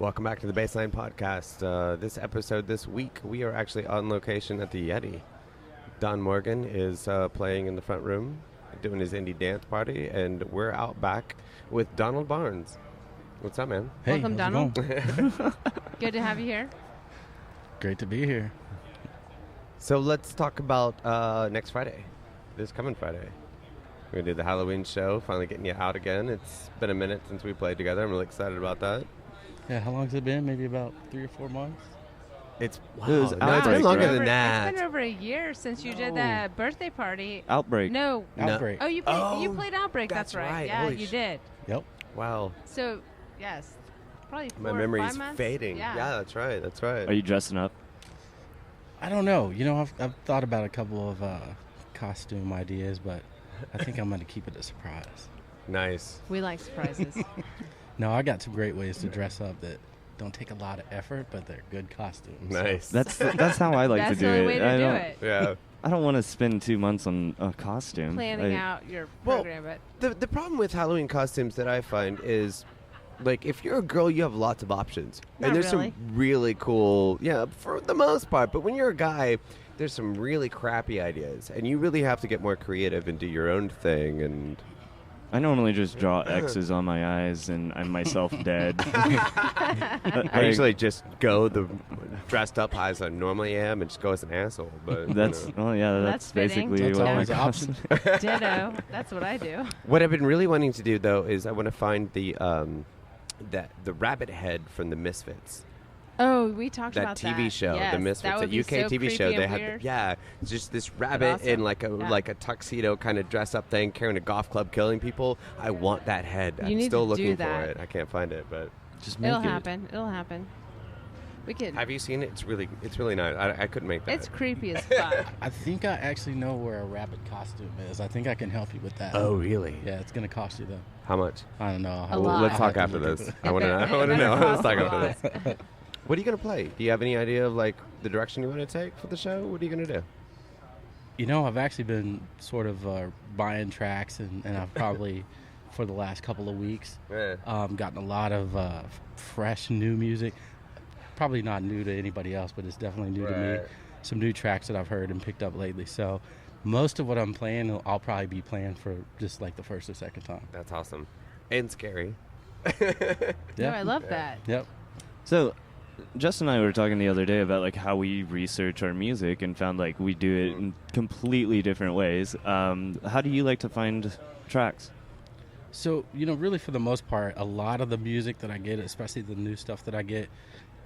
Welcome back to the Bassline podcast. This episode this week, we are actually on location at the Yeti. Don Morgan is playing in the front room, doing his indie dance party, and we're out back with Donald Barnes. What's up, man? Hey, welcome, Donald. Good to have you here. Great to be here. So let's talk about next Friday, this coming Friday. We're going to do the Halloween show, finally getting you out again. It's been a minute since we played together. I'm really excited about that. Yeah, how long has it been? Maybe about 3 or 4 months? It's was it's been longer It's than that. It's been over a year since you did that birthday party. Outbreak. No. Outbreak. Oh, you played Outbreak. that's That's right. right. Yeah, Holy you did. Yep. Wow. So, yes, probably 4 My or memory 5 is months. fading. Yeah. That's right. That's right. Are you dressing up? I don't know. You know, I've thought about a couple of costume ideas, but I think I'm going to keep it a surprise. Nice. We like surprises. No, I got some great ways to dress up that don't take a lot of effort, but they're good costumes. Nice. That's how I like That's to do the only it. way to do it. Yeah. I don't want to spend 2 months on a costume. Planning out your program, but The problem with Halloween costumes that I find is, like, if you're a girl, you have lots of options. Not and there's really. some really cool, for the most part. But when you're a guy, there's some really crappy ideas. And you really have to get more creative and do your own thing. And I normally just draw X's on my eyes and I'm myself dead. I usually just go the dressed up as I normally am and just go as an asshole. But That's That's fitting. basically That's what always my an option. costume. ditto. That's what I do. What I've been really wanting to do, though, is I want to find the rabbit head from the Misfits. Oh, we talked That about TV that. show, Yes, the Misfits, that that would be UK so TV show. creepy They and had, weird. it's just this rabbit awesome. in like Yeah. a tuxedo kind of dress up thing, carrying a golf club, killing people. I want that head. You I'm need still to do looking for that. it. I can't find it, but Just make It'll it. happen. It'll happen. We could. have you seen it? It's really nice. I couldn't make that. It's creepy as fuck. I think I actually know where a rabbit costume is. I think I can help you with that. Oh, really? Yeah, it's going to cost you, though. How much? I don't know. A lot. Let's I'll talk have to after look this. into it. I want to know. I want to It know. better Let's talk cost a after this. What are you going to play? Do you have any idea of, like, the direction you want to take for the show? What are you going to do? You know, I've actually been sort of buying tracks, and I've probably, for the last couple of weeks, Yeah. gotten a lot of fresh new music. Probably not new to anybody else, but it's definitely new to me. Right. Some new tracks that I've heard and picked up lately. So most of what I'm playing, I'll probably be playing for just like the first or second time. That's awesome. And scary. No, I love that. Yep. So, Justin and I were talking the other day about like how we research our music and found like we do it in completely different ways. How do you like to find tracks? So, you know, really for the most part, a lot of the music that I get, especially the new stuff that I get,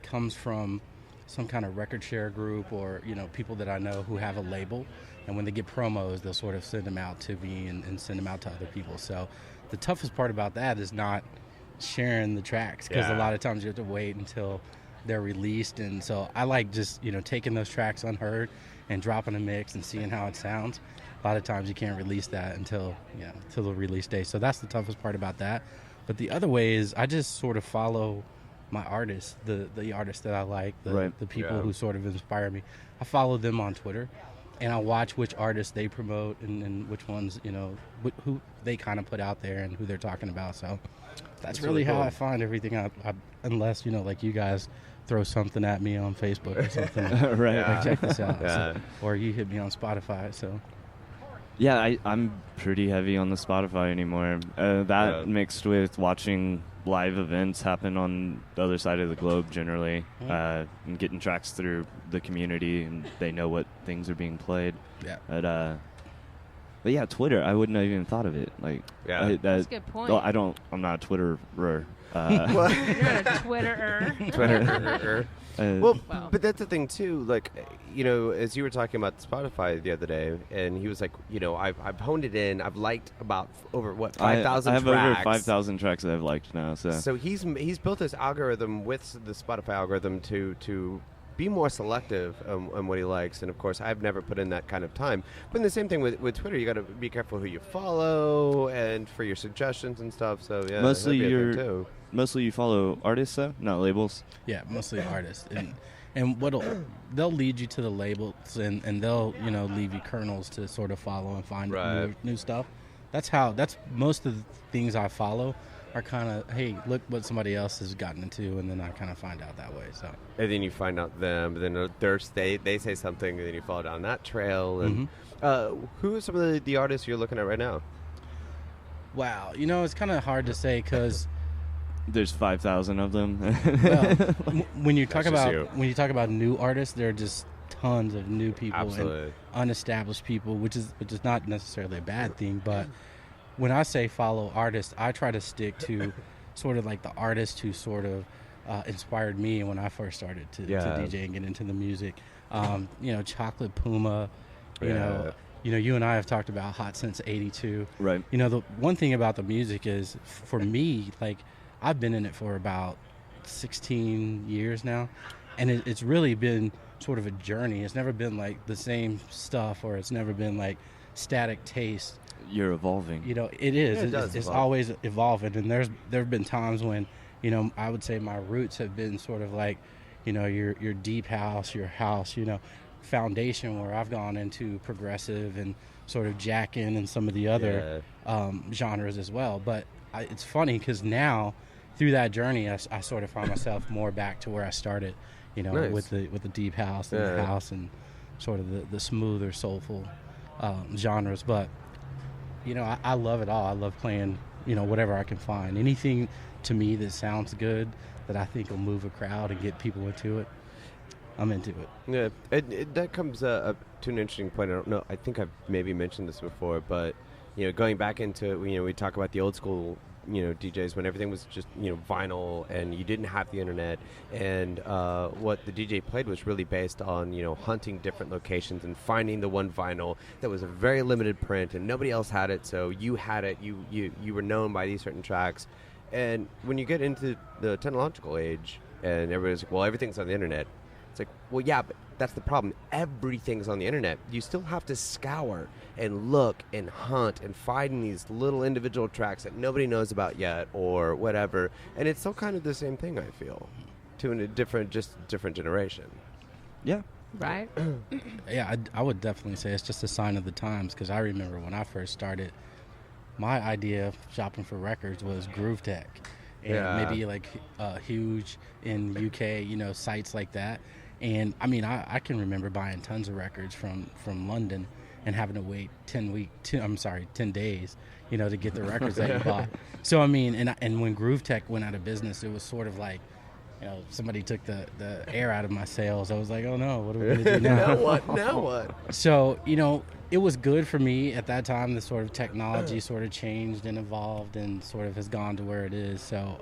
comes from some kind of record share group or, you know, people that I know who have a label. And when they get promos, they'll sort of send them out to me and send them out to other people. So the toughest part about that is not sharing the tracks, because a lot of times you have to wait until they're released. And so I like just, you know, taking those tracks unheard and dropping a mix and seeing how it sounds. A lot of times you can't release that until the release date. So that's the toughest part about that. But the other way is I just sort of follow my artists, the artists that I like, the people who sort of inspire me. I follow them on Twitter, and I watch which artists they promote and which ones, you know, who they kind of put out there and who they're talking about. So that's really how I find everything out, unless, you know, like you guys throw something at me on Facebook or something. Right. Like, check this out. Yeah. So, or you hit me on Spotify. So Yeah, I'm pretty heavy on the Spotify anymore. That mixed with watching live events happen on the other side of the globe generally, and getting tracks through the community, and they know what things are being played. yeah. But yeah, Twitter, I wouldn't have even thought of it. Like, Yeah. That's a good point. I'm not a Twitterer. You're not a Twitterer. Twitter. Well, Wow. But that's the thing too. Like, you know, as you were talking about Spotify the other day, and he was like, you know, I've honed it in. I've liked about over 5,000 I have tracks. over 5,000 tracks that I've liked now. So he's built this algorithm with the Spotify algorithm to be more selective on what he likes. And of course, I've never put in that kind of time. But the same thing with Twitter, you got to be careful who you follow and for your suggestions and stuff. So yeah, Mostly that'd be a thing, too. Mostly you follow artists, though, not labels. Yeah, mostly artists, and they'll lead you to the labels, and they'll, you know, leave you kernels to sort of follow and find Right. new stuff. That's most of the things I follow are kind of, hey, look what somebody else has gotten into, and then I kind of find out that way. So. And then you find out them, then they say something, and then you follow down that trail. And who are some of the artists you're looking at right now? Wow, it's kind of hard to say because there's 5,000 of them. when you talk about new artists, there are just tons of new people and unestablished people, which is not necessarily a bad thing. But when I say follow artists, I try to stick to sort of like the artist who sort of inspired me when I first started to DJ and get into the music. Chocolate Puma. You and I have talked about Hot since '82. Right. The one thing about the music is, for me, like, I've been in it for about 16 years now, and it's really been sort of a journey. It's never been like the same stuff, or it's never been like static taste. You're evolving. It is. Yeah, it's always evolving, and there have been times when, I would say my roots have been sort of like, your deep house, your house, foundation, where I've gone into progressive and sort of jackin and some of the other genres as well. But it's funny because now, through that journey, I sort of find myself more back to where I started, Nice. with the deep house and the house and sort of the smoother, soulful genres. But I love it all. I love playing whatever I can find. Anything to me that sounds good, that I think will move a crowd and get people into it, I'm into it. Yeah, that comes up to an interesting point. I don't know. I think I've maybe mentioned this before, but going back into we talk about the old school DJs when everything was just vinyl and you didn't have the internet, and what the DJ played was really based on hunting different locations and finding the one vinyl that was a very limited print and nobody else had it, so you had it. You were known by these certain tracks. And when you get into the technological age and everybody's like, well, everything's on the internet. It's like, well, yeah, but that's the problem. Everything's on the internet. You still have to scour and look and hunt and find these little individual tracks that nobody knows about yet or whatever. And it's still kind of the same thing, I feel, to a different generation. Yeah. Right? Yeah, I would definitely say it's just a sign of the times, because I remember when I first started, my idea of shopping for records was Groove Tech. And maybe like Huge in UK, sites like that. And I mean, I can remember buying tons of records from London and having to wait 10 days, to get the records that you bought. So I mean, and when Groove Tech went out of business, it was sort of like, somebody took the air out of my sails. I was like, oh no, what are we going to do now? Now what? So, it was good for me at that time. The sort of technology sort of changed and evolved and sort of has gone to where it is. So,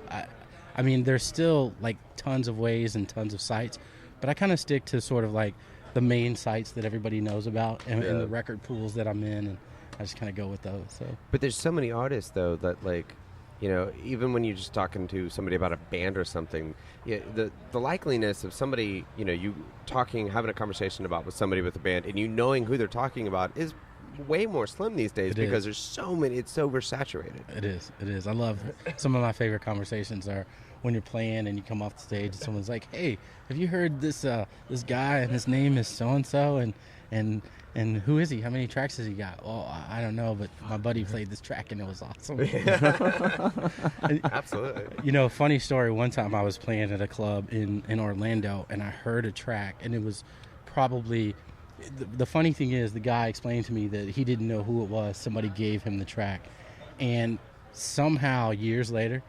I mean, there's still like tons of ways and tons of sites, but I kind of stick to sort of like the main sites that everybody knows about and the record pools that I'm in, and I just kind of go with those. So, but there's so many artists though that like, even when you're just talking to somebody about a band or something, the likeliness of somebody, you having a conversation with somebody with a band and knowing who they're talking about is way more slim these days because there's so many, it's so oversaturated. It is. I love some of my favorite conversations are when you're playing and you come off the stage and someone's like, hey, have you heard this guy and his name is so-and-so and who is he? How many tracks has he got? Oh, I don't know, but my buddy played this track and it was awesome. Absolutely. Funny story. One time I was playing at a club in Orlando and I heard a track, and it was probably, the funny thing is the guy explained to me that he didn't know who it was. Somebody gave him the track. And somehow years later,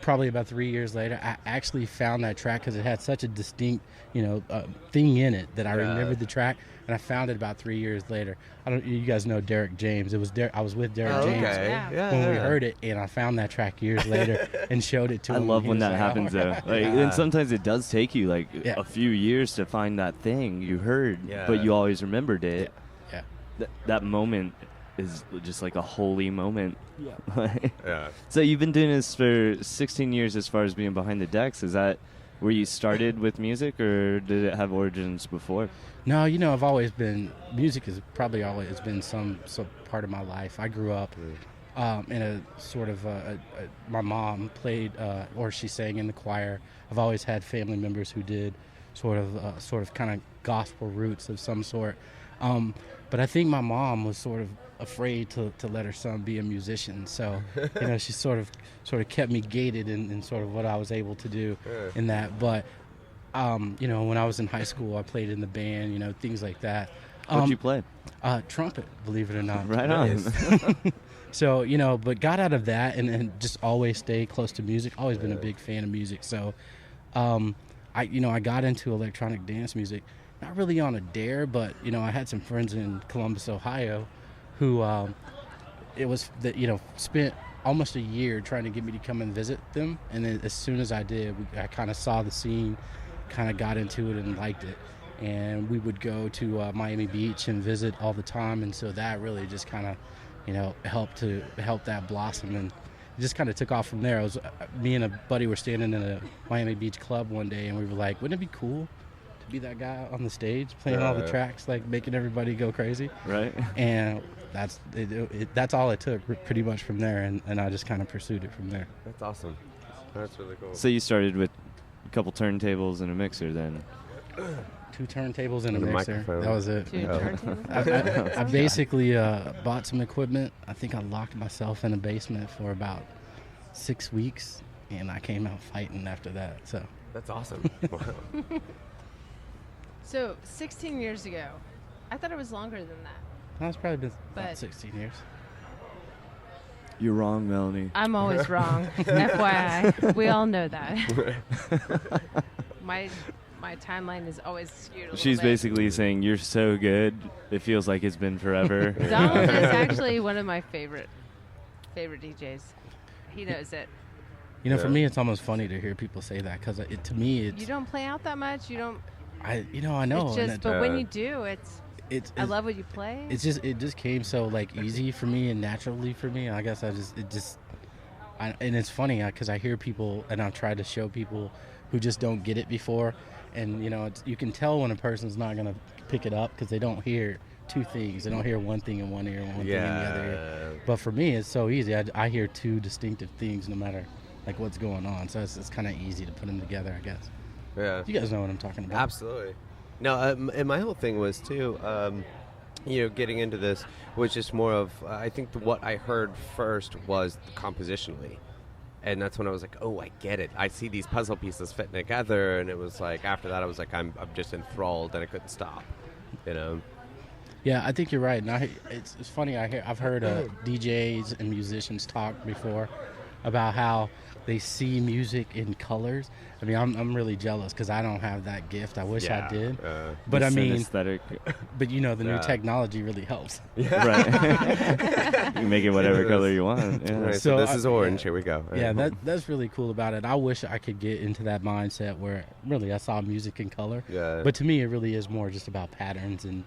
probably about 3 years later, I actually found that track because it had such a distinct, thing in it that I remembered the track, and I found it about 3 years later. You guys know Derek James. I was with Derek James when we heard it, and I found that track years later and showed it to him. I love when that happens though. And sometimes it does take you like a few years to find that thing you heard, but you always remembered it. Yeah. That moment is just like a holy moment. Yeah. So you've been doing this for 16 years as far as being behind the decks. Is that where you started with music, or did it have origins before? No, I've always been, music has probably always been some part of my life. I grew up in a sort of, my mom played, or she sang in the choir. I've always had family members who did sort of kind of gospel roots of some sort. But I think my mom was sort of afraid to let her son be a musician, so she sort of kept me gated in sort of what I was able to do in that. But when I was in high school, I played in the band, things like that. What'd you play? Trumpet, believe it or not. Right on. So, but got out of that and just always stayed close to music. Always been a big fan of music. So, I got into electronic dance music, not really on a dare, but, I had some friends in Columbus, Ohio, who spent almost a year trying to get me to come and visit them. And then as soon as I did, I kind of saw the scene, kind of got into it and liked it. And we would go to Miami Beach and visit all the time. And so that really just kind of, helped that blossom, and it just kind of took off from there. Me and a buddy were standing in a Miami Beach club one day, and we were like, wouldn't it be cool to be that guy on the stage playing all the tracks, like making everybody go crazy? Right. And that's all it took pretty much from there, and I just kind of pursued it from there. That's awesome. That's really cool. So you started with a couple turntables and a mixer then? 2 turntables and a mixer. Microphone. That was it. 2 turntables? I basically bought some equipment. I think I locked myself in a basement for about 6 weeks, and I came out fighting after that. So That's awesome. Wow. So 16 years ago. I thought it was longer than that. that's probably been But- about 16 years. You're wrong, Melanie. I'm always wrong. FYI. We all know that. My timeline is always skewed a little She's bit. basically saying you're so good, it feels like it's been forever. Donald is actually one of my favorite DJs. He knows it. For me, it's almost funny to hear people say that, because to me, it's You don't play out that much. You don't. I know. It's and just, but when you do, I love what you play. it just came so easy for me and naturally for me. I guess and it's funny because I hear people, and I've tried to show people who just don't get it before, and you can tell when a person's not gonna pick it up because they don't hear 2 things. They don't hear one thing in one ear and one thing in the other ear. But for me, it's so easy. I hear 2 distinctive things no matter what's going on. So it's kind of easy to put them together, I guess. Yeah. You guys know what I'm talking about. Absolutely. No, and my whole thing was too, getting into this was just more of, I think what I heard first was compositionally. And that's when I was like, oh, I get it. I see these puzzle pieces fitting together. And it was like, after that, I was like, I'm just enthralled and I couldn't stop, Yeah, I think you're right. And it's funny. I've heard DJs and musicians talk before about how they see music in colors. I mean, I'm really jealous because I don't have that gift. I wish I did. But I mean, aesthetic. But the new technology really helps. Right. You can make it whatever color you want. Yeah. Right, so this is orange. Here we go. Yeah, that's really cool about it. I wish I could get into that mindset where really I saw music in color. Yeah. But to me, it really is more just about patterns and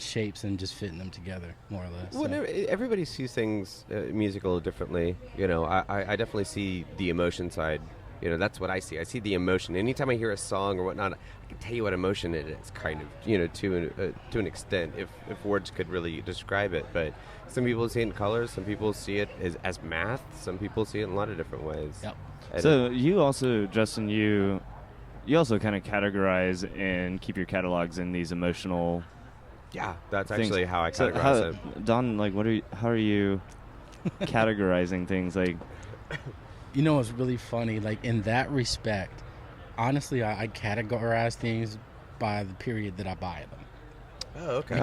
shapes and just fitting them together, more or less. Well, everybody sees things musical differently. I definitely see the emotion side. That's what I see. I see the emotion. Anytime I hear a song or whatnot, I can tell you what emotion it is, kind of, to an extent, if words could really describe it. But some people see it in colors. Some people see it as math. Some people see it in a lot of different ways. Yep. So you also, Justin, you also kind of categorize and keep your catalogs in these emotional. Yeah, that's things. Actually how I categorize it. Don, how are you categorizing things like? It's really funny. In that respect, honestly, I categorize things by the period that I buy them. Oh, okay.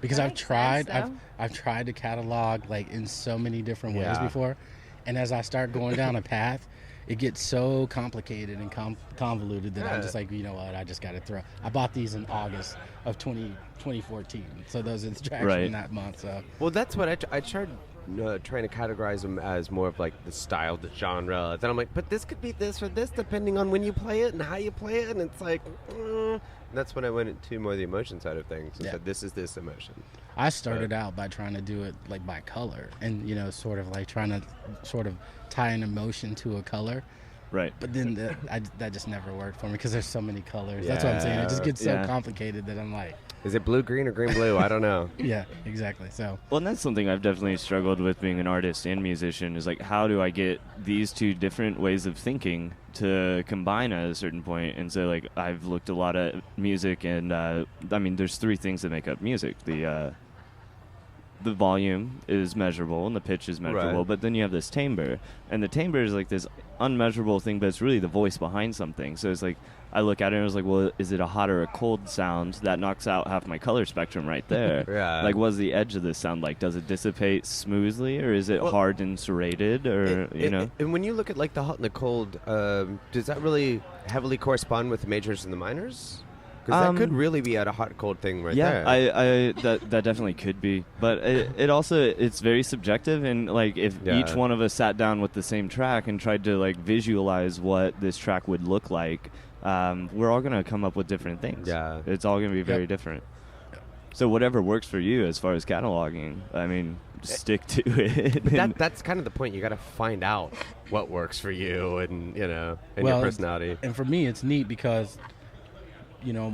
Because That I've makes tried, sense, I've tried to catalog in so many different ways before, and as I start going down a path, it gets so complicated and convoluted that I'm just like, you know what, I just got to throw. I bought these in August of 2014, so those are the tracks from that month. So. Well, that's what I tried trying to categorize them as more of the style, the genre. Then I'm like, but this could be this or this depending on when you play it and how you play it, and it's like, that's when I went into more the emotion side of things and said, this is this emotion. I started out by trying to do it by color and, sort of trying to tie an emotion to a color. Right. But then that just never worked for me because there's so many colors. That's what I'm saying. It just gets so complicated that I'm like, is it blue, green, or green, blue? I don't know. Yeah, exactly. So. Well, and that's something I've definitely struggled with being an artist and musician is like, how do I get these two different ways of thinking to combine at a certain point? And so, like, I've looked a lot at music, and I mean, there's three things that make up music. The volume is measurable and the pitch is measurable, but then you have this timbre, and the timbre is like this unmeasurable thing, but it's really the voice behind something. So it's like I look at it and I was like, well, is it a hot or a cold sound? That knocks out half my color spectrum right there. Like, what's the edge of this sound like? Does it dissipate smoothly, or is it hard and serrated, or you know? And when you look at like the hot and the cold, does that really heavily correspond with the majors and the minors? Because that could really be a hot cold thing there. Yeah, that definitely could be, but it also it's very subjective, and like if each one of us sat down with the same track and tried to like visualize what this track would look like, we're all gonna come up with different things. Yeah, it's all gonna be very different. So whatever works for you as far as cataloging, I mean, stick to it. But that's kind of the point. You got to find out what works for you, and your personality. And for me, it's neat because,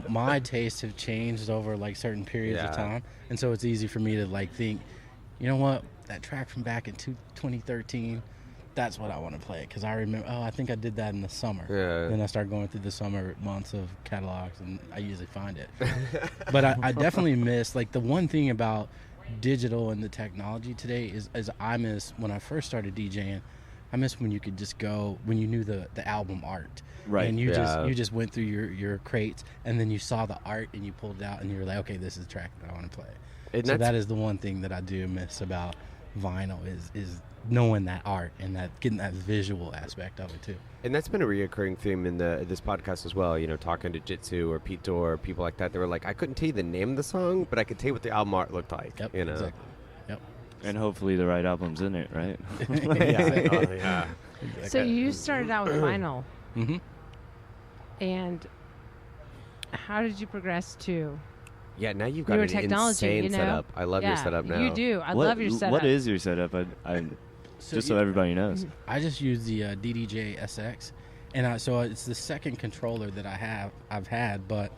my tastes have changed over like certain periods of time, and so it's easy for me to like think, you know what, that track from back in 2013, that's what I want to play, because I remember, I think I did that in the summer. Then I start going through the summer months of catalogs, and I usually find it. But I definitely miss, like, the one thing about digital and the technology today is I miss when I first started DJing. I miss when you could just go, when you knew the album art. Right. And you just went through your crates, and then you saw the art and you pulled it out and you were like, okay, this is the track that I want to play. And so that is the one thing that I do miss about vinyl is knowing that art and that getting that visual aspect of it too. And that's been a reoccurring theme in this podcast as well. Talking to Jitsu or Pete Dorr, people like that. They were like, I couldn't tell you the name of the song, but I could tell you what the album art looked like. Yep, exactly. Yep. And hopefully the right album's in it, right? Yeah. So you started out with vinyl. Mm-hmm. And how did you progress to? Yeah, now you've got an insane setup. I love your setup now. You do. I love your setup. What is your setup? So everybody knows. I just use the DDJ SX, and so it's the second controller that I've had, but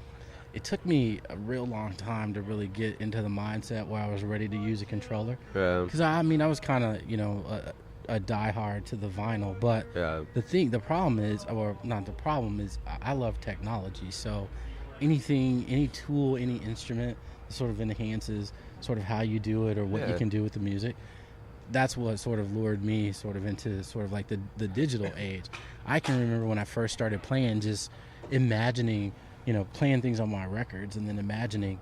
it took me a real long time to really get into the mindset where I was ready to use a controller. Because I was kind of a diehard to the vinyl, but the problem is, or not the problem is, I love technology. So anything, any tool, any instrument sort of enhances sort of how you do it or what you can do with the music. That's what sort of lured me sort of into sort of like the digital age. I can remember when I first started playing, just imagining, playing things on my records and then imagining,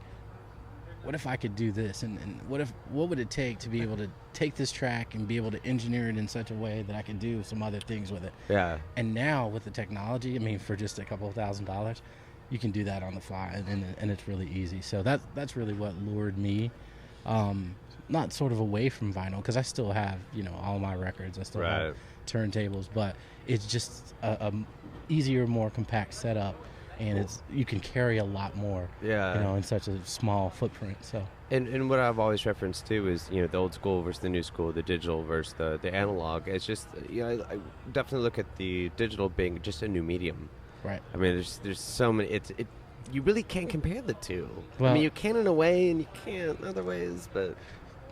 what if I could do this, and what would it take to be able to take this track and be able to engineer it in such a way that I could do some other things with it. Yeah. And now with the technology, for just a couple of $1,000s, you can do that on the fly, and it's really easy. So that's really what lured me, not sort of away from vinyl, because I still have all my records, I still have turntables, but it's just a easier, more compact setup. And you can carry a lot more, in such a small footprint. So, and what I've always referenced too is the old school versus the new school, the digital versus the analog. It's just I definitely look at the digital being just a new medium. Right. There's so many. You really can't compare the two. Well, you can in a way, and you can't in other ways. But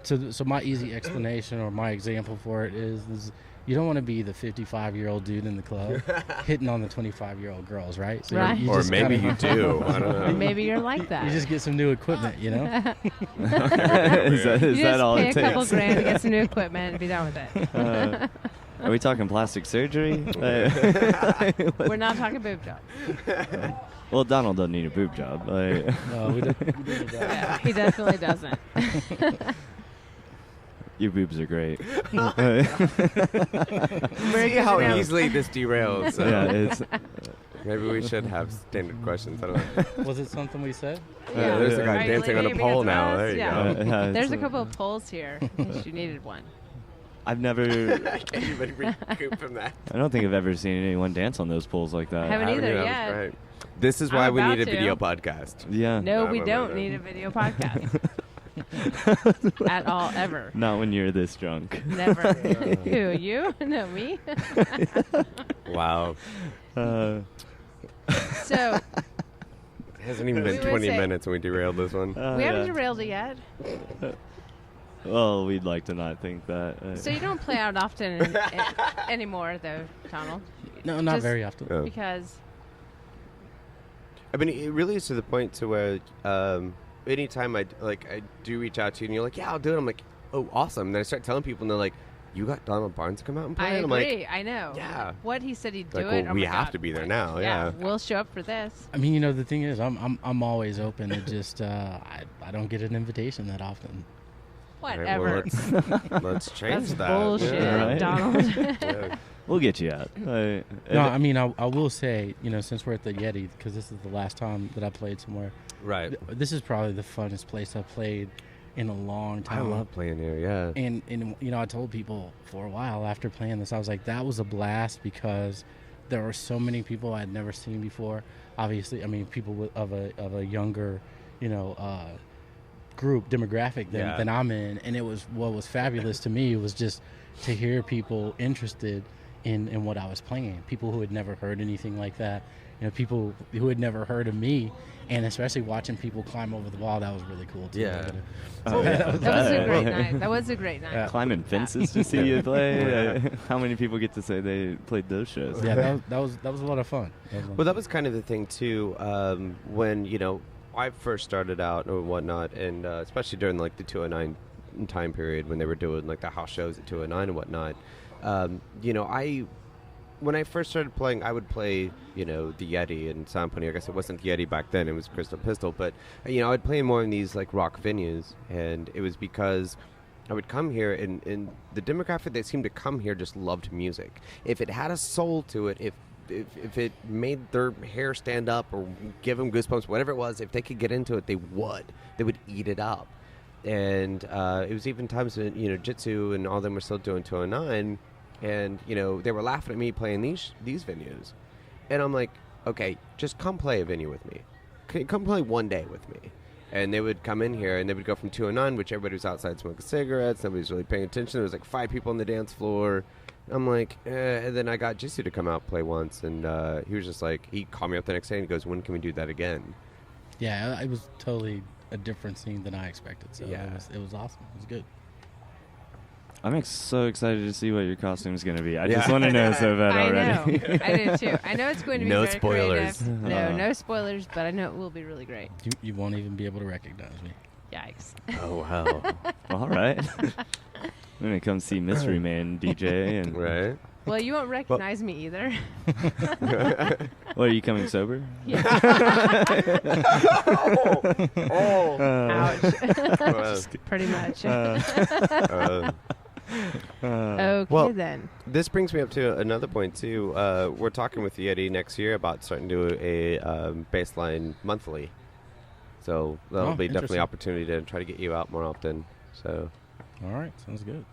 so my easy explanation or my example for it is you don't want to be the 55-year-old dude in the club hitting on the 25-year-old girls, right? So right. Or maybe you do. I don't know. Maybe you're like that. You just get some new equipment, Is you that all it takes? Pay a couple grand to get some new equipment and be done with it. Are we talking plastic surgery? We're not talking boob job. Well, Donald doesn't need a boob job. No, we don't. Yeah, he definitely doesn't. Your boobs are great. See how easily this derails. So. Yeah, it's. Maybe we should have standard questions. I don't know. Was it something we said? Yeah. There's a guy dancing on a pole now. There you go. There's a couple of poles here in case you needed one. I've never. I can't even recoup from that. I don't think I've ever seen anyone dance on those poles like that. I haven't either yet. Right. This is why we need a to. video podcast. Yeah. No, we don't need a video podcast. at all, ever. Not when you're this drunk. Never. Who, you? No, me? Wow. So, It hasn't even been We would 20 say- minutes and we derailed this one. we haven't derailed it yet. Well, we'd like to not think that. So you don't play out often anymore, though, Donald? No, not Just very often. Oh. Because, I mean, it really is to the point to where anytime I do reach out to you and you're like, yeah, I'll do it. I'm like, oh, awesome. And then I start telling people and they're like, you got Donald Barnes to come out and play? I and I'm agree. like, I know. yeah. What he said he'd do Like, it. well, oh we my have God. to be there now. Yeah. We'll show up for this. I mean, the thing is, I'm always open. It just I don't get an invitation that often. All right, Whatever. well, let's change That's that. bullshit, Yeah. Right. Donald. Yeah. We'll get you out. No, I mean, I will say, since we're at the Yeti, because this is the last time that I played somewhere, Right. this is probably the funnest place I've played in a long I time. love playing here, yeah. And I told people for a while after playing this, I was like, that was a blast because there were so many people I'd never seen before. Obviously, I mean, people of a younger, group demographic than I'm in, and it was what was fabulous to me was just to hear people interested in what I was playing. People who had never heard anything like that. People who had never heard of me, and especially watching people climb over the wall. That was really cool too. Yeah. That was a great night. That was a great night. Yeah. Climbing fences to see you play. How many people get to say they played those shows? Yeah, that was a lot of fun. Well, that was kind of the thing too. When I first started out or whatnot, and especially during like the 209 time period when they were doing like the house shows at 209 and whatnot. When I first started playing, I would play, the Yeti and Sound Pony. I guess it wasn't the Yeti back then; it was Crystal Pistol. But I'd play more in these like rock venues, and it was because I would come here, and the demographic that seemed to come here just loved music. If it had a soul to it, if it made their hair stand up or give them goosebumps, whatever it was, if they could get into it, they would eat it up. And it was even times when Jitsu and all them were still doing 209, and they were laughing at me playing these venues, and I'm like, okay, just come play a venue with me, come play one day with me. And they would come in here and they would go from 209, which everybody was outside smoking cigarettes, nobody was really paying attention, there was like 5 people on the dance floor. I'm like, and then I got Jitsu to come out play once, and he was just like, he called me up the next day and he goes, when can we do that again? Yeah, it was totally a different scene than I expected. So Yeah. it was awesome. It was good. I'm so excited to see what your costume's going to be. I Yeah. just want to know so bad I already. know. I do too. I know it's going to be No very spoilers. creative. No spoilers, but I know it will be really great. You won't even be able to recognize me. Yikes. Oh, wow. All right. I'm going to come see Mystery Man DJ. And Right? Well, you won't recognize me either. What, are you coming sober? Yeah. Ouch. Pretty much. Okay, well, then. This brings me up to another point, too. We're talking with the Yeti next year about starting to do a Bassline monthly. So that'll be definitely interesting. an opportunity to try to get you out more often. So All right, sounds good.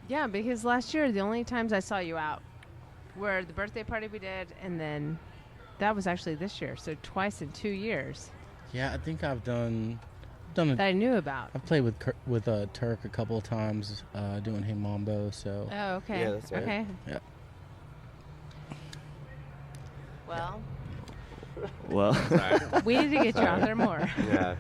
Yeah, because last year, the only times I saw you out were the birthday party we did, and then that was actually this year. So twice in 2 years Yeah, I think I've done that it. I knew about. I've played with Turk a couple of times doing Hey Mambo. So Oh, okay. Yeah, that's right. Okay. yeah. Well, Well, we need to get you out there more. yeah.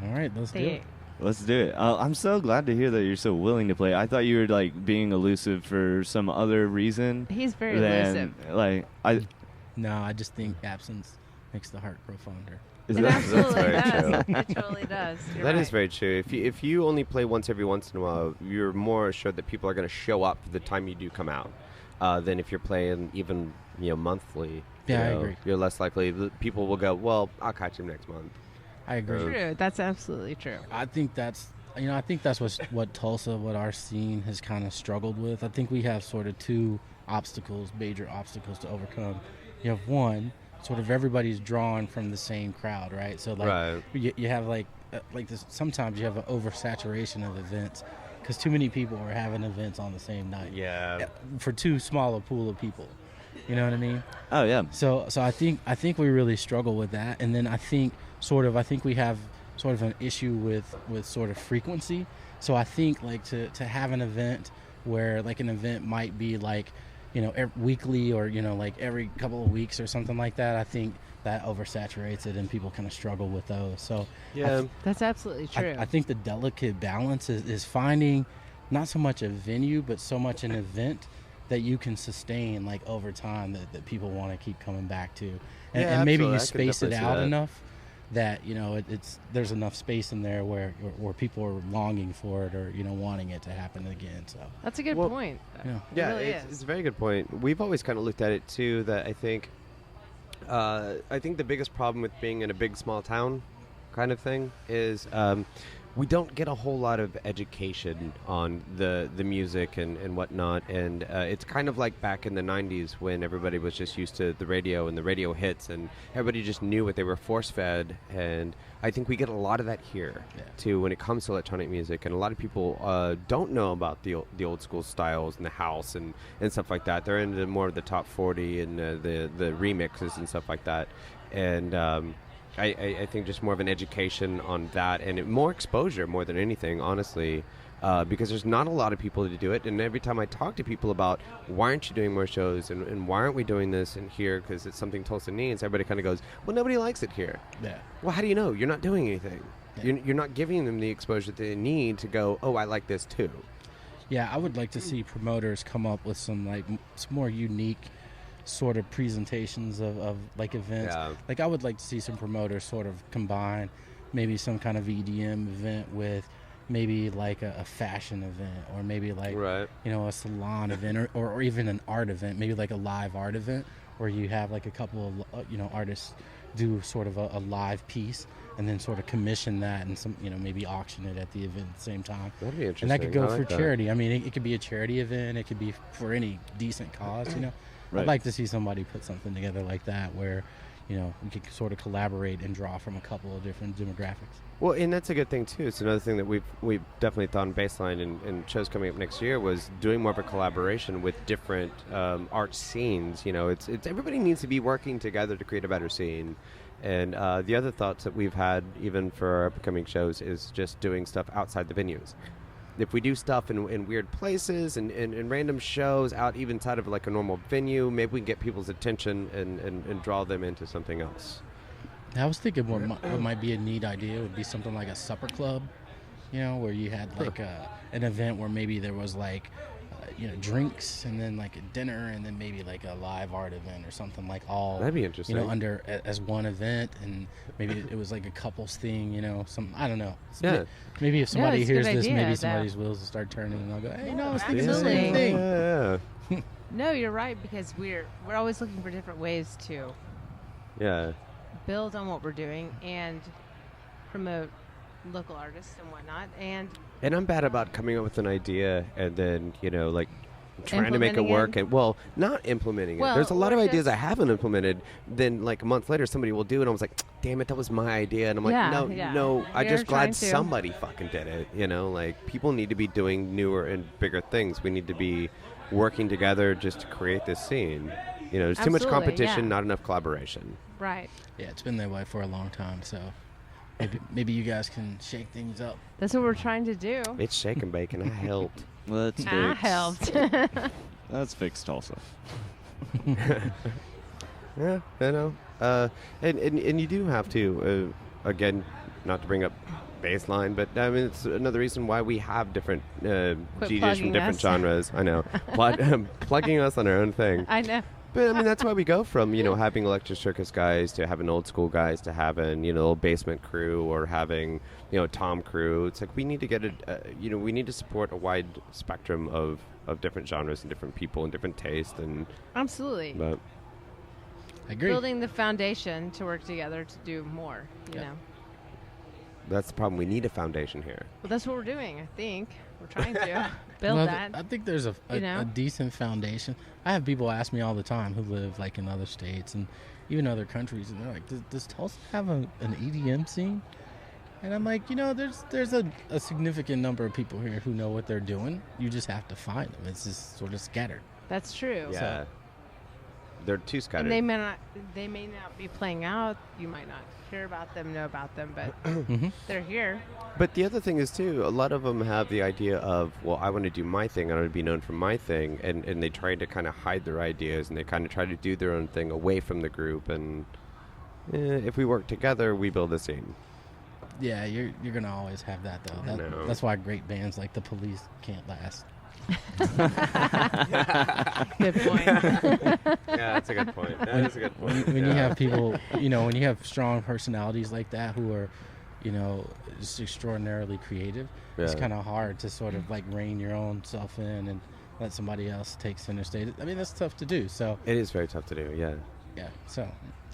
All right, let's do it. let's do it. I'm so glad to hear that you're so willing to play. I thought you were like being elusive for some other reason. He's very than, elusive. Like No, I just think absence makes the heart grow fonder. is It that- absolutely very does. true. It totally does. You're That right. is very true. If you only play once every once in a while, you're more assured that people are going to show up the time you do come out than if you're playing even monthly. Yeah, I agree. You're less likely. People will go, well, I'll catch him next month. I agree. True. That's absolutely true. I think that's what Tulsa, what our scene has kind of struggled with. I think we have sort of two major obstacles to overcome. You have one, sort of everybody's drawn from the same crowd, right? So like Right. you have like this. Sometimes you have an oversaturation of events because too many people are having events on the same night. Yeah. For too small a pool of people. You know what I mean? Oh yeah. So I think we really struggle with that, and then I think we have sort of an issue with sort of frequency. So I think like to have an event where like an event might be like, weekly or, like every couple of weeks or something like that, I think that oversaturates it and people kind of struggle with those. So Yeah. That's absolutely true. I think the delicate balance is finding not so much a venue, but so much an event that you can sustain like over time that people want to keep coming back to. And maybe you space it out enough that, there's enough space in there where people are longing for it or, wanting it to happen again. So that's a good point. Yeah, really it's a very good point. We've always kind of looked at it too, that I think the biggest problem with being in a big small town kind of thing is we don't get a whole lot of education on the music and whatnot, and it's kind of like back in the 90s when everybody was just used to the radio and the radio hits and everybody just knew what they were force-fed, and I think we get a lot of that here too when it comes to electronic music, and a lot of people don't know about the old school styles and the house and stuff like that. They're into more of the top 40 and the remixes and stuff like that, and I think just more of an education on that and more exposure more than anything, honestly, because there's not a lot of people to do it. And every time I talk to people about why aren't you doing more shows and why aren't we doing this in here because it's something Tulsa needs, everybody kind of goes, well, nobody likes it here. Yeah. Well, how do you know? You're not doing anything. Yeah. You're not giving them the exposure that they need to go, oh, I like this too. Yeah, I would like to see promoters come up with some more unique sort of presentations of like events. Yeah. Like I would like to see some promoters sort of combine maybe some kind of EDM event with maybe like a fashion event, or maybe like a salon event, or even an art event, maybe like a live art event where you have like a couple of artists do sort of a live piece and then sort of commission that and some maybe auction it at the event at the same time. That'd be interesting. And that could go for charity. I mean, it could be a charity event, it could be for any decent cause, Right. I'd like to see somebody put something together like that where, we could sort of collaborate and draw from a couple of different demographics. Well, and that's a good thing, too. It's another thing that we've definitely thought in Bassline and shows coming up next year was doing more of a collaboration with different art scenes. It's everybody needs to be working together to create a better scene. And the other thoughts that we've had, even for our upcoming shows, is just doing stuff outside the venues. If we do stuff in weird places and random shows out even inside of like a normal venue, maybe we can get people's attention and draw them into something else. I was thinking what might be a neat idea would be something like a supper club, where you had like an event where maybe there was like, drinks and then like a dinner and then maybe like a live art event or something like all. That'd be interesting. Under as one event, and maybe it was like a couples thing, some, I don't know. Yeah. Maybe if somebody hears this, maybe somebody's wheels will start turning and I'll go, hey, I was thinking the same thing. Yeah. No, you're right, because we're always looking for different ways to build on what we're doing and promote local artists and whatnot. And I'm bad about coming up with an idea and then, like trying to make it work. And not implementing it. There's a lot of ideas I haven't implemented. Then like a month later, somebody will do it. And I was like, damn it, that was my idea. And I'm like, no, I'm just glad somebody fucking did it. Like people need to be doing newer and bigger things. We need to be working together just to create this scene. There's too much competition, not enough collaboration. Right. Yeah, it's been that way for a long time. So maybe you guys can shake things up. That's what we're trying to do. It's shake and bake, and I helped. Let's fix. I helped. Let's fix Tulsa. Yeah, I know. And you do have to, again, not to bring up Bassline, but I mean, it's another reason why we have different DJs from different genres. I know. Plugging us on our own thing. I know. But I mean, that's why we go from, having electric circus guys to having old school guys to having, little basement crew or having, tom crew. It's like we need to get we need to support a wide spectrum of different genres and different people and different tastes. And absolutely. But I agree. Building the foundation to work together to do more, you know. That's the problem. We need a foundation here. Well, that's what we're doing, I think. We're trying to build that. I think there's a decent foundation. I have people ask me all the time who live like in other states and even other countries, and they're like, does Tulsa have an EDM scene? And I'm like, there's a significant number of people here who know what they're doing. You just have to find them. It's just sort of scattered. That's true. Yeah. they're too scattered. And they may not be playing out. You might not hear about them, know about them, but they're here. But the other thing is, too, a lot of them have the idea of, well, I want to do my thing. I want to be known for my thing. And they try to kind of hide their ideas, and they kind of try to do their own thing away from the group. And if we work together, we build a scene. Yeah, you're going to always have that, though. That's why great bands like the Police can't last. Good point. Yeah, that's a good point. That's a good point. When you have people, when you have strong personalities like that who are, just extraordinarily creative, it's kind of hard to sort of like rein your own self in and let somebody else take center stage. I mean, that's tough to do. So it is very tough to do. Yeah. Yeah. So,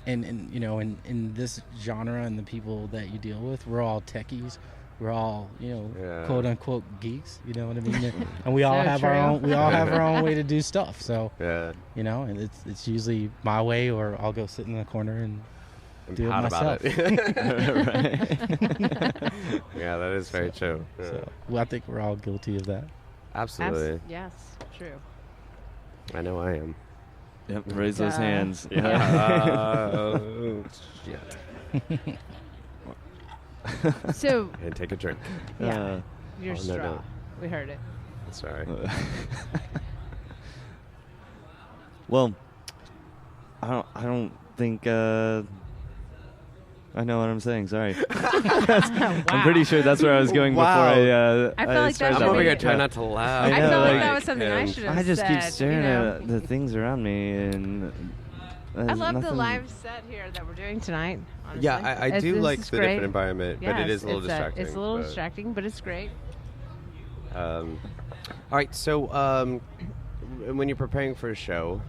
and in this genre and the people that you deal with, we're all techies. We're all, quote unquote geeks. You know what I mean? And we all have our own. We all have our own way to do stuff. So, and it's usually my way, or I'll go sit in the corner and do it myself. Yeah, that is very true. Yeah. So, I think we're all guilty of that. Absolutely. Yes, true. I know I am. Yep. Raise those hands. Yeah. So. And take a drink. Yeah. Your straw. No. We heard it. Sorry. Well, I don't think. I know what I'm saying. Sorry. Wow. I'm pretty sure that's where I was going before I feel like that I'm over here trying not to laugh. I felt like that was something I should have said. I just keep staring at the things around me, and I love the live set here that we're doing tonight. Honestly. Yeah, I do like the different environment, but it is a little distracting. It's a little distracting, but it's great. All right, so when you're preparing for a show,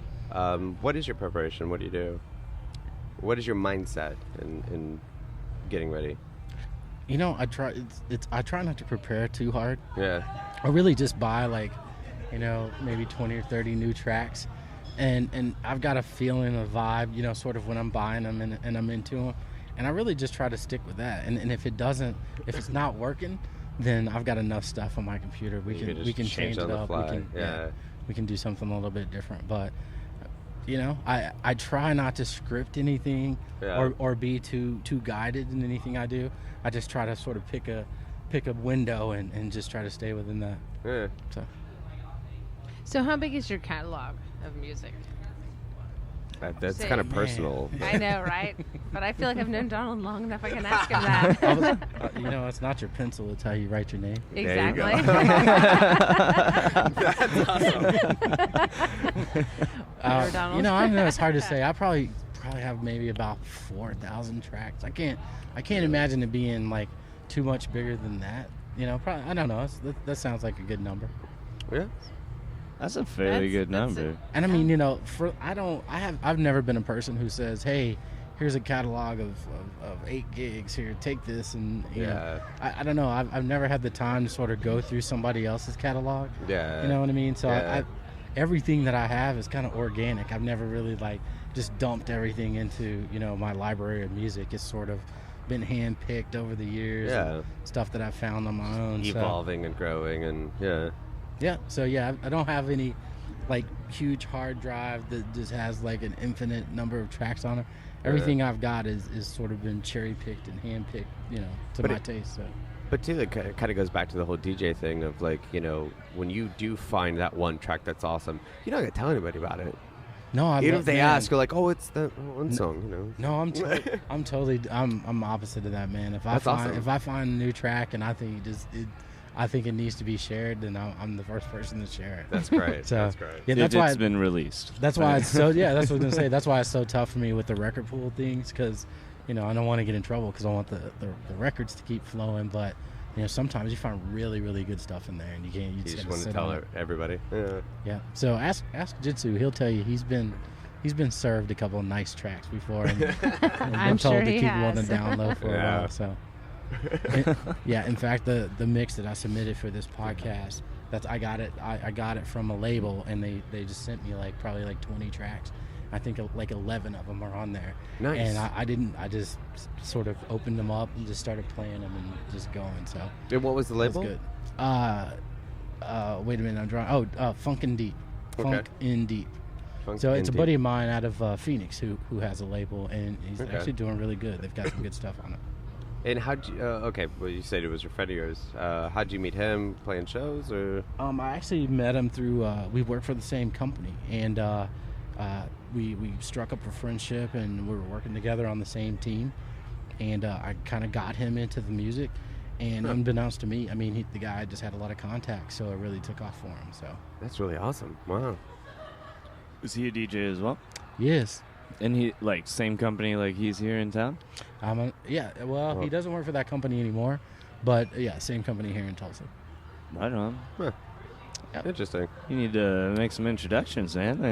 what is your preparation? What do you do? What is your mindset in getting ready? I try. I try not to prepare too hard. Yeah. I really just buy maybe 20 or 30 new tracks, and I've got a feeling, a vibe, sort of when I'm buying them and I'm into them, and I really just try to stick with that. And if it's not working, then I've got enough stuff on my computer. We can change it up. We can do something a little bit different, but. I try not to script anything or be too guided in anything I do. I just try to sort of pick a window and just try to stay within that. Yeah. So how big is your catalog of music? That's kind of personal. I know, right? But I feel like I've known Donald long enough I can ask him that. It's not your pencil, it's how you write your name. Exactly. That's I awesome. don't know, it's hard to say. I probably have maybe about 4,000 tracks. I can't imagine it being like too much bigger than that. Probably, I don't know. That sounds like a good number. Yeah. That's a fairly good number. And I mean, I've never been a person who says, "Hey, here's a catalog of 8 gigs. Here, take this." And I don't know. I've never had the time to sort of go through somebody else's catalog. Yeah. You know what I mean? So everything that I have is kind of organic. I've never really just dumped everything into my library of music. It's sort of been handpicked over the years. Yeah. Stuff that I found on my own. Evolving and growing and Yeah, so I don't have any huge hard drive that just has an infinite number of tracks on it. Everything I've got is sort of been cherry picked and hand picked, to my taste. So. But too, it kind of goes back to the whole DJ thing of when you do find that one track that's awesome, you're not gonna tell anybody about it. No, even if they ask, you're like, "Oh, it's that one song," No, I'm totally, I'm opposite of that, man. If I find a new track and I think I think it needs to be shared, then I'm the first person to share it. That's great. That's great. Yeah, that's why it's been released. That's why it's so. Yeah, that's what I was gonna say. That's why it's so tough for me with the record pool things, because I don't want to get in trouble because I want the records to keep flowing. But sometimes you find really, really good stuff in there, and you can't. You just want to tell everybody. Yeah. Yeah. So ask Jitsu. He'll tell you he's been served a couple of nice tracks before, and I'm told sure to he keep has. him on the down low for a while. So. In fact, the mix that I submitted for this podcast, I got it from a label, and they just sent me probably 20 tracks. I think 11 of them are on there. Nice. And I just sort of opened them up and just started playing them and just going. So. And what was the label? That's good. Wait a minute, I'm drawing. Funk and Deep. Okay. Funk in Deep. So it's a buddy of mine out of Phoenix who has a label, and he's actually doing really good. They've got some good stuff on it. And how'd you? Well, you said it was your friend of yours. How'd you meet him? Playing shows, or? I actually met him through. We worked for the same company, and we struck up a friendship, and we were working together on the same team. And I kind of got him into the music, and unbeknownst to me, I mean, the guy just had a lot of contacts, so it really took off for him. So that's really awesome. Wow. Is he a DJ as well? Yes. And he same company like he's here in town? He doesn't work for that company anymore, but yeah, same company here in Tulsa. Right on. Huh. Yep. Interesting. You need to make some introductions, man.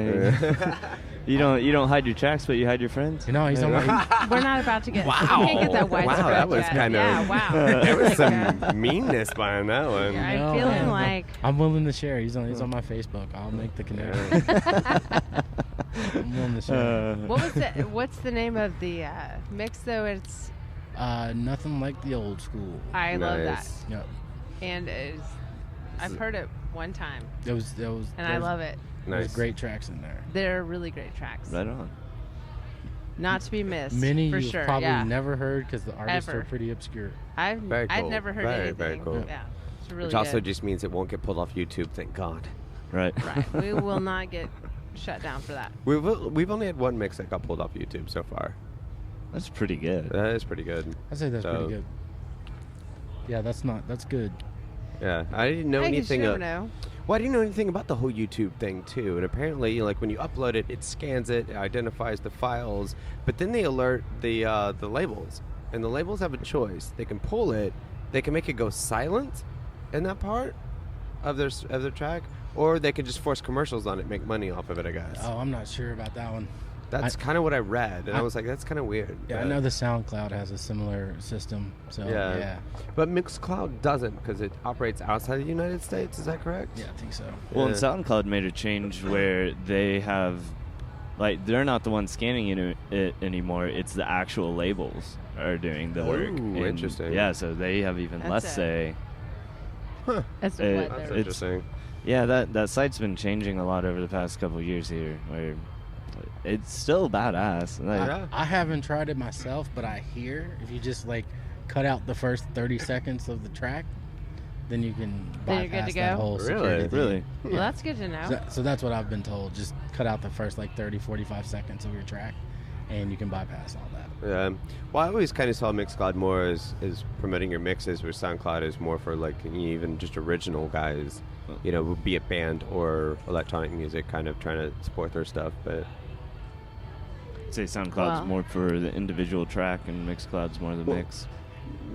You don't hide your tracks, but you hide your friends. You know, he's on my. We're not about to get. Wow. You can't get that widespread. Wow, that was yet. kind of. Yeah, wow. There was some meanness behind that one. Yeah, I'm feeling like. I'm willing to share. He's on my Facebook. I'll make the connection. I'm willing to share. What's the name of the mix though? It's. Nothing like the old school. I love that. Yep. And I've heard it one time. I love it. Nice. There's great tracks in there. They're really great tracks. Right on. Not to be missed. Many for you've sure. probably yeah. never heard because the artists are pretty obscure. I've never heard anything. Very cool. Yeah, it's really Which also good. just means it won't get pulled off YouTube. Thank God. Right. Right. We will not get shut down for that. We've only had one mix that got pulled off YouTube so far. That's pretty good. That is pretty good. I'd say that's pretty good. Yeah, that's good. Yeah, I didn't know anything. You never know. Well, I didn't know anything about the whole YouTube thing too. And apparently, like when you upload it, it scans it, identifies the files, but then they alert the labels, and the labels have a choice. They can pull it, they can make it go silent in that part of their track, or they can just force commercials on it, make money off of it. I guess. Oh, I'm not sure about that one. That's kind of what I read, and I was like, that's kind of weird. Yeah, I know the SoundCloud has a similar system. So yeah. But Mixcloud doesn't because it operates outside the United States. Is that correct? Yeah, I think so. Well, and SoundCloud made a change where they have, they're not the ones scanning it anymore. It's the actual labels are doing the work. Ooh, interesting. Yeah, so they have even less say. Huh. That's interesting. Yeah, that site's been changing a lot over the past couple of years here, where it's still badass. I haven't tried it myself, but I hear if you just cut out the first 30 seconds of the track, then you can bypass that whole security thing. Really? Well, that's good to know. So that's what I've been told. Just cut out the first 30, 45 seconds of your track, and you can bypass all that. Yeah. Well, I always kind of saw Mixcloud more as promoting your mixes, where SoundCloud is more for even just original guys, be it band or electronic music, kind of trying to support their stuff. But I'd say SoundCloud's more for the individual track, and Mixcloud's more the mix.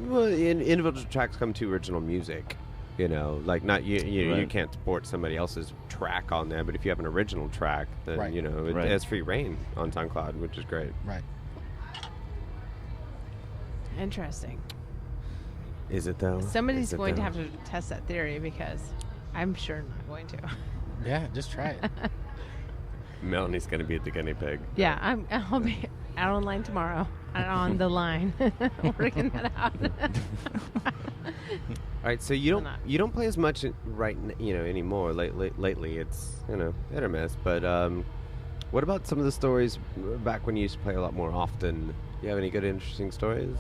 Well, individual tracks come to original music. Not you can't support somebody else's track on there, but if you have an original track, then it has free reign on SoundCloud, which is great. Right. Interesting. Is it though? Somebody's going to have to test that theory because I'm sure not going to. Yeah, just try it. Melanie's going to be the guinea pig. Yeah, I'll be out online tomorrow. On the line, working that out. All right, so you don't play as much anymore. Lately, it's hit or miss. But what about some of the stories back when you used to play a lot more often? Do you have any good, interesting stories?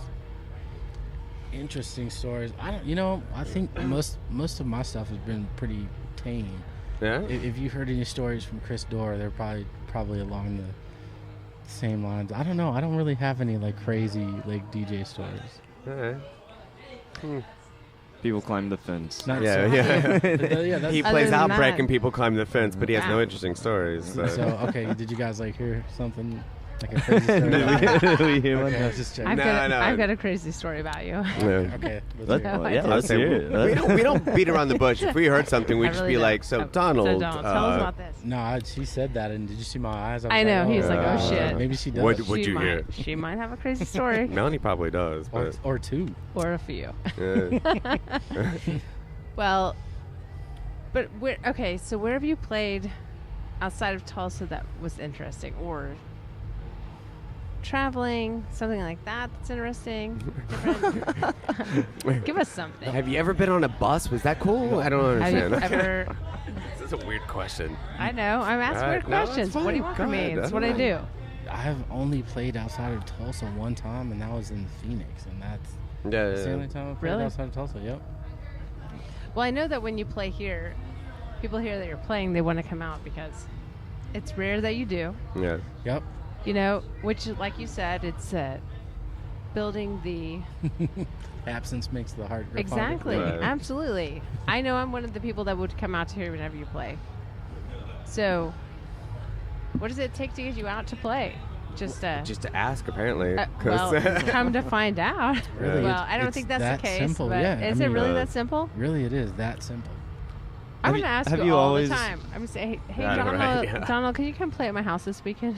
Interesting stories. I think most of my stuff has been pretty tame. Yeah. If you heard any stories from Chris Dorr, they're probably along the same lines. I don't know. I don't really have any crazy DJ stories. All right. People climb the fence. Yeah. He plays Outbreak and people climb the fence, but he has no interesting stories. So okay, did you guys hear something? Like a crazy story? We hear one? Okay, just checking. I've got a crazy story about you. Yeah. Okay. Let's hear it. We don't beat around the bush. If we heard something, we'd just really be don't. like, Donald. Tell us about this. No, she said that, and did you see my eyes? I know. He's like, oh, shit. Maybe she does. What'd you hear? She might have a crazy story. Melanie probably does. Or two. Or a few. Yeah. Well, but so where have you played outside of Tulsa that was interesting? Or traveling, something like that's interesting. Give us something. Have you ever been on a bus? Was that cool? I don't understand. Have you ever That's a weird question. I know. I'm asking weird questions. What do you want from me? That's what I do. I've only played outside of Tulsa one time, and that was in Phoenix, and that's the only time I've played outside of Tulsa. Yep. Well, I know that when you play here, people hear that you're playing, they want to come out because it's rare that you do. Yeah. Yep. You know, which, like you said, it's building the absence makes the heart grow exactly. Right. Absolutely. I know I'm one of the people that would come out to here whenever you play. So, what does it take to get you out to play? Just to ask, apparently. Well, come to find out. Really, well, I don't think that's that the case. simple, but yeah. Is it really that simple? Really, it is that simple. I'm going to ask you all the time. I'm going to say, hey, Donald, can you come play at my house this weekend?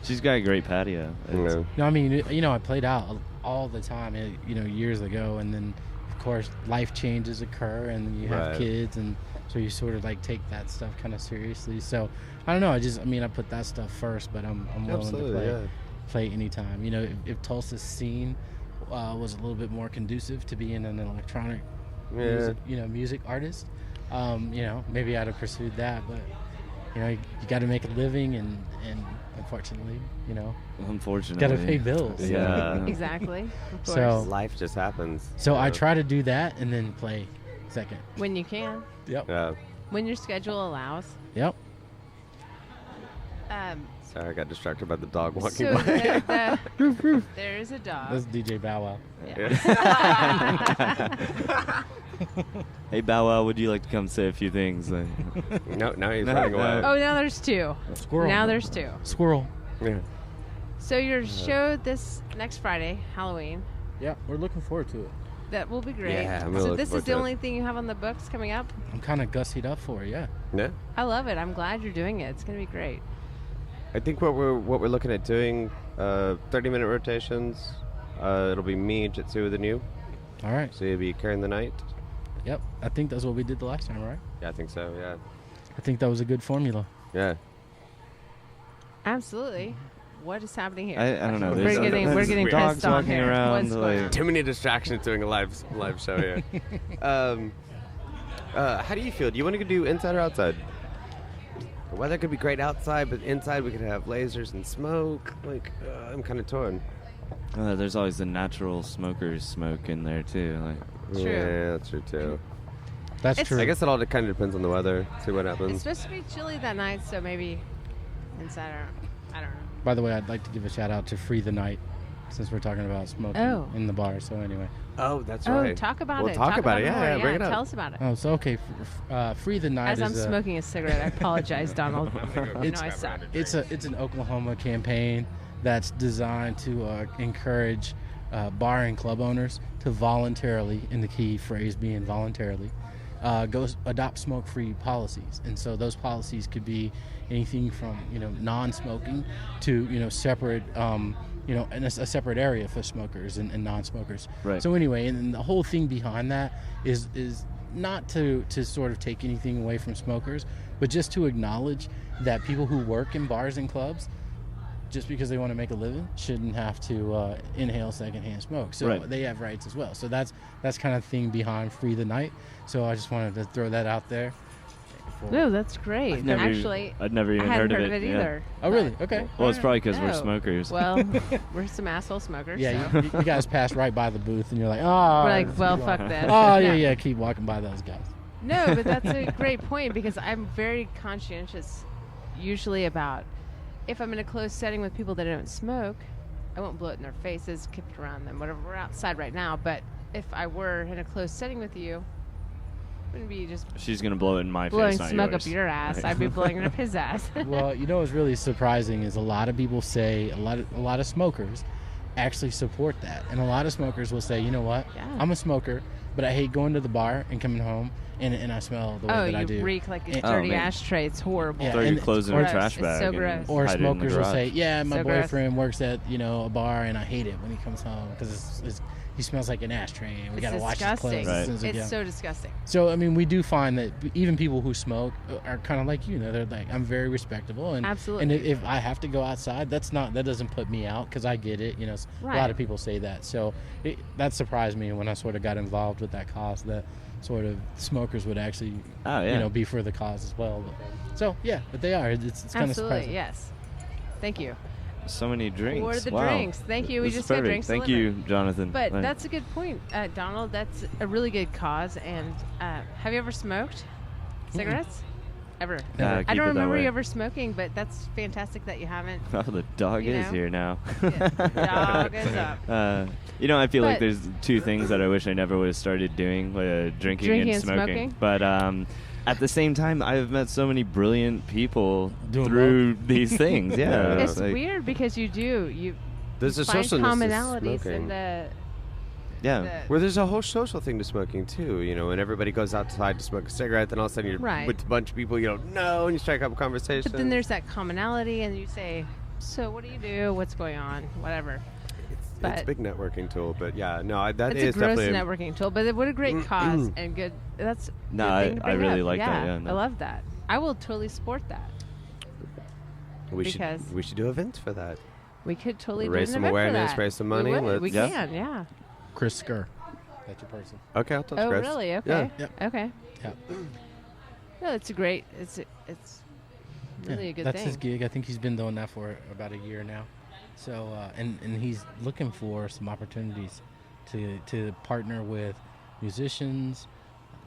She's got a great patio. No, I mean, I played out all the time, years ago, and then, of course, life changes occur, and you have kids, and so you sort of like take that stuff kind of seriously. So I don't know. I put that stuff first, but I'm willing to play anytime. If Tulsa's scene was a little bit more conducive to being an electronic music artist, maybe I'd have pursued that. But you got to make a living, and unfortunately, got to pay bills. Yeah, exactly. Of course. So life just happens. So I try to do that and then play second when you can. Yep. Yeah. When your schedule allows. Yep. Sorry, I got distracted by the dog walking so by. There is a dog. That's DJ Bow Wow. Yeah. Hey Bow Wow, would you like to come say a few things? No, now he's running away. Oh, now there's two. Squirrel. Now there's two. Squirrel. Yeah. So your show this next Friday, Halloween. Yeah, we're looking forward to it. That will be great. Yeah, I'm really so looking this forward is the to it. only thing you have on the books coming up? I'm kind of gussied up for it, yeah. Yeah. I love it. I'm glad you're doing it. It's going to be great. I think what we're looking at doing, 30-minute rotations. It'll be me, Jitsu, and you. All right. So you'll be carrying the night. Yep. I think that's what we did the last time, right? Yeah, I think so. Yeah. I think that was a good formula. Yeah. Absolutely. What is happening here? I don't know. We're getting pissed on here. What's going on? Too many distractions doing a live show here. How do you feel? Do you want to do inside or outside? The weather could be great outside, but inside we could have lasers and smoke. I'm kind of torn. There's always the natural smokers smoke in there too. True. Yeah, that's true too. That's true. I guess it all kind of depends on the weather. See what happens. It's supposed to be chilly that night, so maybe inside or I don't know. By the way, I'd like to give a shout out to Free the Night, since we're talking about smoking in the bar. So anyway. Oh, that's right. Oh, talk about we'll it. Talk about it. More. Yeah, bring it up. Tell us about it. Oh, so okay. Free the Night As I'm smoking a cigarette, I apologize, Donald. I suck. It's an Oklahoma campaign that's designed to encourage bar and club owners to voluntarily, and the key phrase being voluntarily, go adopt smoke-free policies. And so those policies could be anything from non-smoking to separate in a separate area for smokers and non-smokers. Right. So anyway, and the whole thing behind that is not to sort of take anything away from smokers, but just to acknowledge that people who work in bars and clubs, just because they want to make a living, shouldn't have to inhale secondhand smoke. So they have rights as well. So that's kind of thing behind Free the Night. So I just wanted to throw that out there. No, that's great. I'd never even heard of it either. Yeah. Oh, really? Okay. Well, it's probably because we're smokers. Well, we're some asshole smokers. Yeah, so. you guys pass right by the booth, and you're like, oh. We're like, well, fuck this. Oh, yeah, keep walking by those guys. No, but that's a great point, because I'm very conscientious usually about if I'm in a closed setting with people that don't smoke, I won't blow it in their faces, kick it around them, whatever. We're outside right now, but if I were in a closed setting with you, wouldn't be just she's gonna blow it in my blowing face, not smoke yours. up your ass. Right. I'd be blowing it up his ass. Well, what's really surprising is a lot of people say a lot of smokers actually support that, and a lot of smokers will say, you know what, I'm a smoker, but I hate going to the bar and coming home and I smell the way that I do. Oh, you reek like a dirty ashtray. It's horrible. Throw your clothes in a trash bag. It's so gross. Or hide it in the smokers will garage. say, yeah, my So boyfriend works at a bar and I hate it when he comes home because he smells like an ashtray and we got to wash his clothes. Disgusting. It's so disgusting. So, I mean, we do find that even people who smoke are kind of like they're like, I'm very respectable. And, absolutely. And if I have to go outside, that doesn't put me out because I get it. A lot of people say that. So that surprised me when I sort of got involved with that cause, that sort of smokers would actually, be for the cause as well. So yeah, but they are. It's kind of surprising. Absolutely, yes. Thank you. So many drinks. For the wow. drinks. Thank you. We This is just got perfect. drinks Thank delivered. you, Jonathan. But Like, that's a good point, Donald. That's a really good cause. And have you ever smoked cigarettes? Ever? keep I it don't that remember way. you ever smoking, but that's fantastic that you haven't. Oh, the dog you is know? here now. Dog is up. I feel like But- there's two things that I wish I never would have started doing, drinking and smoking. But at the same time, I've met so many brilliant people Doing through these things. Yeah, It's like, weird because you There's a find socialness to commonalities smoking. in the. yeah. Well, there's a whole social thing to smoking too. When everybody goes outside to smoke a cigarette, then all of a sudden you're Right. with a bunch of people you don't know, and you strike up a conversation. But then there's that commonality, and you say, "So what do you do? What's going on? Whatever." it's but- a big networking tool, but yeah, no, that It's is a gross definitely networking tool, but what a great cause and good. That's No, good thing to I bring really up. like that, yeah, no. I love that. I will totally support that. we because- should do events for that. We could totally Raise do some an event for awareness, that. raise some We money, would. let's- We Yeah. can, yeah. Chris Skur, that's your person. Okay, I'll touch Oh, Chris. really? Yeah. Okay. Yep. Okay. Yeah. No, it's a great. It's really a good That's thing. his gig. I think he's been doing that for about a year now. So and he's looking for some opportunities to partner with musicians,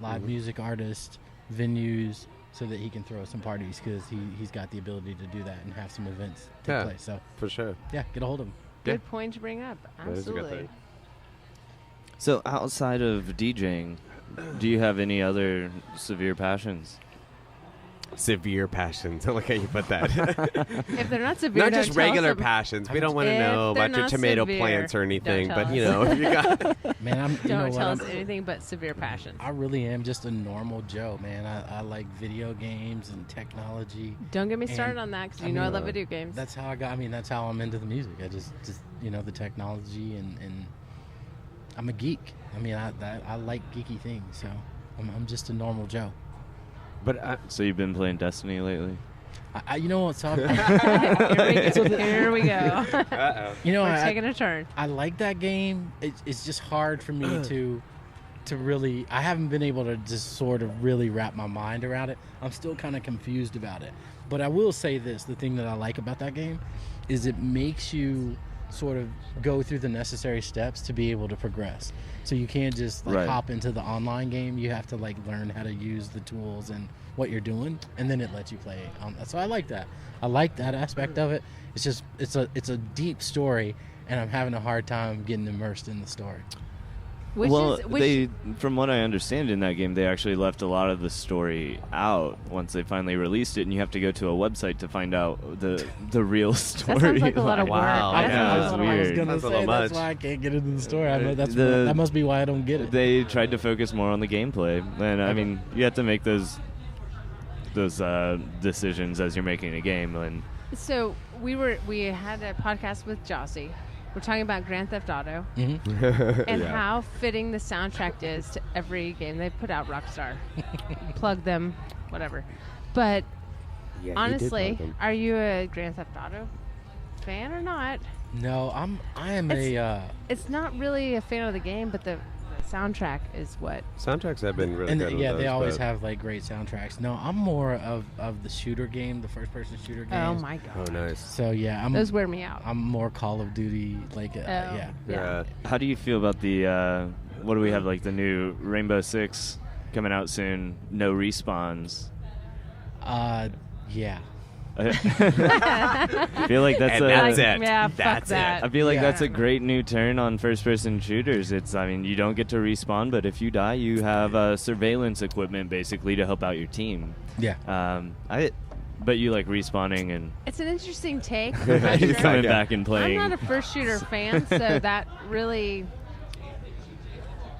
live music artists, venues, so that he can throw some parties because he's got the ability to do that and have some events take Yeah. place. So For sure. yeah, get a hold of him. Good point to bring up. That is a good Absolutely. thing. So outside of DJing, do you have any other severe passions? Severe passions. I like how you put that. If they're not severe, Not don't just tell us regular about- passions. We don't want to If know they're about your not tomato severe, plants or don't anything, tell but us. if you got Man, you know Don't what? tell I'm- us anything but severe passions. I really am just a normal Joe, man. I like video games and technology. Don't get me And, started on that because I you know I mean, love video games. That's how I got. I mean, that's how I'm into the music. I just the technology and I'm a geek. I mean, I like geeky things. So I'm just a normal Joe. but So you've been playing Destiny lately? You know what? So Here we go. you know, We're I taking a turn. like that game. It's just hard for me to really. I haven't been able to just sort of really wrap my mind around it. I'm still kind of confused about it. But I will say this: the thing that I like about that game is it makes you sort of go through the necessary steps to be able to progress. So you can't just Right. hop into the online game. You have to learn how to use the tools and what you're doing, and then it lets you play on that. So I like that. I like that aspect of it. It's just it's a deep story, and I'm having a hard time getting immersed in the story. Which well, is from what I understand in that game, they actually left a lot of the story out once they finally released it, and you have to go to a website to find out the real story. sounds like a lot of work. Wow. That Yeah, sounds it's like a lot of work. weird. gonna That's a little say much. that's why I can't get into the story. I know that's The- that must be why I don't get it. They tried to focus more on the gameplay, and I mean, you have to make those decisions as you're making a game, and So we had a podcast with Jossie. We're talking about Grand Theft Auto Mhm. and Yeah. how fitting the soundtrack is to every game they put out. Rockstar, plug them, whatever. But Yeah, you did honestly, plug them. are you a Grand Theft Auto fan or not? No, I am a It's not really a fan of the game, but the soundtrack is what. Soundtracks have been really and good. yeah, with they those, always but- have great soundtracks. No, I'm more of the shooter game, the first person shooter games. Oh my god, Oh, nice. So yeah, those wear me out. I'm more Call of Duty yeah. Yeah. how do you feel about the what do we have, the new Rainbow Six coming out soon? No respawns. Yeah. I feel like that's And that's a, it. Yeah, fuck That's it. that. I feel like Yeah. that's a great new turn on first-person shooters. You don't get to respawn, but if you die, you have surveillance equipment basically to help out your team. Yeah. But you like respawning and It's an interesting take. I'm not sure. coming Yeah. back and playing. I'm not a first shooter fan, so that really,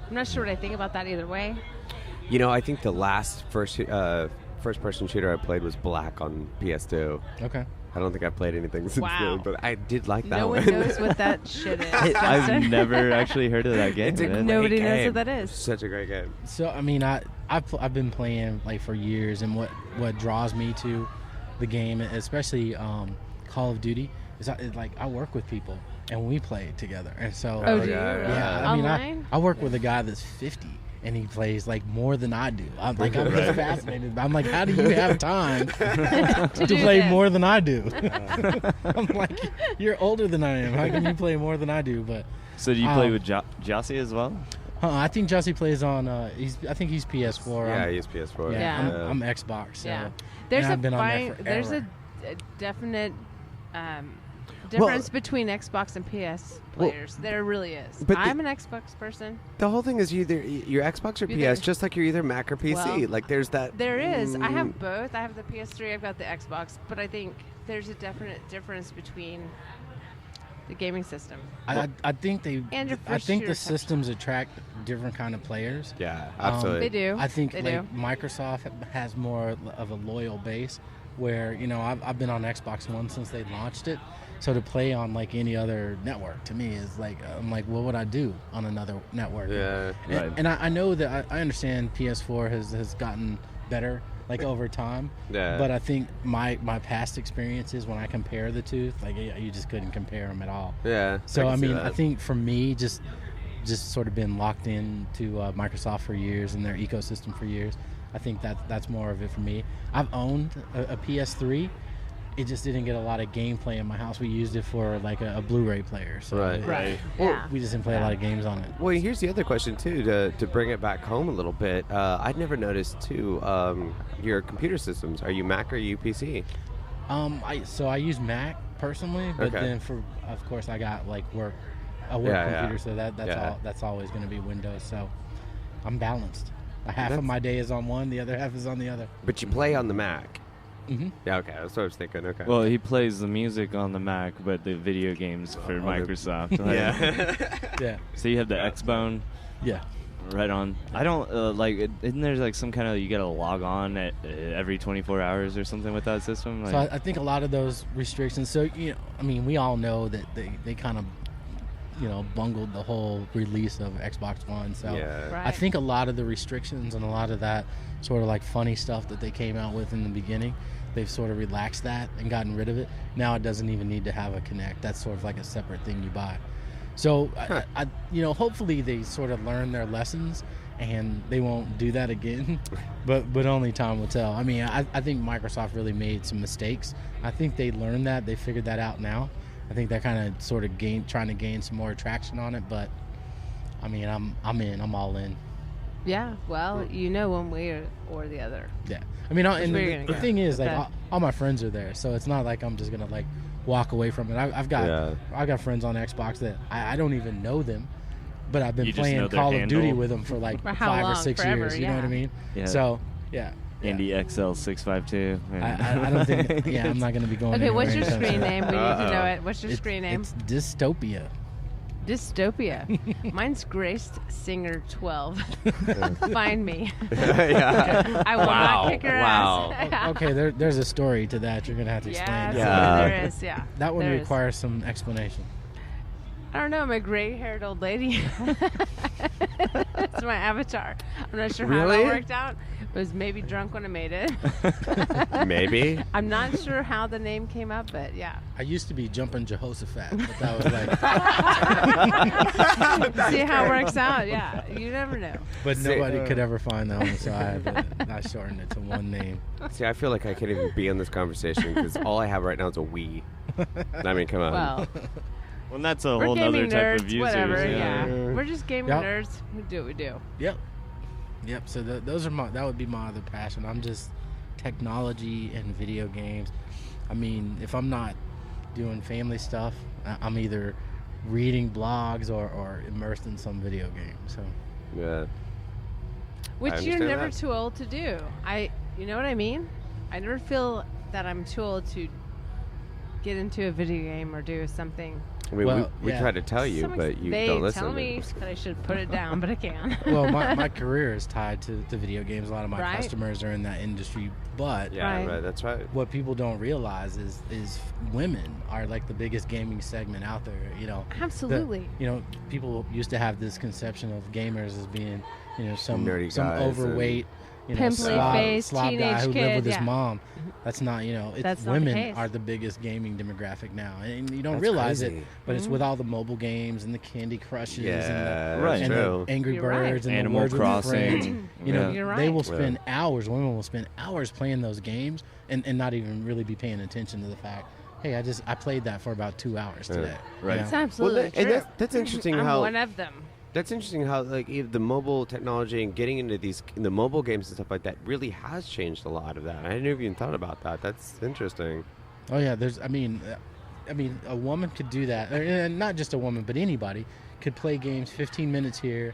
I'm not sure what I think about that either way. I think the last first-person shooter I played was Black on PS2. Okay. I don't think I've played anything since Wow. then, but I did like that No one. one knows what that shit is. I've Justin. never actually heard of that game. It's a man. great Nobody knows game. what that is. Such a great game. So I mean, I've been playing for years, and what draws me to the game, especially Call of Duty, is I work with people and we play together, and so Oh, do you? yeah. yeah. I mean, Online? I work with a guy that's 50, and he plays like more than I do. I'm like, I'm just fascinated. I'm like, how do you have time to play more than I do? I'm like, you're older than I am. How can you play more than I do? But so do you play with Jossie as well? I think Jossie plays on. I think he's PS4. Yeah, he's PS4. Yeah, I'm Xbox. So. Yeah, there's I've been on there there's a definite difference between Xbox and PS players. There really is. But I'm an Xbox person. The whole thing is you're Xbox or PS, just like you're either Mac or PC. Well, like there's that. There is. I have both. I have the PS3. I've got the Xbox. But I think there's a definite difference between the gaming system. I think they. And your I think the first shooter systems attract different kind of players. Yeah, absolutely. They do. I think They like do. Microsoft has more of a loyal base, where I've been on Xbox One since they launched it. So to play on like any other network to me is like, I'm like, what would I do on another network? Yeah, and, and I know that I understand PS4 has gotten better like over time. Yeah. But I think my past experiences when I compare the two, like you just couldn't compare them at all. Yeah. So I can see mean, that. I think for me, just sort of been locked into Microsoft for years and their ecosystem for years. I think that's more of it for me. I've owned a PS3. It just didn't get a lot of gameplay in my house. We used it for like a Blu-ray player. So Right. Yeah. we just didn't play a lot of games on it. Well, here's the other question too. To bring it back home a little bit, I'd never noticed too. Your computer systems. Are you Mac or are you PC? I use Mac personally, but Okay. then of course I got like a work computer, so that's always going to be Windows. So I'm balanced. Half of my day is on one, the other half is on the other. But you play on the Mac. Mm-hmm. Yeah. Okay. That's what I was thinking. Okay. Well, he plays the music on the Mac, but the video games for Microsoft. yeah. Yeah. So you have the Xbone. Yeah. Right on. I don't isn't there like some kind of you gotta log on at every 24 hours or something with that system? Like, So I think a lot of those restrictions. So we all know that they kind of bungled the whole release of Xbox One. So Yeah. Right. I think a lot of the restrictions and a lot of that sort of like funny stuff that they came out with in the beginning, they've sort of relaxed that and gotten rid of it. Now it doesn't even need to have a Kinect. That's sort of like a separate thing you buy. So I hopefully they sort of learn their lessons and they won't do that again. but only time will tell. I mean, I think Microsoft really made some mistakes. I think they learned that. They figured that out now. I think they're kind of sort of trying to gain some more traction on it. But I mean, I'm all in. Yeah. Well, one way or the other. Yeah. I mean, and where you're the gonna go. thing is, like, Okay. all my friends are there, so it's not like I'm just gonna like walk away from it. I've got friends on Xbox that I don't even know them, but I've been You just know playing their Call of handle. Duty with them for like For how 5 or long? 6 Forever, years. You know what I yeah. mean? Yeah. So yeah. Andy XL652. I don't think. Yeah, I'm not gonna be going. Okay, anywhere what's your anytime screen soon. name? We need to know it. What's your It's- screen name? It's Dystopia. Dystopia. Mine's Grace Singer 12. Find me. yeah. I will not kick her ass. Okay, there's a story to that. You're gonna have to explain. Yes, Yeah. there is. Yeah. That one there is. requires some explanation. I don't know. I'm a gray-haired old lady. That's my avatar. I'm not sure how Really? that worked out. I was maybe drunk when I made it. Maybe. I'm not sure how the name came up, but yeah. I used to be Jumping Jehoshaphat, but that was like. See how it works out. Yeah, you never know. But See, nobody could ever find that one, so I shortened it to one name. See, I feel like I can't even be in this conversation because all I have right now is a Wii. I mean, come on. Well, Well, that's a we're whole gaming nother type nerds, of users. whatever. Yeah, we're just gaming Yep. nerds. We do what we do. Yep. So that would be my other passion. I'm just technology and video games. I mean, if I'm not doing family stuff, I'm either reading blogs or immersed in some video game. So Yeah. Which you're understand never that. too old to do. You know what I mean? I never feel that I'm too old to get into a video game or do something. I mean, Well, we yeah. try to tell you, but you they don't listen. tell me that I should put it down, but I can't. well, my career is tied to video games. A lot of my Right. customers are in that industry, but Yeah, Right. right. That's right. what people don't realize is women are like the biggest gaming segment out there. Absolutely. People used to have this conception of gamers as being some nerdy some guys overweight, Pimply face, slob guy teenage who kid, lived with his yeah. mom. That's not, it's That's not the women case. are the biggest gaming demographic now, and you don't That's realize crazy. it, but it's with all the mobile games and the Candy Crushes Yeah, and Right. that's the true. Angry You're right. Birds and Animal the Words with Friends. Crossing. You're right. They will spend hours. Women will spend hours playing those games and not even really be paying attention to the fact, hey, I played that for about 2 hours today. Right. It's absolutely and true. that's interesting I'm how one of them. That's interesting how the mobile technology and getting into the mobile games and stuff like that really has changed a lot of that. I never even thought about that. That's interesting. Oh yeah, I mean, a woman could do that. Not just a woman, but anybody could play games 15 minutes here,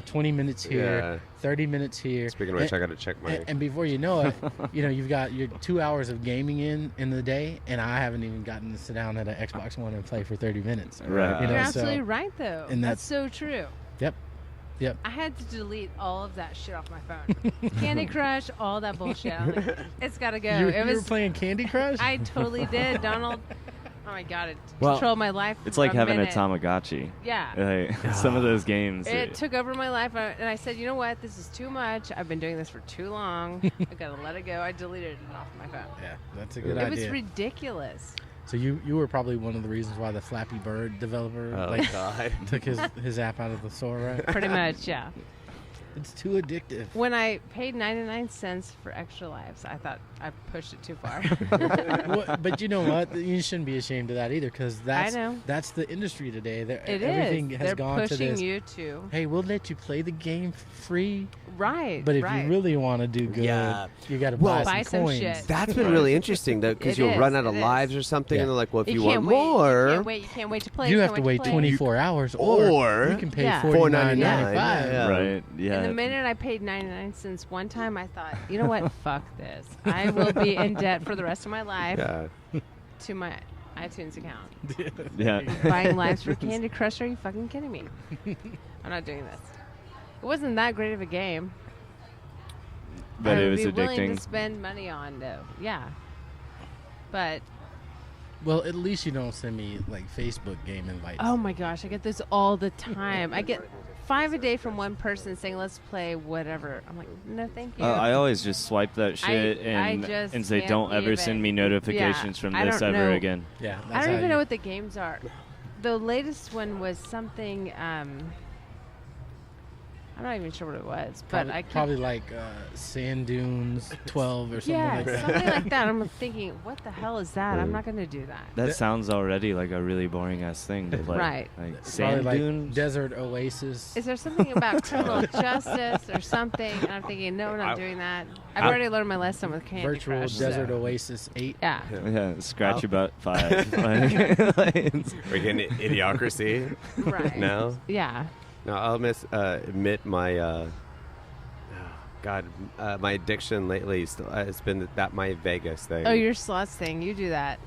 20 minutes here, Yeah. 30 minutes here. Speaking of which, I got to check my. And before you know it, you've got your 2 hours of gaming in the day, and I haven't even gotten to sit down at an Xbox One and play for 30 minutes. Right. You're so- absolutely right, though. and That's so true. Yep. I had to delete all of that shit off my phone. Candy Crush, all that bullshit. I'm like, it's got to go. You it were was. playing Candy Crush? I totally did, Donald. Oh my god, it Well, controlled my life. It's for like having minute. a Tamagotchi. Yeah. Like, some of those games. It took over my life, and I said, you know what? This is too much. I've been doing this for too long. I gotta let it go. I deleted it off my phone. Yeah, that's a good It idea. was ridiculous. So you were probably one of the reasons why the Flappy Bird developer God. took his app out of the store, right? Pretty much, yeah. It's too addictive. When I paid 99 cents for Extra Lives, I thought I pushed it too far. But you know what? You shouldn't be ashamed of that either, because know. that's the industry today. It Everything is. has They're gone to pushing this. you to. Hey, we'll let you play the game free, Right. but if right. you really want to do good, Yeah. you got to Well, buy buy some coins. shit. That's been really interesting though, because It you'll is, run out of it is. lives or something, Yeah. and they're like, "Well, if you, can't want wait. more, You can't wait to play. You can't have to wait wait play. 24 hours, or you can pay Yeah. $49.95. Yeah. Right. Yeah. And the minute I paid 99 cents one time, I thought, you know what? Fuck this. I will be in debt for the rest of my life yeah, to my iTunes account. Yeah. Buying lives for Candy Crush? Are you fucking kidding me? I'm not doing this. It wasn't that great of a game. But I it would was be willing addicting. to spend money on, though. Yeah. But, Well, at least you don't send me like Facebook game invites. oh my gosh, I get this all the time. I get 5 a day from one person saying, let's play whatever. I'm like, no, thank you. I always just swipe that shit I just and say, can't don't ever even. send me notifications Yeah, from I this don't ever know. again. Yeah, I that's don't how even know you- what the games are. The latest one was something, I'm not even sure what it was, but I keep, probably like Sand Dunes 12 or something yeah, like that. something like that. I'm thinking, what the hell is that? I'm not going to do that. That sounds already like a really boring ass thing to play. Right. Like Probably sand like dunes. Desert Oasis. Is there something about criminal justice or something? And I'm thinking, no, we're not doing that. I've already learned my lesson with Candy Virtual Crush. Desert so. Oasis 8. Yeah. Yeah, scratch your butt 5. Like, we're getting idiocracy Right. now. Yeah. No, I'll admit my my addiction lately has been my Vegas thing. Oh, your slots thing. You do that.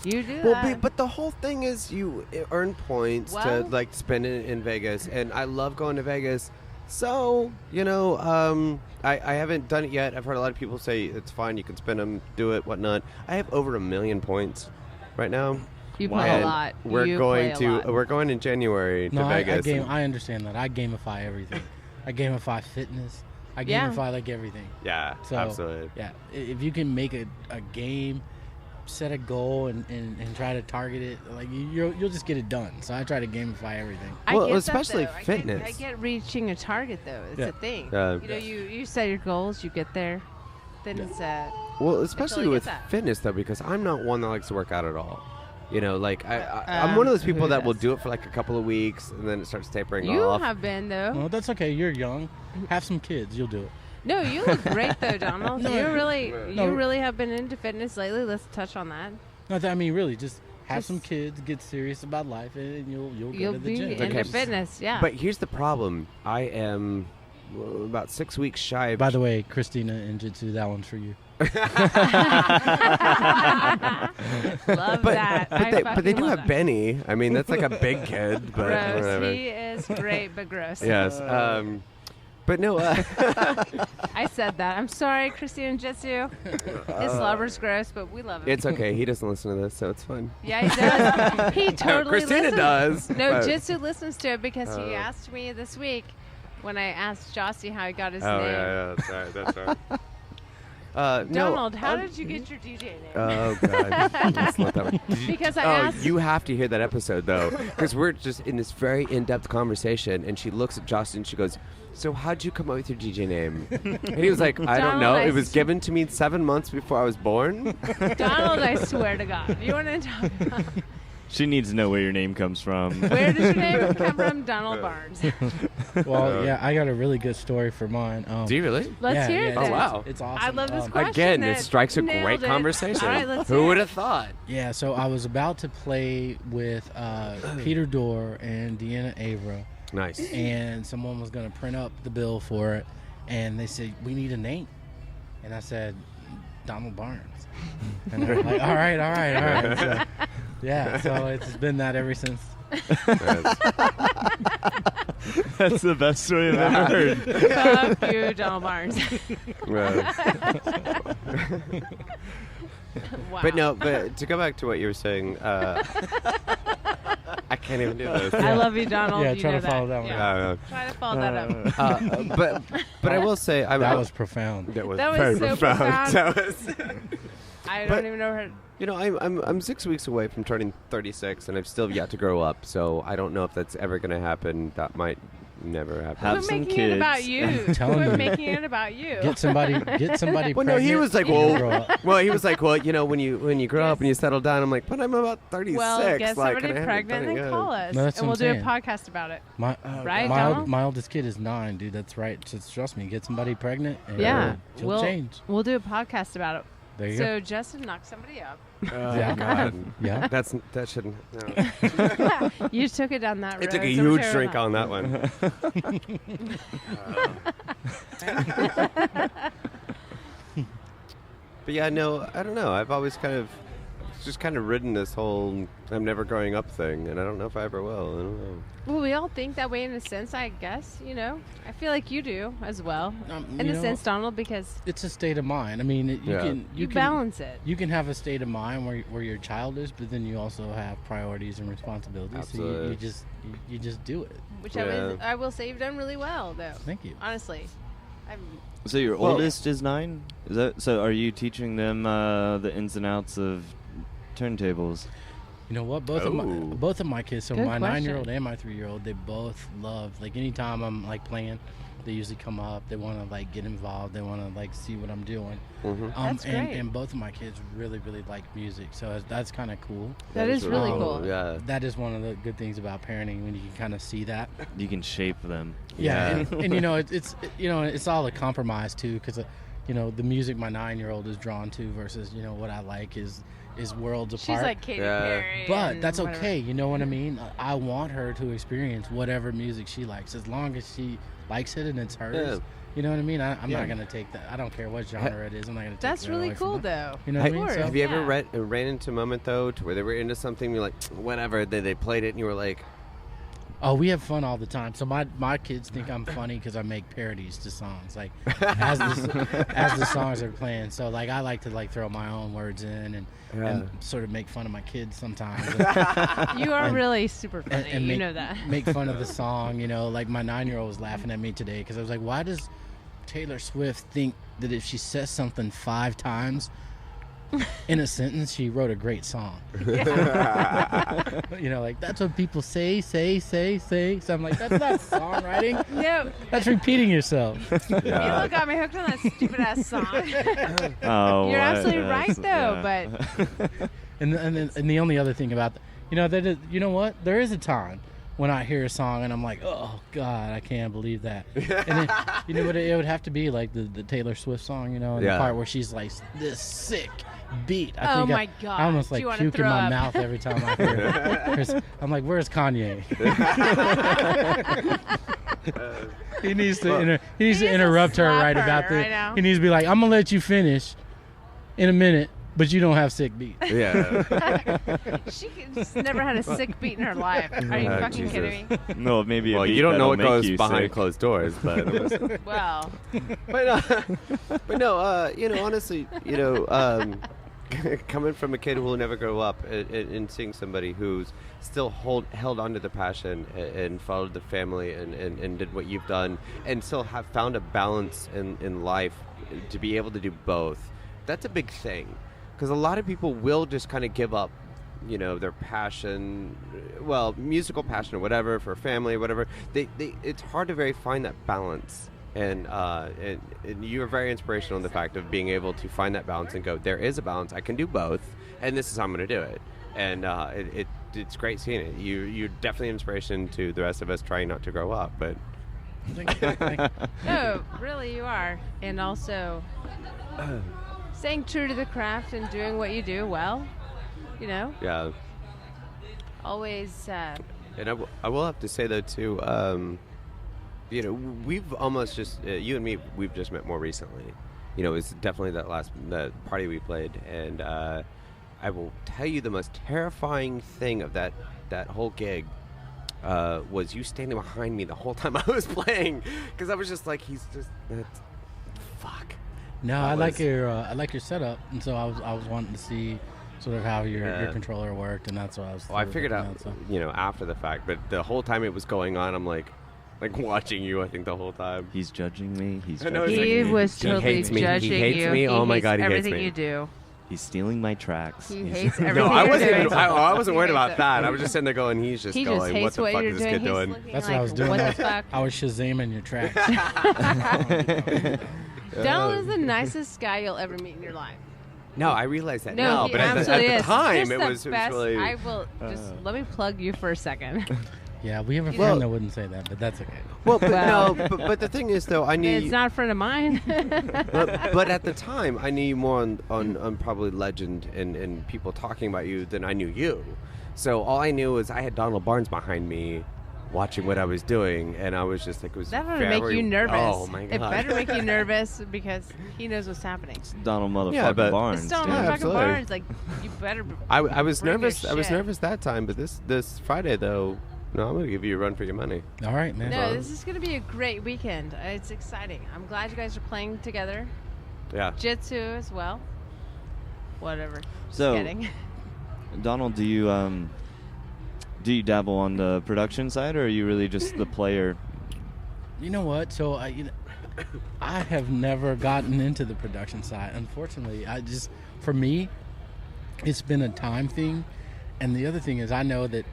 You do Well, that. but the whole thing is you earn points to Well- like spend it in Vegas, and I love going to Vegas. So I haven't done it yet. I've heard a lot of people say it's fine, you can spend them, do it, whatnot. I have over 1 million points right now. You play And a lot. We're You going play a lot. we're going in January to No, Vegas. I understand that. I gamify everything. I gamify fitness. I Yeah. gamify like everything. Yeah, So, absolutely. Yeah, if you can make a game, set a goal, and try to target it, like you'll just get it done. So I try to gamify everything. I Well, get that, especially though. fitness. I get reaching a target though. It's Yeah. a thing. Yeah. You know, you set your goals, you get there. Then it's Well, especially you get with that. fitness though, because I'm not one that likes to work out at all. You know, like I'm one of those people who that will does? do it for like a couple of weeks and then it starts tapering you off. have been though. Well, that's okay. You're young. Have some kids. You'll do it. No, you look great though, Donald. No, you no. really have been into fitness lately. Let's touch on that. No, I mean really, just have Just- some kids, get serious about life, and you'll go You'll to the be gym. into Okay. fitness, yeah. But here's the problem: I am about 6 weeks shy of. By the way, Christina and Jitsu, that one's for you. Love that. but they do love have that. Benny. I mean, that's like a big kid, but Gross. whatever. He is great, but gross. Yes. But no. I said that. I'm sorry, Christine Jitsu. His lover's gross, but we love him. It's okay. He doesn't listen to this, so it's fine. Yeah, he does. He totally Christina listens. does. No, but- Jitsu listens to it because he asked me this week, when I asked Jossie how he got his Oh name. yeah, that's right. That's right. Donald, how did you get your DJ name? Oh God! Let's let that one. Because I asked. You have to hear that episode though, because we're just in this very in-depth conversation, and she looks at Josh and she goes, "So how'd you come up with your DJ name?" And he was like, "I don't know. It was given to me 7 months before I was born." Donald, I swear to God, you want to talk about? She needs to know where your name comes from. Where does your name come from? Donald Barnes. Well, yeah, I got a really good story for mine. Do you really? Let's hear it. Oh, then. wow. It's awesome. I love this question. Again, this strikes a Nailed great it. conversation. All right, let's Who hear would it. have thought? Yeah, so I was about to play with Peter Dorr and Deanna Avra, Nice. and someone was going to print up the bill for it, and they said, we need a name. And I said, Donald Barnes. And they're like, all right. So, yeah, so it's been that ever since. That's the best story I've ever heard. Fuck you, Donald Barnes. Wow. But to go back to what you were saying, I can't even do this. I love you, Donald. Yeah, you try know to follow that one Yeah. up. Try to follow that up. But I will say That was profound. that was That was very so profound. profound. That was. I But- don't even know her. You know, I'm 6 weeks away from turning 36, and I've still yet to grow up. So I don't know if that's ever going to happen. That might never happen. Have Quit some making it about kids. you. Telling Quit you. making it about you. Get somebody Well, no, he pregnant, was like, and you'll grow up. well, he was like, well, you know, when you grow up and you settle down, I'm like, but I'm about 36. Well, get like, somebody and I haven't pregnant done it and yet. call us, No, that's and what we'll I'm do a saying. podcast about it. My, Right, my, Donald? my oldest kid is 9, dude. That's right. Just trust me. Get somebody pregnant, and Yeah, she'll change. We'll do a podcast about it. There you So Justin knocked somebody up. Yeah. God. Yeah. That shouldn't. No. You took it down that road. It took a so I'm huge sure drink not. on that one. But yeah, no, I don't know. I've always just kind of ridden this whole I'm never growing up thing, and I don't know if I ever will. I don't know. Well, we all think that way in a sense, I guess. You know, I feel like you do as well, in you a know, sense, Donald, because it's a state of mind. I mean, you balance it. You can have a state of mind where you're childish, but then you also have priorities and responsibilities. Absolutely. So you just do it. Which Yeah. I will say you've done really well, though. Thank you. Honestly, So your Well- oldest is 9? Is that so? Are you teaching them the ins and outs of turntables? You know what? Both of my kids, so Good my question. 9-year-old and my 3-year-old, they both love, like, anytime I'm like playing, they usually come up. They want to like get involved. They want to like see what I'm doing. Mm-hmm. That's and, great. and both of my kids really like music, so that's kind of cool. that is really cool. Yeah. That is one of the good things about parenting, when you can kind of see that. You can shape them. Yeah, and you know it's all a compromise too, because you know the music my 9-year-old is drawn to versus what I like is worlds apart. She's like Katy Perry. But and that's whatever. okay, you know what I mean? I want her to experience whatever music she likes, as long as she likes it and it's hers. Yeah. You know what I mean? I'm not gonna take that. I don't care what genre it is. I'm not gonna take That's that really away from cool, her. though. You know what I Of mean? course. So, Have you ever Yeah. ran into a moment though to where they were into something, you're like, whatever, they played it and you were like, oh, we have fun all the time. So my kids think I'm funny because I make parodies to songs, like as the songs are playing. So like I like to like throw my own words in and sort of make fun of my kids sometimes. You are And- really super funny. and you make, know that. make fun of the song, like my 9-year-old was laughing at me today because I was like, why does Taylor Swift think that if she says something 5 times in a sentence, she wrote a great song? Like that's what people say. So I'm like, that's not songwriting. No, That's repeating yourself. you got me hooked on that stupid ass song. Oh, You're absolutely right, though. yeah. But And the only other thing about that is, you know what? There is a time when I hear a song and I'm like, oh God, I can't believe that. And then, what it would have to be like the Taylor Swift song, and the part where she's like this sick beat. I Oh think my God. I almost Do like you wanna puke in throw my up? mouth every time I hear it. I'm like, where's Kanye? He needs to needs to interrupt her slap right her about right this. now. He needs to be like, I'm gonna let you finish in a minute, but you don't have sick beats. yeah. she just never had a sick beat in her life. Are you fucking Jesus. kidding me? No, maybe. Well, a beat you don't know that'll what make goes you behind sick. closed doors, but Well, but no, honestly, coming from a kid who will never grow up and seeing somebody who's still held onto the passion and followed the family and did what you've done and still have found a balance in life to be able to do both, that's a big thing. Because a lot of people will just kind of give up, their passion, musical passion or whatever, for family or whatever. It's hard to find that balance. And you're very inspirational in the fact of being able to find that balance and go, there is a balance. I can do both, and this is how I'm going to do it. And it's great seeing it. You're definitely an inspiration to the rest of us trying not to grow up. But no, really, you are. And also staying true to the craft and doing what you do well. Yeah. Always. And I will have to say though too. We've almost just you and me. We've just met more recently. It was definitely that party we played, and I will tell you the most terrifying thing of that whole gig was you standing behind me the whole time I was playing, because I was just like, fuck. No, I like your setup, and so I was wanting to see sort of how your controller worked, and that's what I was. Well, I figured out, after the fact, but the whole time it was going on, I'm like watching you, I think, the whole time. He's judging me. He was totally judging you. He hates me. Oh my God, he hates me. Everything you do. He's stealing my tracks. He hates everything. No, I wasn't. Doing. I wasn't worried about that. I was just sitting there going, he's just going, what the fuck is this kid doing? That's what I was doing. What the fuck? I was Shazaming your tracks. Donald is the nicest guy you'll ever meet in your life. No, I realize that now, but at the time, it was really. I will let me plug you for a second. Yeah, we have a friend that wouldn't say that, but that's okay. Well, but the thing is, though, I knew it's not a friend of mine. but at the time, I knew you more on probably legend and people talking about you than I knew you. So all I knew was I had Donald Barnes behind me, watching what I was doing, and I was just like, it was that would make you nervous. Oh my God! It better make you nervous because he knows what's happening. It's Donald motherfucking Barnes. It's Donald motherfucking Barnes. Like, you better. I was nervous. I was nervous that time, but this Friday though. No, I'm going to give you a run for your money. All right, man. No, this is going to be a great weekend. It's exciting. I'm glad you guys are playing together. Yeah. Jitsu as well. Whatever. So, just kidding. Donald, do you dabble on the production side, or are you really just the player? You know what? So, I have never gotten into the production side. Unfortunately, for me, it's been a time thing. And the other thing is, I know that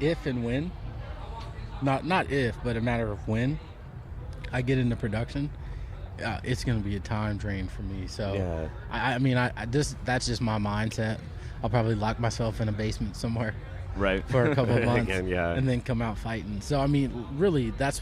if and when, not if, but a matter of when, I get into production, it's going to be a time drain for me. So, yeah. I that's just my mindset. I'll probably lock myself in a basement somewhere, right, for a couple of months, Again, yeah. and then come out fighting. So, really, that's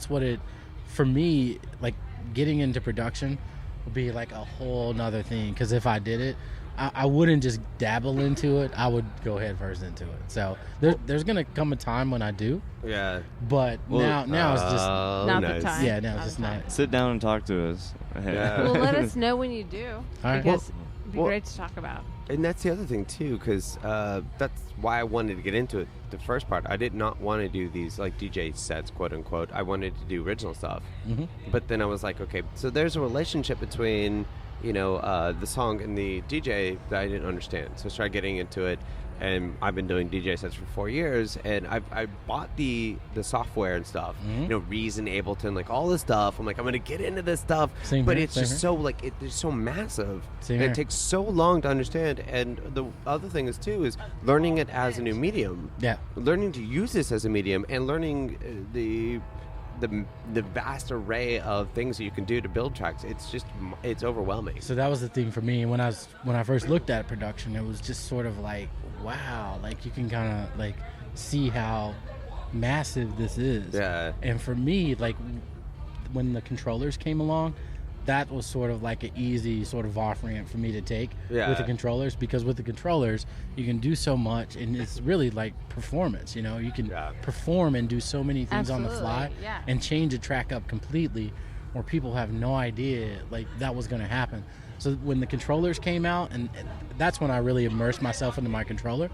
what it, for me, like getting into production would be like a whole nother thing. Because if I did it, I wouldn't just dabble into it. I would go head first into it. So there's gonna come a time when I do. Yeah. But now it's just not the time. Yeah, now it's just not. Sit down and talk to us. Yeah. Well, let us know when you do. All right. Because it'd be great to talk about. And that's the other thing too, because that's why I wanted to get into it. The first part, I did not want to do these like DJ sets, quote unquote. I wanted to do original stuff. Mm-hmm. But then I was like, okay, so there's a relationship between the song and the DJ that I didn't understand. So I started getting into it, and I've been doing DJ sets for 4 years, and I bought the software and stuff, Reason, Ableton, like all this stuff. I'm like, I'm going to get into this stuff, but it's just so like it's so massive, and it takes so long to understand. And the other thing is too is learning it as a new medium, learning to use this as a medium, and learning the vast array of things that you can do to build tracks. It's overwhelming. So that was the thing for me when I first looked at production. It was just sort of like, wow, like you can kind of like see how massive this is. Yeah. And for me, like when the controllers came along, that was sort of like an easy sort of off-ramp for me to take with the controllers, because with the controllers you can do so much, and it's really like performance. You can perform and do so many things on the fly and change a track up completely, where people have no idea like that was going to happen. So when the controllers came out, and that's when I really immersed myself into my controller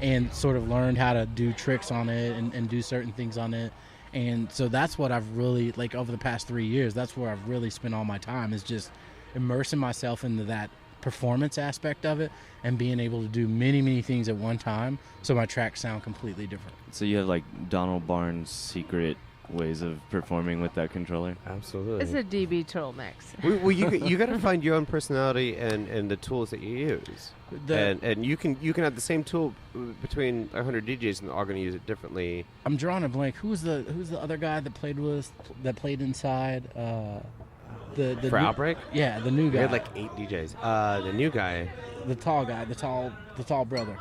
and sort of learned how to do tricks on it and do certain things on it. And so that's what I've really, like over the past 3 years, that's where I've really spent all my time, is just immersing myself into that performance aspect of it and being able to do many things at one time, so my tracks sound completely different. So you have like Donald Barnes' secret ways of performing with that controller? Absolutely. It's a DB tool mix. Well, you got to find your own personality and the tools that you use. And you can have the same tool between 100 DJs and they're all going to use it differently. I'm drawing a blank. Who's the other guy that played inside? The For Outbreak? Yeah, the new guy. We had like 8 DJs. The new guy. The tall guy, the tall brother.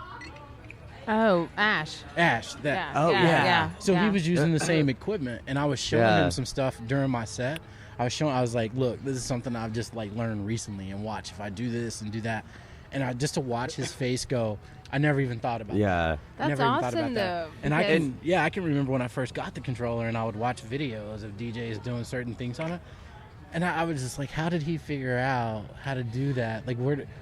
Oh, Ash. Ash. Yeah. So he was using the same equipment, and I was showing Yeah. him some stuff during my set. I was like, look, this is something I've just like learned recently, and watch if I do this and do that. And just to watch his face go, I never even thought about that. That's never even thought awesome, about that. though. And I can remember when I first got the controller, and I would watch videos of DJs doing certain things on it. And I was just like, how did he figure out how to do that? Like,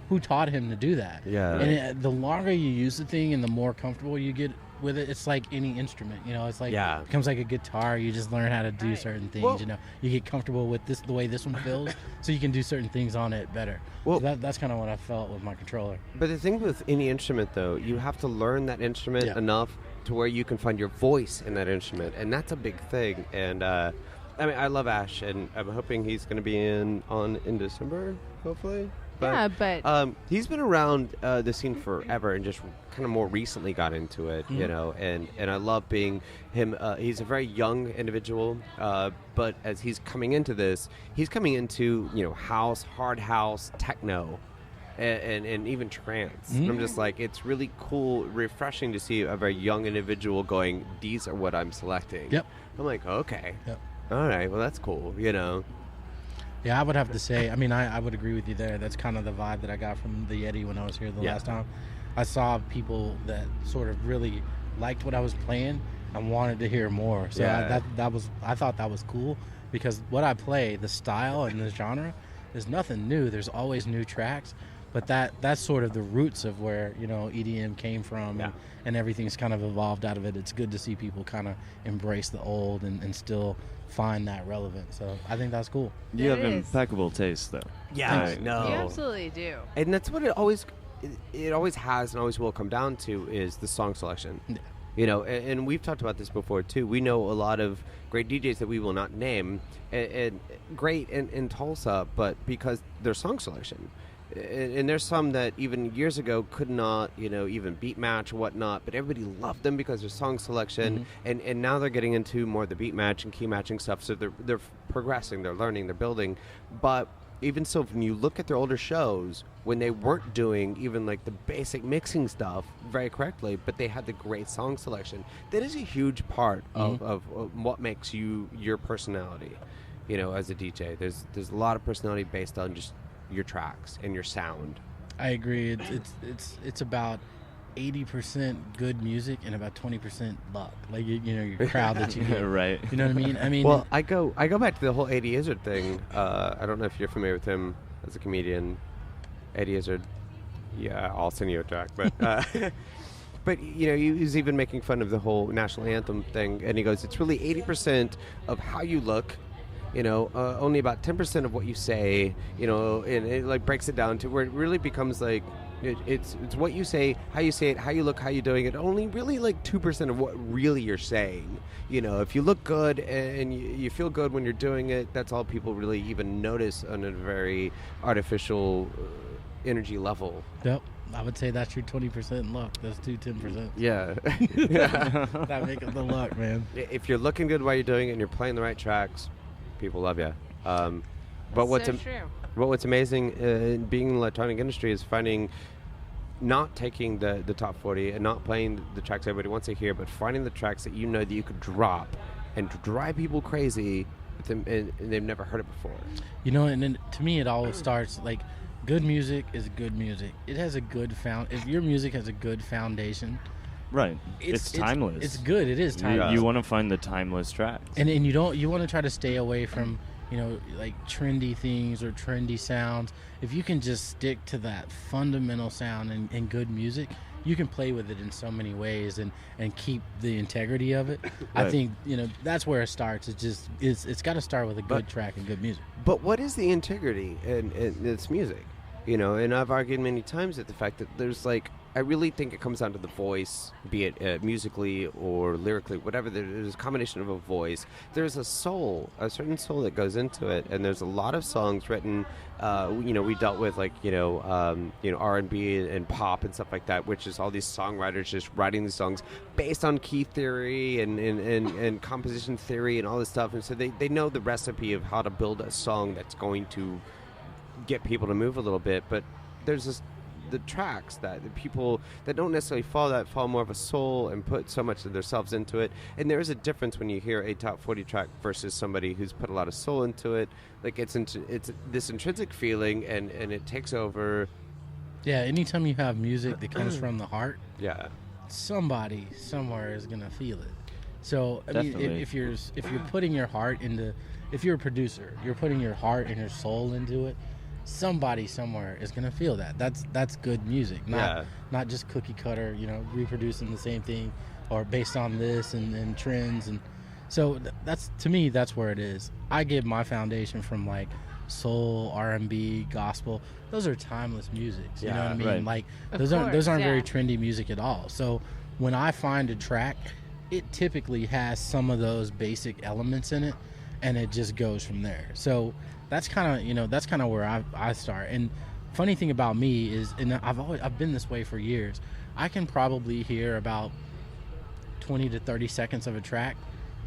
who taught him to do that? Yeah. And the longer you use the thing and the more comfortable you get with it, it's like any instrument, it's like, it becomes like a guitar. You just learn how to do certain things, You get comfortable with the way this one feels, so you can do certain things on it better. Well, so that's kind of what I felt with my controller. But the thing with any instrument, though, you have to learn that instrument enough to where you can find your voice in that instrument, and that's a big thing. And I mean, I love Ash, and I'm hoping he's going to be in December, hopefully. But, he's been around the scene forever, and just kind of more recently got into it, And I love being him. He's a very young individual, but as he's coming into this, he's coming into house, hard house, techno. And even trance. And I'm just like, it's really cool, refreshing to see a very young individual going, these are what I'm selecting. Yep. I'm like, okay. Yep. All right, well, that's cool, Yeah, I would have to say, I mean, I would agree with you there. That's kind of the vibe that I got from the Yeti when I was here the last time. I saw people that sort of really liked what I was playing and wanted to hear more. So I thought that was cool, because what I play, the style and the genre, is nothing new. There's always new tracks. But that's sort of the roots of where, EDM came from, and everything's kind of evolved out of it. It's good to see people kind of embrace the old and still find that relevant. So I think that's cool. You have impeccable taste, though. Yeah, no. You absolutely do. And that's what it always has and always will come down to, is the song selection. Yeah. And we've talked about this before, too. We know a lot of great DJs that we will not name, and great in Tulsa, but because their song selection. And there's some that even years ago could not, even beat match or whatnot, but everybody loved them because their song selection, and now they're getting into more of the beat match and key matching stuff, so they're progressing, they're learning, they're building. But even so, when you look at their older shows, when they weren't doing even like the basic mixing stuff very correctly, but they had the great song selection, that is a huge part of what makes you your personality, as a DJ. There's a lot of personality based on just your tracks and your sound. I agree. It's about 80% good music and about 20% luck. Like your crowd that you get. Right. You know what I mean? Well, I go back to the whole Eddie Izzard thing. I don't know if you're familiar with him as a comedian. Eddie Izzard. Yeah, I'll send you a track, but but he was even making fun of the whole national anthem thing, and he goes, it's really 80% of how you look, only about 10% of what you say, and it like breaks it down to where it really becomes like it's what you say it, how you look, how you're doing it. Only really like 2% of what really you're saying. If you look good and you feel good when you're doing it, that's all people really even notice on a very artificial energy level. Yep. I would say that's your 20% luck. That's 10%. Yeah. That makes it the luck, man. If you're looking good while you're doing it and you're playing the right tracks, people love you. But what's amazing in being in the electronic industry is not taking the top 40 and not playing the tracks everybody wants to hear, but finding the tracks that that you could drop and drive people crazy with them, and they've never heard it before. And then to me it all starts like, good music is good music. It has a good if your music has a good foundation, right, it's timeless. It's good. It is timeless. You want to find the timeless tracks, and you want to try to stay away from like trendy things or trendy sounds. If you can just stick to that fundamental sound and good music, you can play with it in so many ways and keep the integrity of it. Right. I think that's where it starts. It's got to start with a good track and good music. But what is the integrity in its music? You know, and I've argued many times at the fact that there's like, I really think it comes down to the voice, be it musically or lyrically, whatever. There's a combination of a voice. There's a soul, a certain soul that goes into it, and there's a lot of songs written. You know, we dealt with like R&B and pop and stuff like that, which is all these songwriters just writing these songs based on key theory and composition theory and all this stuff, and so they know the recipe of how to build a song that's going to get people to move a little bit. But there's the tracks that the people that don't necessarily fall more of a soul and put so much of themselves into it. And there is a difference when you hear a top 40 track versus somebody who's put a lot of soul into it. Like it's this intrinsic feeling, and it takes over. Yeah, anytime you have music that comes from the heart, Yeah, somebody somewhere is gonna feel it. So I mean, if you're putting your heart into, if you're a producer, you're putting your heart and your soul into it. Somebody somewhere is gonna feel that. That's good music, not just cookie cutter, you know, reproducing the same thing or based on this and trends. And so that's, to me, that's where it is. I get my foundation from like soul, R&B, gospel. Those are timeless musics. You know what I mean? Right. Like Of those aren't course, very trendy music at all. So when I find a track, it typically has some of those basic elements in it, and it just goes from there. So that's kind of where I start. And funny thing about me is, and I've been this way for years, I can probably hear about 20 to 30 seconds of a track,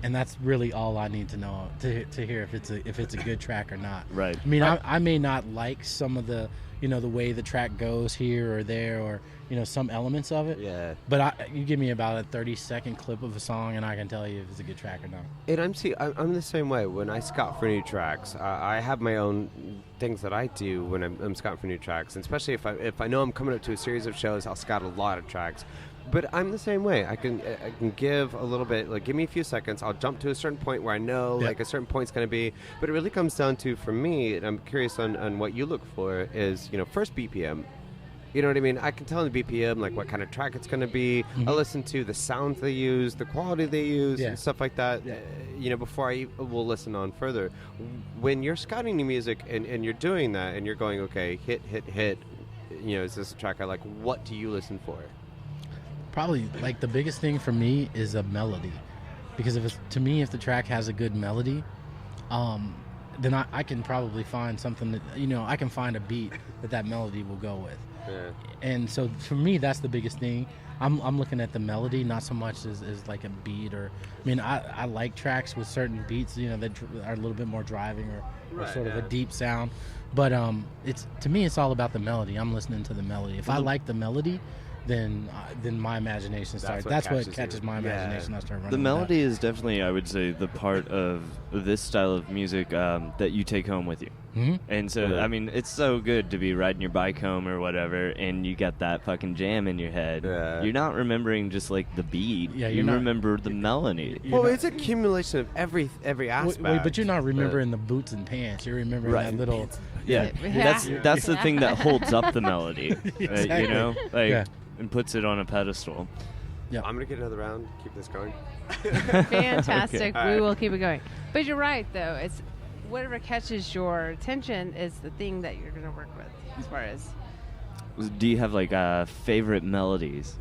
and that's really all I need to know to hear if it's a good track or not. Right. I mean, I may not like some of the, you know, the way the track goes here or there, or, you know, some elements of it. yeah. But you give me about a 30-second clip of a song, and I can tell you if it's a good track or not. And I'm the same way. When I scout for new tracks, I have my own things that I do when I'm scouting for new tracks, and especially if I know I'm coming up to a series of shows, I'll scout a lot of tracks. But I'm the same way. I can give a little bit, like, give me a few seconds. I'll jump to a certain point where I know like a certain point's going to be. But it really comes down to, for me, and I'm curious on what you look for, is, you know, first BPM. You know what I mean? I can tell in the BPM like what kind of track it's going to be. Mm-hmm. I'll listen to the sounds they use, the quality they use, and stuff like that. You know, before I will listen on further. When you're scouting new music and you're doing that and you're going, okay, hit. You know, is this a track I like? What do you listen for? Probably like the biggest thing for me is a melody, because if the track has a good melody, then I can probably find something that, you know, I can find a beat that melody will go with. Yeah. And so for me, that's the biggest thing. I'm looking at the melody, not so much as like a beat, or, I mean, I like tracks with certain beats, you know, that are a little bit more driving or sort of a deep sound. But to me, it's all about the melody. I'm listening to the melody. If I like the melody, then my imagination starts. That's what catches my imagination. I start running. The with melody is definitely, I would say, the part of this style of music that you take home with you. Mm-hmm. And so, I mean, it's so good to be riding your bike home or whatever, and you got that fucking jam in your head. Yeah. You're not remembering just like the beat. Yeah, you remember the melody. Well, it's an accumulation of every aspect. Wait, but you're not remembering the boots and pants. You're remembering that little. Yeah, that's the thing that holds up the melody. Exactly. You know, like, and puts it on a pedestal. Yeah, I'm gonna get another round. Keep this going. Fantastic. Okay. We will keep it going. But you're right, though. It's whatever catches your attention is the thing that you're going to work with, as far as. Do you have like favorite melodies?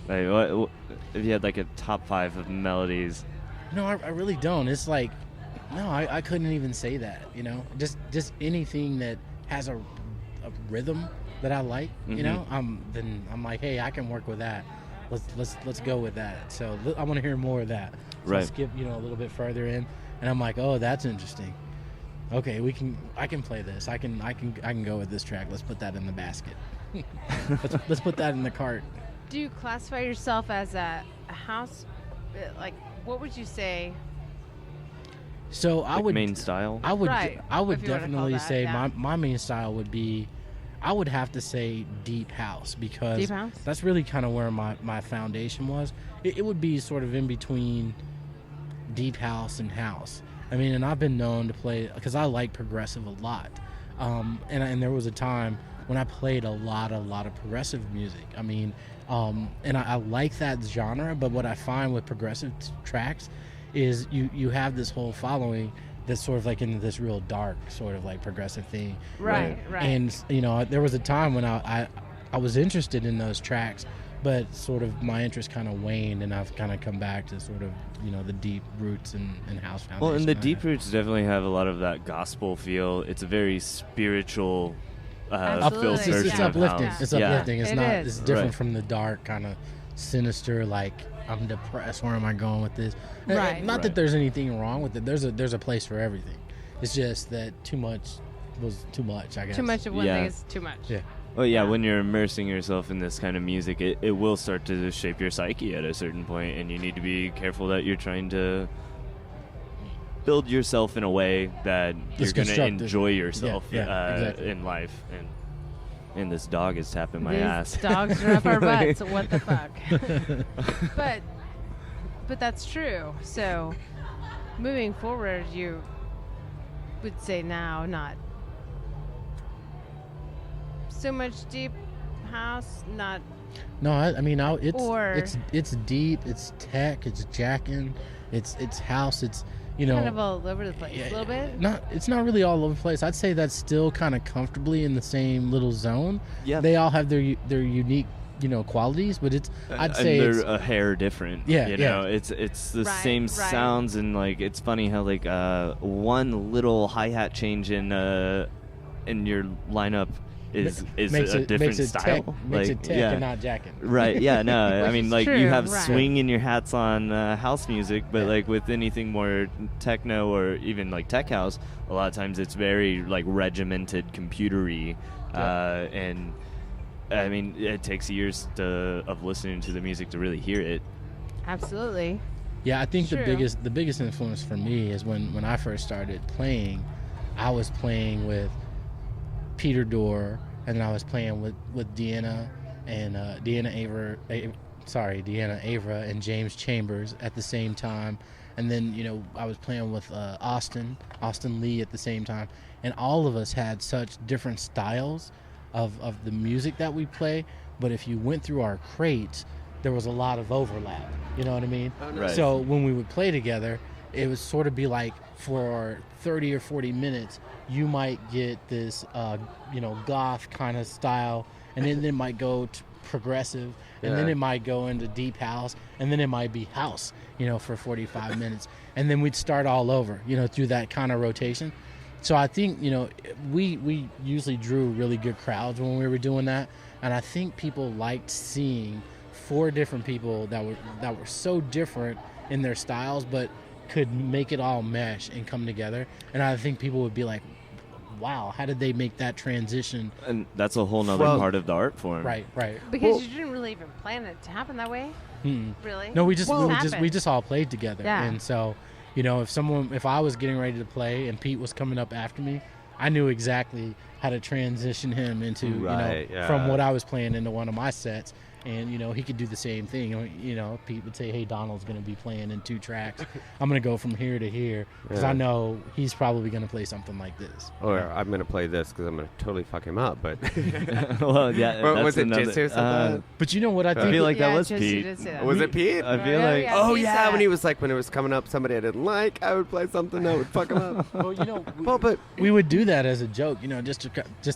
Like, what if you had like a top 5 of melodies? No, I really don't. It's like, no, I couldn't even say that. You know, just anything that has a rhythm that I like. Mm-hmm. You know, then I'm like, hey, I can work with that. Let's go with that. So I want to hear more of that. So I skip, you know, a little bit further in, and I'm like, oh, that's interesting. Okay, I can play this. I can go with this track. Let's put that in the basket. let's put that in the cart. Do you classify yourself as a house? Like, what would you say? So I would main style. I would Right, I would if you wanna call definitely that, say yeah. my main style would be, I would have to say deep house, because Deep house? that's really kind of where my foundation was. It would be sort of in between deep house and house. I mean, and I've been known to play, because I like progressive a lot. And there was a time when I played a lot of progressive music. I mean, and I like that genre, but what I find with progressive tracks is you have this whole following that's sort of like into this real dark sort of like progressive thing. Right. And there was a time when I was interested in those tracks, but sort of my interest kind of waned, and I've kind of come back to sort of the deep roots and house foundation. Well, and the deep roots definitely have a lot of that gospel feel. It's a very spiritual filled version it's uplifting. of house. It's uplifting. It's not. is. It's different Right. from the dark kind of sinister. Like, I'm depressed. Where am I going with this? Right. Not that Right. there's anything wrong with it. There's a place for everything. It's just that too much was too much. I guess. Too much of one Yeah. thing is too much. Yeah. Well, yeah, Yeah. when you're immersing yourself in this kind of music, it will start to shape your psyche at a certain point, and you need to be careful that you're trying to build yourself in a way that you're It's going to constructive. enjoy yourself exactly. in life. And this dog is tapping my These ass. dogs are up our butts. What the fuck? But that's true. So moving forward, you would say now not so much deep house, not No, I mean, Or- it's deep, it's tech, it's jacking, it's house, it's kind of all over the place a little bit. It's not really all over the place. I'd say that's still kind of comfortably in the same little zone. Yeah. They all have their unique qualities, but I'd say and it's, they're a hair different. Yeah, you yeah. know, it's the Right, same right. sounds, and like it's funny how like one little hi-hat change in your lineup is makes a it, different makes it style. tech, makes it tech yeah. and not jacking. Right, yeah, no, I Which mean, is like, true, you have right. swing in your hats on house music, but, like, with anything more techno or even, like, tech house, a lot of times it's very, like, regimented, computery, and, I mean, it takes years of listening to the music to really hear it. Absolutely. Yeah, I think True. the biggest influence for me is when I first started playing, I was playing with Peter Dorr, and then I was playing with Deanna and Deanna Avra and James Chambers at the same time, and then I was playing with Austin Lee at the same time, and all of us had such different styles of the music that we play. But if you went through our crates, there was a lot of overlap. You know what I mean? Oh, Right. So when we would play together, it would sort of be like for 30 or 40 minutes, you might get this, goth kind of style, and then it might go to progressive, and then Yeah. it might go into deep house, and then it might be house, for 45 minutes. And then we'd start all over, through that kind of rotation. So I think, we usually drew really good crowds when we were doing that. And I think people liked seeing 4 different people that were so different in their styles, but could make it all mesh and come together. And I think people would be like, wow, how did they make that transition? And that's a whole nother Well- part of the art form. Right. Because Well- you didn't really even plan it to happen that way. Mm-mm. Really? No, we just Well- we just all played together. Yeah. And so, if I was getting ready to play and Pete was coming up after me, I knew exactly how to transition him into, Right, yeah. from what I was playing into one of my sets. And, he could do the same thing. Pete would say, hey, Donald's going to be playing in 2 tracks. I'm going to go from here to here because Yeah. I know he's probably going to play something like this. Or I'm going to play this because I'm going to totally fuck him up. But Well, yeah, Or that's was it another, Jitsu or something? But you know what I I think? feel like that Yeah, was just- you Pete. did say that. was it Pete? I feel Oh, like yeah. Oh He yeah, said- when he was like, when it was coming up, somebody I didn't like, I would play something that would fuck him up. well, Well, but we would do that as a joke, just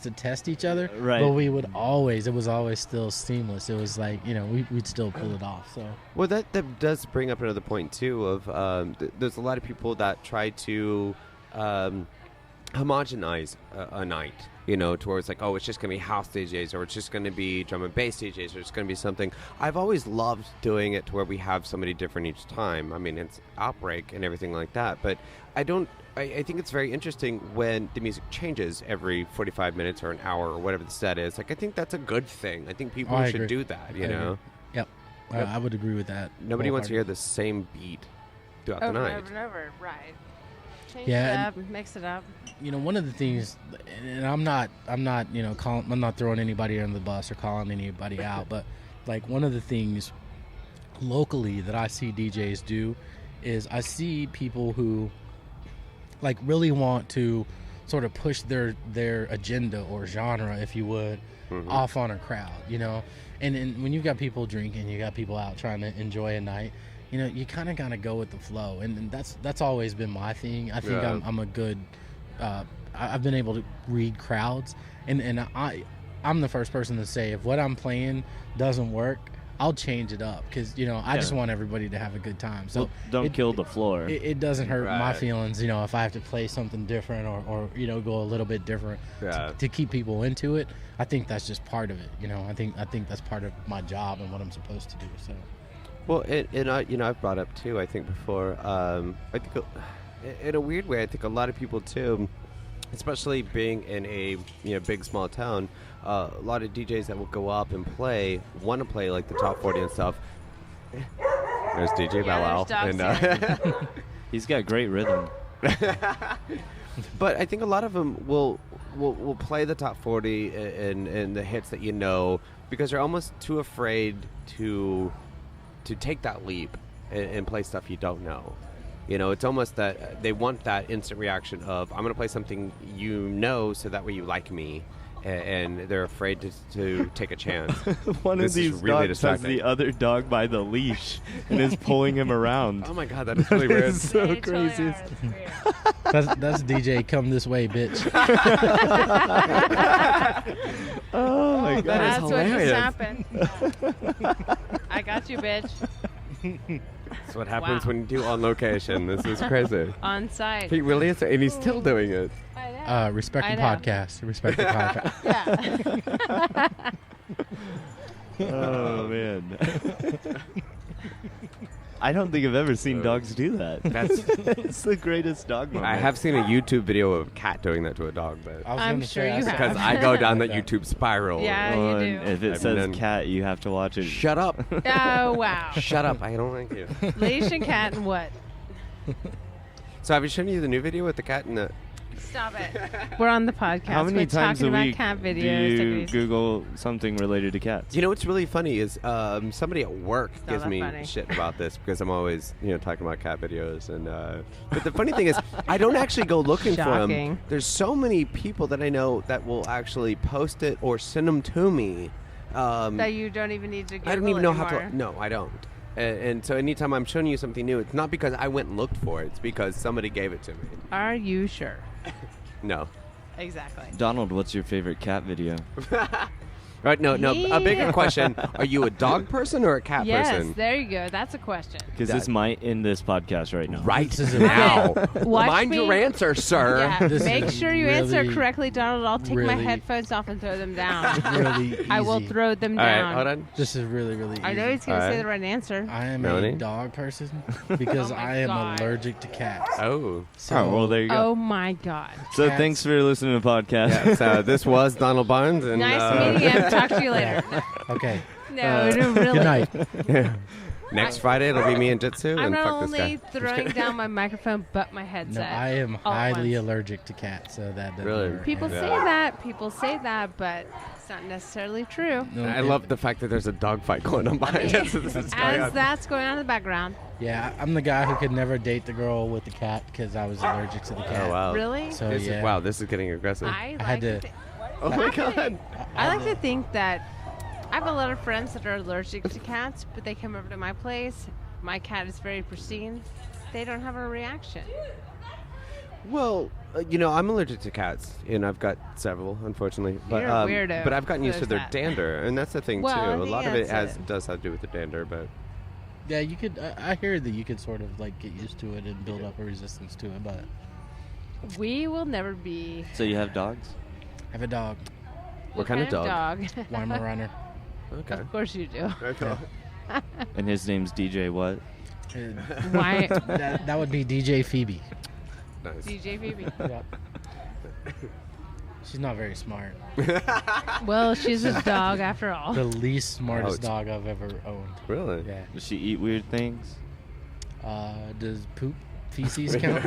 to test each other. Right. But it was always still seamless. It was like, we'd still pull it off. So well, that does bring up another point too. Of there's a lot of people that try to homogenize a night. Towards like, oh, it's just gonna be house DJs, or it's just gonna be drum and bass DJs, or it's gonna be something. I've always loved doing it to where we have somebody different each time. I mean, it's outbreak and everything like that, but I think it's very interesting when the music changes every 45 minutes or an hour or whatever the set is. Like, I think that's a good thing. I think people I should agree. do that. I agree. Yep. Yep. I would agree with that. Nobody wants to hear wholeheartedly. the same beat throughout the Over night. and over and over. Right. Change Yeah, it up, mix it up. One of the things, and I'm not throwing anybody under the bus or calling anybody out, but like one of the things locally that I see DJs do is I see people who like really want to sort of push their agenda or genre, if you would, off on a crowd, and when you've got people drinking, you got people out trying to enjoy a night, you know, you kind of gotta go with the flow, and that's always been my thing. I think I'm a good. I've been able to read crowds, and I'm the first person to say if what I'm playing doesn't work, I'll change it up because, you know, I just want everybody to have a good time. So don't kill the floor. It doesn't hurt my feelings, you know, if I have to play something different or you know, go a little bit different to keep people into it. I think that's just part of it, you know. I think that's part of my job and what I'm supposed to do. So, well, and you know, I've brought up too, I think before. I think in a weird way, I think a lot of people too, especially being in a big small town. A lot of DJs that will go up and want to play like the top 40 and stuff. There's DJ Bow Wow, and he's got great rhythm. But I think a lot of them will play the top 40 and the hits that you know because they're almost too afraid to take that leap and play stuff you don't know. You know, it's almost that they want that instant reaction of I'm going to play something you know so that way you like me. And they're afraid to take a chance. One of these really dogs has the other dog by the leash and is pulling him around. Oh my god, that is really weird. It's so crazy. That's DJ. Come this way, bitch. Oh my god, that's hilarious. What just happened. I got you, bitch. That's what happens when you do on location. This is crazy. On site. He really is, and he's still doing it. I know. Respect the podcast. Respect the podcast. Yeah. Oh man. I don't think I've ever seen dogs do that. It's the greatest dog moment. I have seen a YouTube video of a cat doing that to a dog, but I'm sure you have. because I go down that YouTube spiral. Yeah, Well, you do. if it says cat, you have to watch it. Shut up. Oh, wow. Shut up. I don't like you. Leash and cat and what? So have you shown you the new video with the cat and the... Stop it. We're on the podcast. How many We're times talking a about week cat do videos. you Google something related to cats? You know what's really funny is somebody at work not gives that me funny. shit about this because I'm always talking about cat videos and but the funny thing is I don't actually go looking for them. Shocking. There's so many people that I know that will actually post it or send them to me. That you don't even need to Google I don't even know how anymore. to. No, I don't. And so anytime I'm showing you something new, it's not because I went and looked for it. It's because somebody gave it to me. Are you sure? No. Exactly. Donald, what's your favorite cat video? Right? No. A bigger question: are you a dog person or a cat Yes, person? there you go. That's a question. Because this might end this podcast right now. Right This is now. Watch Mind me. your answer, sir. Yeah, This make is sure you answer really, correctly, Donald. I'll take my really- headphones off and throw them down. Really easy. I will throw them All down. right, hold on. This is really, really easy. I know he's going to All say right. the right answer. I am Melanie? a dog person because Oh my I am God. allergic to cats. Oh. So, Oh, well, there you go. Oh, my God. So Cats. thanks for listening to the podcast. Yeah, so this was Donald Barnes. And, Nice meeting you. Talk to you later. Okay. No, no, really. Good night. Next Friday, it'll be me and Jitsu. I'm and not fuck this only guy. throwing down my microphone, but my No, headset. I am all at highly once. allergic to cats, so that doesn't Really? work. People Yeah. say that. People say that, but it's not necessarily true. No, I love the fact that there's a dog fight going on behind us. This is going As on. that's going on in the background. Yeah, I'm the guy who could never date the girl with the cat because I was allergic to the cat. Oh, wow. Really? So This yeah. is, wow, this is getting aggressive. I like had to to- Oh, my God. I like to think that I have a lot of friends that are allergic to cats, but they come over to my place. My cat is very pristine. They don't have a reaction. Well, I'm allergic to cats, and I've got several, unfortunately. But, You're a weirdo. But I've gotten used to There's their that. dander, and that's the thing, Well, I too. A think lot of it that's does have to do with the dander, but... Yeah, you could. I hear that you could sort of like get used to it and build up a resistance to it, but We will never be. So you have dogs? I have a dog, What kind of dog? Weimaraner. Okay. Of course you do. Okay. And his name's DJ what? Why? That would be DJ Phoebe. Nice. DJ Phoebe. Yeah. She's not very smart. Well, she's a dog after all. The least smartest Ouch. dog I've ever owned. Really? Yeah. Does she eat weird things? Does poop feces count?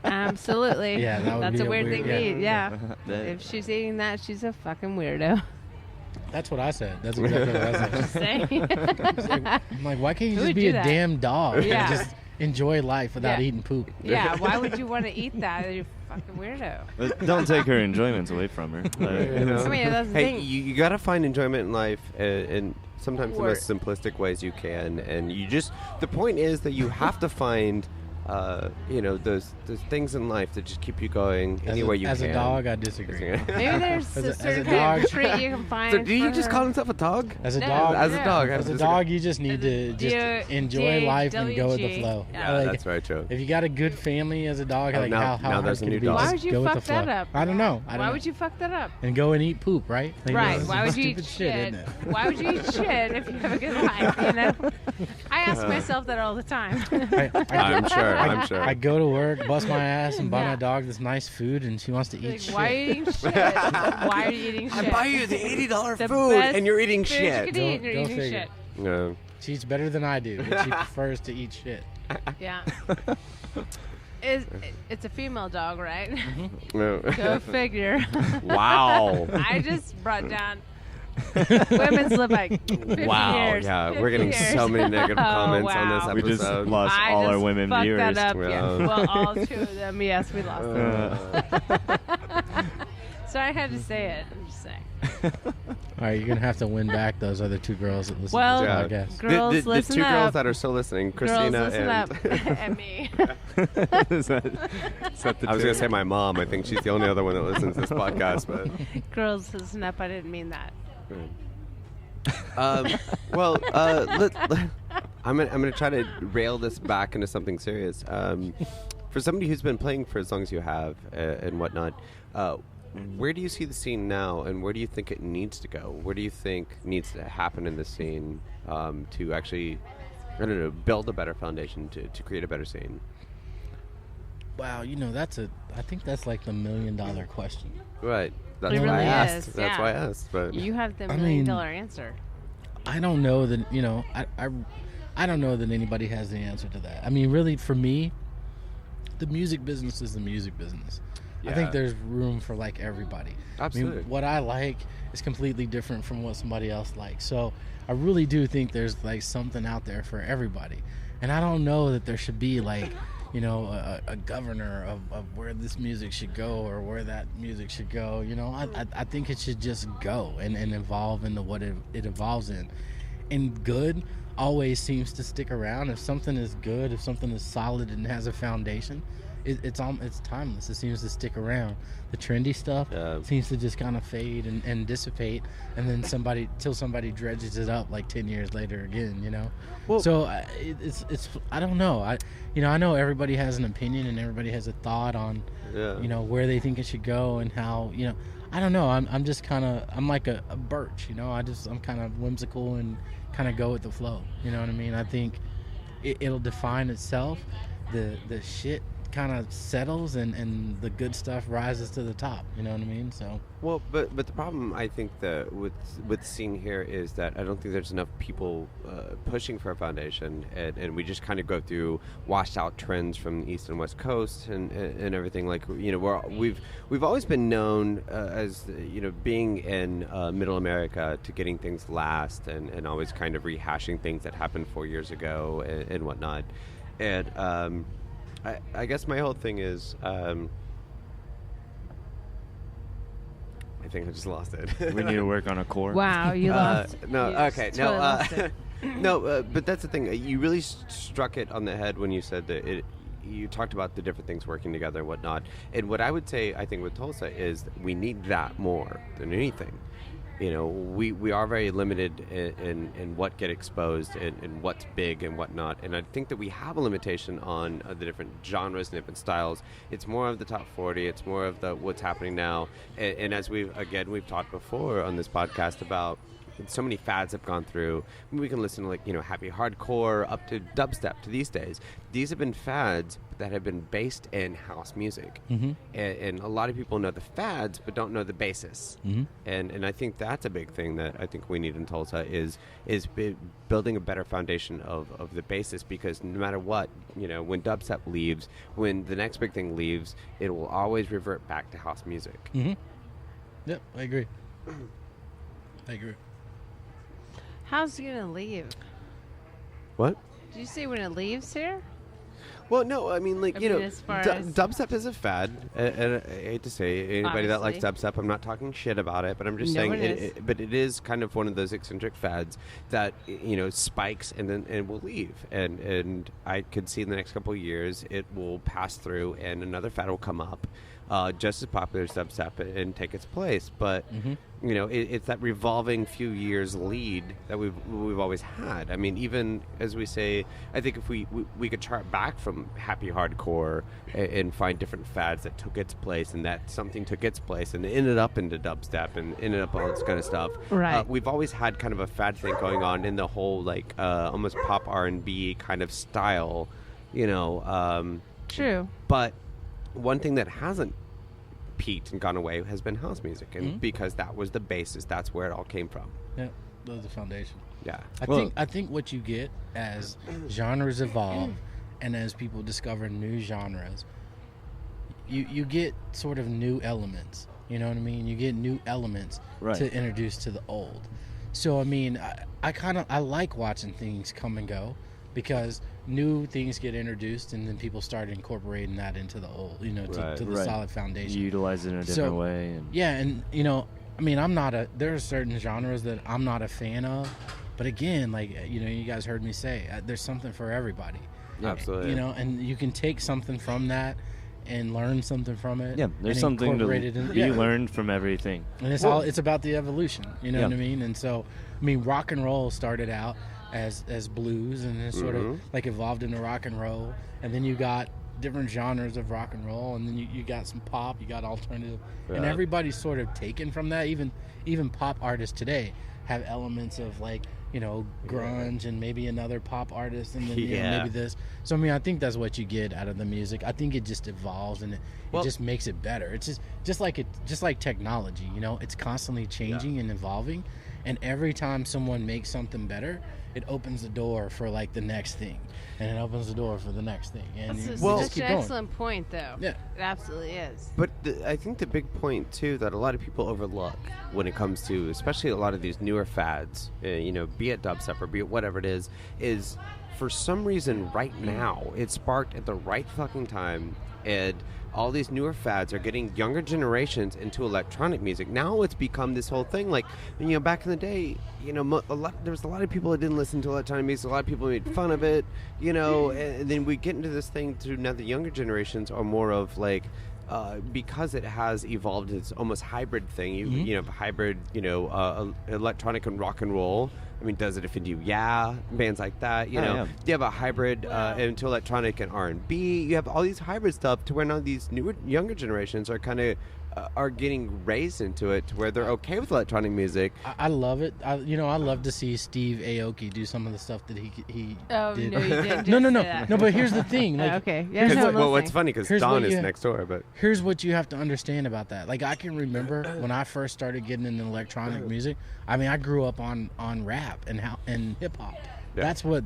Absolutely. Yeah, that would That's be a a weird weird- thing to eat. Yeah. That- If she's eating that, she's a fucking weirdo. That's what I said. That's exactly what I Just said. saying. I'm like, why can't you Who just would be do a that? damn dog Yeah. and just enjoy life without Yeah. eating poop? Yeah, why would you want to eat that? You fucking weirdo. But don't take her enjoyments away from her. You know? I mean, that's the Hey, thing. you got to find enjoyment in life, and sometimes the Or- most simplistic ways you can, and you just the point is that you have to find those things in life that just keep you going anywhere you can. As a dog, I disagree. Maybe there's As a a certain dog- kind of treat you can find. So do you for just her. call himself a dog? As a No, dog, As a no. dog, as a dog, you just need to just enjoy life and go with the DWG. flow. Yeah, Like, that's very true. If you got a good family as a dog, Oh, like now- how now hard there's a could new it be? dog. Why Just would you go with fuck the flow. that up? I don't know. Why would you fuck that up? And go and eat poop, right? Like, Right. that's Why would you stupid eat shit, shit? isn't it? Why would you eat shit if you have a good life? You know, I ask myself that all the time. I'm sure. I'm sure. I go to work, bust my ass, and buy Yeah. my dog this nice food, and she wants to eat Like, shit. why are you eating shit? Why are you eating shit? I buy you the $80 The food, best and you're eating food shit. You could eat, and you're Go eating figure. shit. No. She eats better than I do, but she prefers to eat shit. Yeah. It's a female dog, right? No. Go figure. Wow. I just brought down women's live like 50 Wow. years. Yeah, 50 we're getting years. so many negative Oh, comments on wow. this We episode. just lost I all our just women fucked viewers. that up. Well. Yeah. Well, all two of them. Yes, we lost them. So I had to say it. I'm just saying. All right, you're gonna have to win back those other two girls that listen Well, to Yeah. this podcast. Girls, the listen two up. girls that are still listening, Christina Girls, listen and up. And me. is that the I was two? gonna say my mom. I think she's the only other one that listens to this podcast. But Girls, listen up. I didn't mean that. well, I'm gonna try to rail this back into something serious. For somebody who's been playing for as long as you have and whatnot, where do you see the scene now, and where do you think it needs to go? Where do you think needs to happen in the scene to actually, I don't know, build a better foundation to create a better scene? Wow, I think that's like the $1 million question. Right. That's It why I really asked. is, That's yeah. why I asked. But You have the I $1 million mean- answer. I don't know that I don't know that anybody has the answer to that. I mean, really, for me, the music business is the music business. I Yeah. think there's room for like everybody. Absolutely. I mean, what I like is completely different from what somebody else likes. So I really do think there's like something out there for everybody. And I don't know that there should be like, a governor of where this music should go or where that music should go. I think it should just go and evolve into what it evolves in. And good always seems to stick around. If something is good, if something is solid and has a foundation, it's timeless. It seems to stick around. The trendy stuff seems to just kind of fade and dissipate, and then somebody dredges it up like 10 years later again. Well- So it's I don't know. I know everybody has an opinion and everybody has a thought on yeah. where they think it should go and how I don't know. I'm just kind of I'm like a birch. I'm kind of whimsical and kind of go with the flow. You know what I mean? I think it'll define itself. The shit kind of settles and the good stuff rises to the top. You know what I mean? So Well, but the problem I think that with the scene here is that I don't think there's enough people pushing for a foundation, and we just kind of go through washed out trends from the East and West Coast and everything. Like we've always been known as being in Middle America to getting things last and always kind of rehashing things that happened 4 years ago and whatnot, and I guess my whole thing is. I think I just lost it. We need to work on a core. Wow, you lost. No, you okay, totally no, lost it. no, but that's the thing. You really struck it on the head when you said that you talked about the different things working together and whatnot. And what I would say, I think, with Tulsa is we need that more than anything. We are very limited in what get exposed and what's big and whatnot. And I think that we have a limitation on the different genres and different styles. It's more of the top 40. It's more of the what's happening now. And as we've talked before on this podcast about so many fads have gone through. We can listen to happy hardcore up to dubstep to these days. These have been fads that have been based in house music, and a lot of people know the fads but don't know the basis. And I think that's a big thing that I think we need in Tulsa is building a better foundation of the basis, because no matter what, when dubstep leaves, when the next big thing leaves, it will always revert back to house music. Yep, I agree. How's it gonna leave? What? Did you say when it leaves here? Well, no, I mean, like, I you mean, know, as far as- dubstep is a fad. And I hate to say, anybody that likes Obviously. dubstep, I'm not talking shit about it, but I'm just No, saying, it is. but it is kind of one of those eccentric fads that, you know, spikes and then will leave. And I could see in the next couple of years it will pass through and another fad will come up. Just as popular as dubstep and take its place, but you know it's that revolving few years lead that we've always had. I mean, even as we say, I think if we could chart back from happy hardcore and find different fads that took its place and that something took its place and ended up into dubstep and ended up all this kind of stuff. Right. We've always had kind of a fad thing going on in the whole like almost pop R&B kind of style, you know. True. But one thing that hasn't peaked and gone away has been house music, and because that was the basis, that's where it all came from. Yeah, that was the foundation. Yeah, I think what you get as genres evolve and as people discover new genres, you get sort of new elements. You know what I mean? You get new elements to introduce to the old. So I mean, I like watching things come and go, because new things get introduced and then people start incorporating that into the old, you know, to the solid foundation. You utilize it in a different way. And yeah, and you know, I mean, there are certain genres that I'm not a fan of, but again, like, you know, you guys heard me say, there's something for everybody. absolutely. You know, and you can take something from that and learn something from it. yeah, there's and something to incorporate it in, be learned from everything. And it's about the evolution, you know what I mean? And so, I mean, rock and roll started out as blues, and then sort of like evolved into rock and roll, and then you got different genres of rock and roll, and then you got some pop, you got alternative, and everybody's sort of taken from that. Even pop artists today have elements of, like, you know, grunge and maybe another pop artist, and then you know, maybe this. So I mean, I think that's what you get out of the music. I think it just evolves, and it just makes it better. It's just like technology, you know, it's constantly changing and evolving, and every time someone makes something better, it opens the door for, like, the next thing, and it opens the door for the next thing, and That's you just such keep an going. excellent point, though. Yeah. It absolutely is. But I think the big point too that a lot of people overlook when it comes to, especially a lot of these newer fads, you know, be it dubstep or be it whatever it is for some reason right now it sparked at the right fucking time, and all these newer fads are getting younger generations into electronic music. Now it's become this whole thing. Like, you know, back in the day, you know, there was a lot of people that didn't listen to electronic music. A lot of people made fun of it, you know, and then we get into this thing to now the younger generations are more of like, because it has evolved, it's almost hybrid thing. You know, hybrid, you know, electronic and rock and roll. I mean, does it offend you? Yeah, bands like that. You know, you have a hybrid into electronic and R&B. You have all these hybrid stuff to where now these newer, younger generations are kind of are getting raised into it to where they're okay with electronic music. I love it. I love to see Steve Aoki do some of the stuff that he Oh, did. no, you didn't. No. But here's the thing. Like, Okay. Yeah, no, I'm Well, what's listening. funny because Here's Don what is you- next door, but Here's what you have to understand about that. Like, I can remember when I first started getting into electronic music. I mean, I grew up on rap and hip hop. Yeah. That's what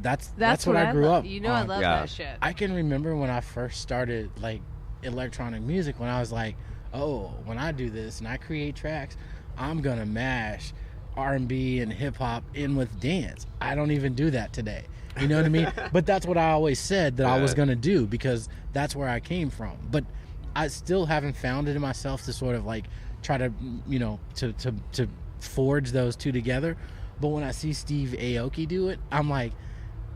I grew love. up. You know, I on. love Yeah. that shit. I can remember when I first started, like, electronic music, when I was like, oh, when I do this and I create tracks, I'm gonna mash R&B and hip hop in with dance. I don't even do that today. You know what I mean? But that's what I always said that I was gonna do, because that's where I came from. But I still haven't found it in myself to sort of, like, try to, you know, to forge those two together. But when I see Steve Aoki do it, I'm like,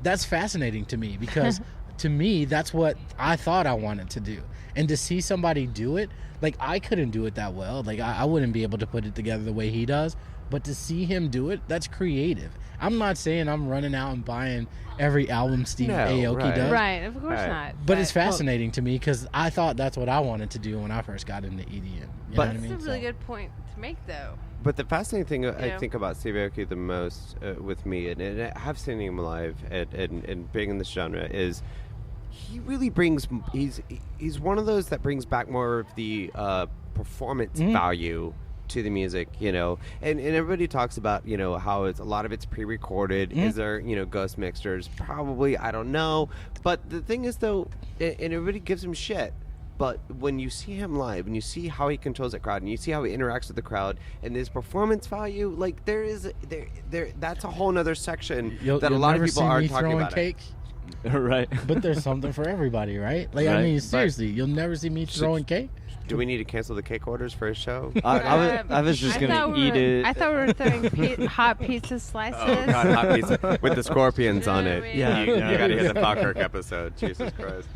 that's fascinating to me, because to me, that's what I thought I wanted to do. And to see somebody do it, like, I couldn't do it that well. Like, I wouldn't be able to put it together the way he does. But to see him do it, that's creative. I'm not saying I'm running out and buying every album Steve Aoki does. Right, of course Right. not. But it's fascinating to me, because I thought that's what I wanted to do when I first got into EDM. You know what I That's mean? a really good point to make, though. But the fascinating thing I Yeah. think about Steve Aoki the most with me, and I have seen him live and being in this genre, is he really brings. He's one of those that brings back more of the performance value to the music, you know. And everybody talks about, you know, how it's a lot of it's pre-recorded. Is there, you know, ghost mixers? Probably, I don't know. But the thing is, though, and everybody gives him shit. But when you see him live, and you see how he controls that crowd, and you see how he interacts with the crowd, and his performance value, like, there that's a whole nother section that a lot of people aren't talking about. Cake. Right. But there's something for everybody, right? Like, I Right. mean, seriously, you'll never see me throwing cake. Do we need to cancel the cake orders for his show? I was just going to eat it. I thought we were throwing hot pizza slices. Oh God, hot pizza with the scorpions on it. Yeah. You got to hit the Falkirk episode. Jesus Christ.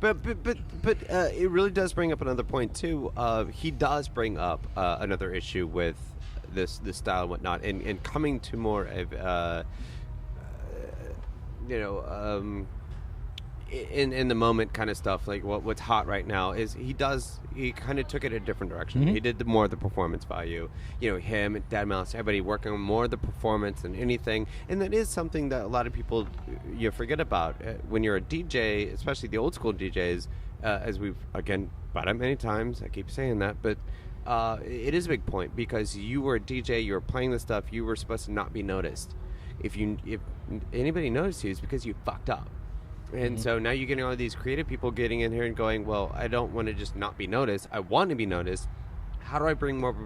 But it really does bring up another point too. He does bring up another issue with this style and whatnot, and coming to more of in the moment kind of stuff, like what's hot right now is he kind of took it a different direction. Mm-hmm. He did more of the performance value. Him and Dad Mouse, everybody working on more of the performance than anything, and that is something that a lot of people you forget about when you're a DJ, especially the old school DJs. As we've again brought up many times, I keep saying that, but it is a big point because you were a DJ, you were playing the stuff, you were supposed to not be noticed. If anybody noticed you, it's because you fucked up. And so now you're getting all these creative people getting in here and going, well, I don't want to just not be noticed. I want to be noticed. How do I bring more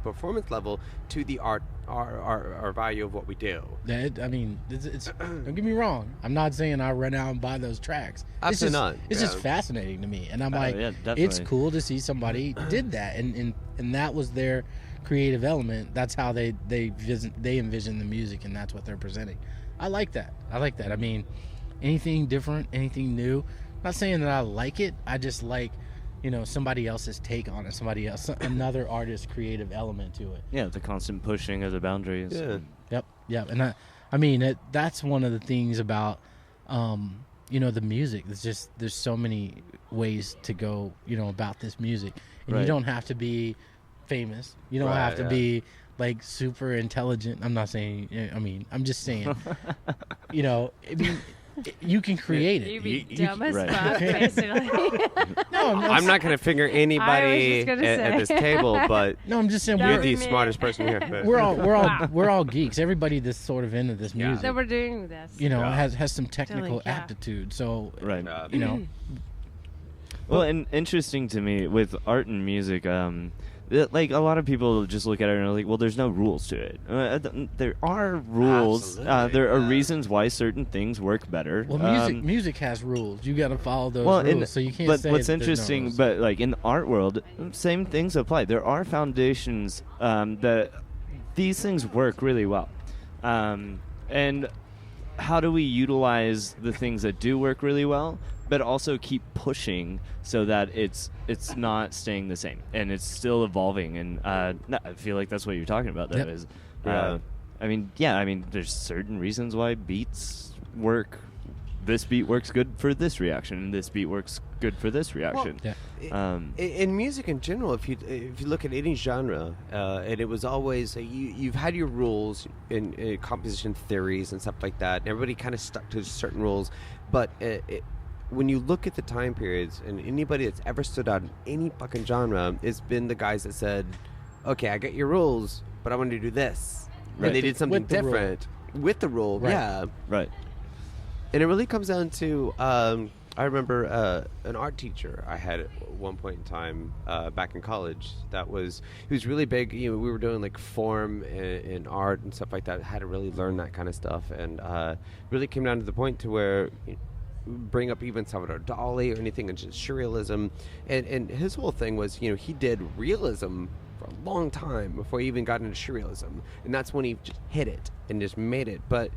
performance level to the art, our value of what we do? I mean, it's don't get me wrong. I'm not saying I run out and buy those tracks. Absolutely not. It's just fascinating to me, and I'm like, yeah, it's cool to see somebody did that, and that was their creative element. That's how they envision the music, and that's what they're presenting. I like that. I mean, anything different, anything new. I'm not saying that I like it. I just like, somebody else's take on it. Another artist's creative element to it. Yeah, the constant pushing of the boundaries. Yeah. Yep. And I mean, that's one of the things about, the music. There's so many ways to go, about this music. And you don't have to be famous. You don't have to be like super intelligent. I'm not saying, I'm just saying, you can create it. You'd be dumb as fuck, basically. I'm not going to figure anybody at this table, but no, I'm just saying you're the smartest person here. But. We're all geeks. Everybody that's sort of into this music. So we're doing this. Has some technical aptitude. So Well, and interesting to me with art and music, like a lot of people just look at it and are like, well, there's no rules to it. There are rules. There are reasons why certain things work better. Well, music has rules. You got to follow those rules. So you can't but say what's that there's interesting, no rules. but like in the art world, same things apply. There are foundations that these things work really well, and how do we utilize the things that do work really well, but also keep pushing so that it's not staying the same and it's still evolving? And I feel like that's what you're talking about. That is, I mean, there's certain reasons why beats work. This beat works good for this reaction, and this beat works good for this reaction. Well, in music in general, if you look at any genre, and it was always you've had your rules in composition theories and stuff like that, and everybody kind of stuck to certain rules, but when you look at the time periods, and anybody that's ever stood out in any fucking genre, it's been the guys that said, okay, I got your rules, but I want to do this. Right. And they did something different with the rule. Right. Yeah. Right. And it really comes down to, I remember an art teacher I had at one point in time back in college. He was really big. We were doing like form in art and stuff like that. I had to really learn that kind of stuff, and really came down to the point to where bring up even Salvador Dali or anything, and just surrealism. And his whole thing was, he did realism for a long time before he even got into surrealism, and that's when he just hit it and just made it. But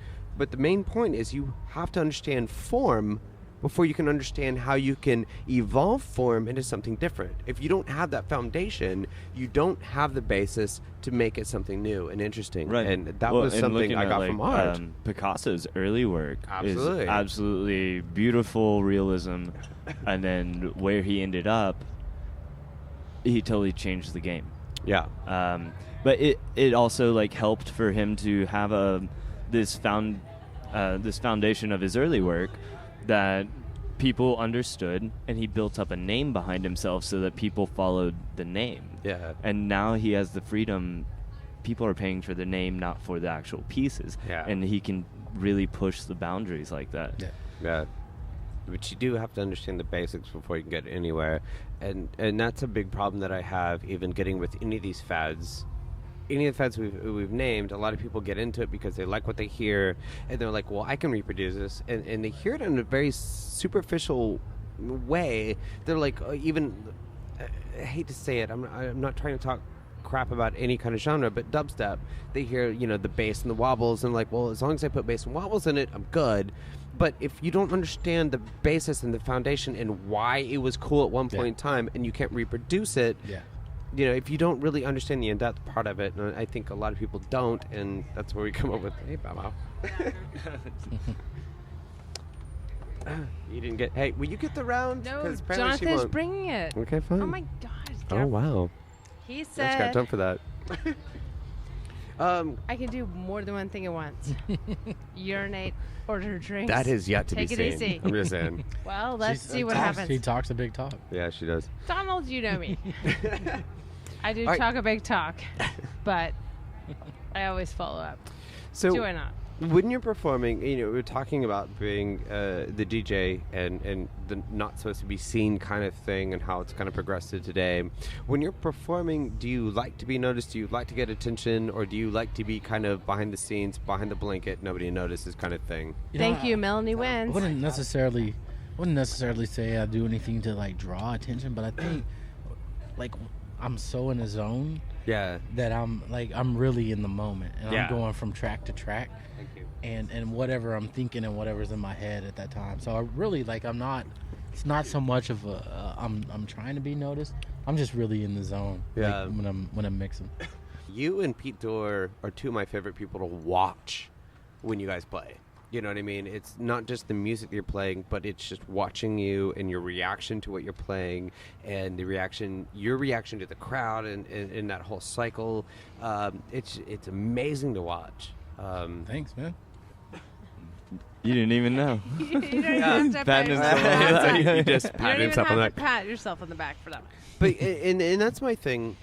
the main point is you have to understand form before you can understand how you can evolve form into something different. If you don't have that foundation, you don't have the basis to make it something new and interesting. Right. And that was something I got from art. Picasso's early work Absolutely. is absolutely beautiful realism, and then where he ended up, he totally changed the game. Yeah. But it also like helped for him to have this foundation of his early work that people understood, and he built up a name behind himself so that people followed the name. Yeah. And now he has the freedom. People are paying for the name, not for the actual pieces. Yeah. And he can really push the boundaries like that. Yeah. Yeah. But you do have to understand the basics before you can get anywhere. And that's a big problem that I have even getting with any of these fads. any of the effects we've named, a lot of people get into it because they like what they hear, and they're like, well, I can reproduce this, and they hear it in a very superficial way. They're like, even, I hate to say it, I'm not trying to talk crap about any kind of genre, but dubstep, they hear, the bass and the wobbles, and like, well, as long as I put bass and wobbles in it, I'm good. But if you don't understand the basis and the foundation and why it was cool at one point in time, and you can't reproduce it, if you don't really understand the in-depth part of it, and I think a lot of people don't, and that's where we come up with, hey, Bow. You didn't get, hey, will you get the round? No, Jonathan's bringing it. Okay, fine. Oh my God. Oh, wow. He That's said, got time for that. I can do more than one thing at once. Urinate, order drinks. That is yet to be seen. Take it easy. I'm just saying. Well, let's see what happens. He talks a big talk. Yeah, she does. Donald, you know me. I do All right. talk a big talk, but I always follow up. So Do I not? when you're performing, we're talking about being the DJ and the not supposed to be seen kind of thing and how it's kind of progressed to today. When you're performing, do you like to be noticed? Do you like to get attention? Or do you like to be kind of behind the scenes, behind the blanket, nobody notices kind of thing? Thank you, Melanie wins. I wouldn't necessarily say I do anything to like draw attention, but I think like I'm so in the zone that I'm really in the moment, and I'm going from track to track. Thank you. And whatever I'm thinking and whatever's in my head at that time. So I really it's not so much of I'm trying to be noticed. I'm just really in the zone when I'm mixing. You and Pete Dorr are two of my favorite people to watch when you guys play. You know what I mean? It's not just the music you're playing, but it's just watching you and your reaction to what you're playing, and your reaction to the crowd, and that whole cycle. It's amazing to watch. Thanks, man. You didn't even know. You don't even have to pat You just pat yourself on the back. pat yourself on the back for that. But and that's my thing,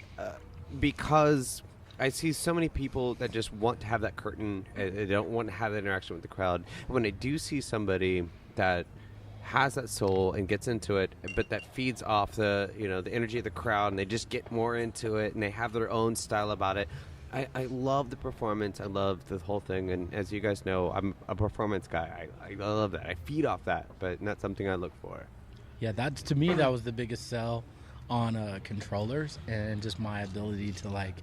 because I see so many people that just want to have that curtain. They don't want to have that interaction with the crowd. When I do see somebody that has that soul and gets into it, but that feeds off the the energy of the crowd, and they just get more into it, and they have their own style about it. I love the performance. I love the whole thing. And as you guys know, I'm a performance guy. I love that. I feed off that, but not something I look for. Yeah, to me, that was the biggest sell on controllers, and just my ability to like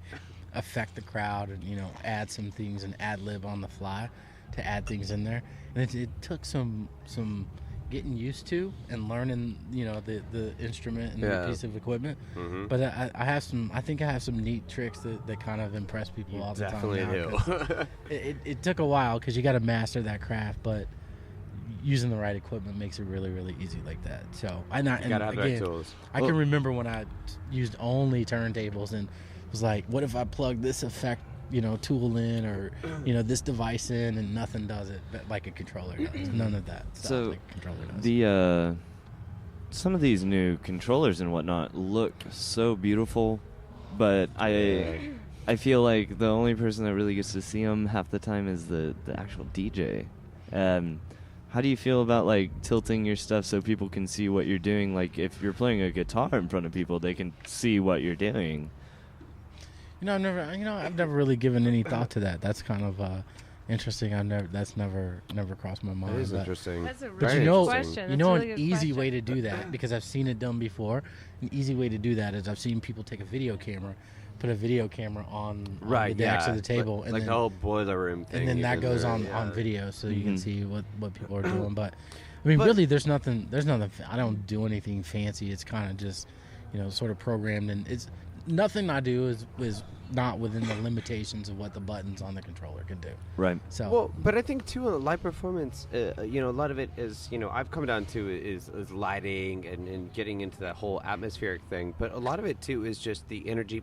affect the crowd and add some things and ad lib on the fly to add things in there. And it took some getting used to and learning the instrument and the piece of equipment. Mm-hmm. But I think I have some neat tricks that kind of impress people all the time. Definitely do. It took a while because you got to master that craft, but using the right equipment makes it really, really easy like that. So I can remember when I used only turntables and was like, what if I plug this effect tool in, or this device in, and nothing does it like a controller does. None of that stuff like a controller does. The some of these new controllers and whatnot look so beautiful, but I feel like the only person that really gets to see them half the time is the actual DJ. How do you feel about like tilting your stuff so people can see what you're doing? Like if you're playing a guitar in front of people, they can see what you're doing. I've never really given any thought to that. That's kind of interesting. That's never crossed my mind. It is interesting. That's a But really good question. That's a really an good easy question. way to do that, because I've seen it done before. An easy way to do that is I've seen people take a video camera, put a video camera on the next to the table, and like then the whole boiler room thing. and then that goes on video, so you can see what people are doing. But I mean, really, there's nothing. I don't do anything fancy. It's kind of just sort of programmed, and it's nothing I do is not within the limitations of what the buttons on the controller can do. Right. So, but I think too, live performance, a lot of it is, I've come down to is lighting and getting into that whole atmospheric thing. But a lot of it too is just the energy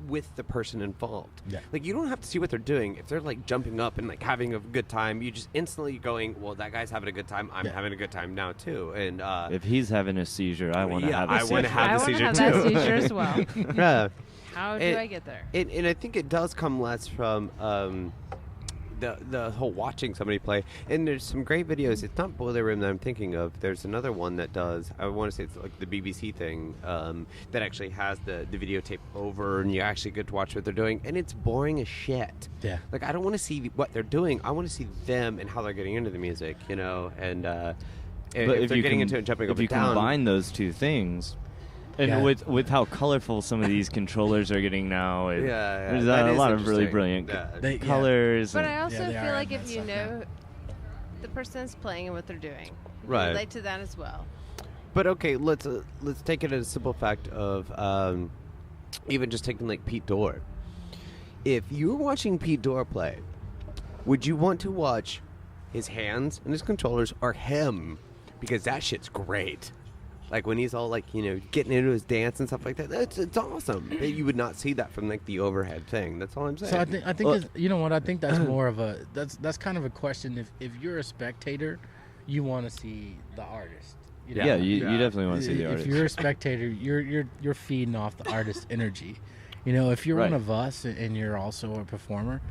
with the person involved. Yeah. Like you don't have to see what they're doing. If they're like jumping up and like having a good time, you just instantly going, well, that guy's having a good time. I'm having a good time now too. And if he's having a seizure, I want to have a seizure. I want to have the seizure I too. want to have that seizure as well. Yeah. How do I get there? And I think it does come less from the whole watching somebody play. And there's some great videos. It's not Boiler Room that I'm thinking of. There's another one that does, I want to say it's like the BBC thing, that actually has the videotape over, and you actually get to watch what they're doing, and it's boring as shit. Yeah. Like, I don't want to see what they're doing. I want to see them and how they're getting into the music, you know, and if they're getting into it and jumping up and down. If you combine those two things, and with how colorful some of these controllers are getting now, there's a lot of really brilliant colors. But I also feel like if you know the person that's playing and what they're doing, you relate to that as well. But okay, let's take it as a simple fact of even just taking like Pete Dorr. If you were watching Pete Dorr play, would you want to watch his hands and his controllers or him? Because that shit's great. Like when he's all like, you know, getting into his dance and stuff like that. It's awesome. You would not see that from like the overhead thing. That's all I'm saying. So I think you know what? I think that's more of a that's kind of a question. If you're a spectator, you want to see the artist. You know? You definitely want to see the artist. If you're a spectator, you're feeding off the artist's energy. You know, if you're one of us and you're also a performer,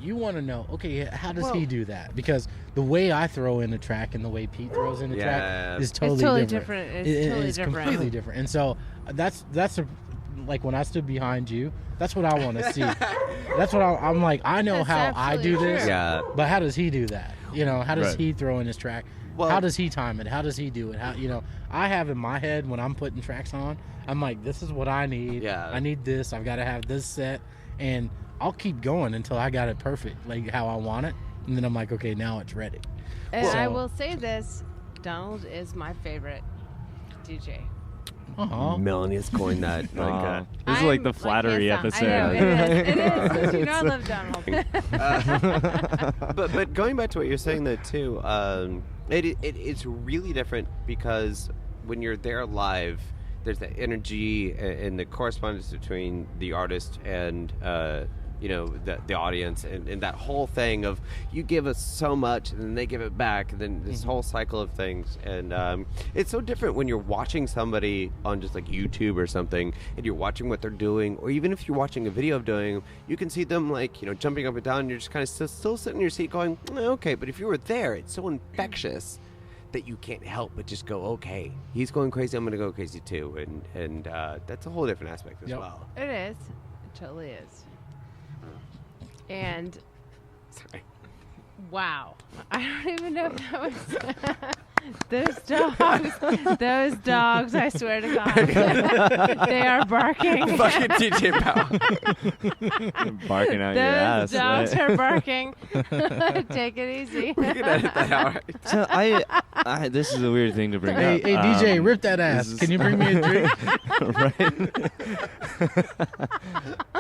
you want to know, okay, how does he do that? Because the way I throw in a track and the way Pete throws in a track is totally different. It's completely different. And so that's like when I stood behind you, that's what I want to see. That's what I'm like. I know how I do this, but how does he do that? You know, how does he throw in his track? Well, how does he time it? How does he do it? How, you know, I have in my head when I'm putting tracks on, I'm like, this is what I need. Yeah. I need this. I've got to have this set, and I'll keep going until I got it perfect, like how I want it. And then I'm like, okay, now it's ready. And I will say this, Donald is my favorite DJ. Melanie has coined that. This is like the flattery episode. I know, it is. You know I love Donald. But going back to what you're saying though too, it's really different because when you're there live, there's that energy and the correspondence between the artist and you know, the audience and that whole thing of you give us so much and then they give it back, and then this whole cycle of things. And it's so different when you're watching somebody on just like YouTube or something and you're watching what they're doing, or even if you're watching a video of doing, you can see them like, you know, jumping up and down, and you're just kind of still sitting in your seat going, okay. But if you were there, it's so infectious that you can't help but just go, okay, he's going crazy, I'm going to go crazy too. And that's a whole different aspect as well. It is. It totally is. And wow, I don't even know if that was those dogs, I swear to God, they are barking. Fucking DJ Powell. Barking out your ass. Those dogs are barking. Take it easy. We can edit that out. So I this is a weird thing to bring up. Hey, DJ, rip that ass. Can you bring me a drink? Right.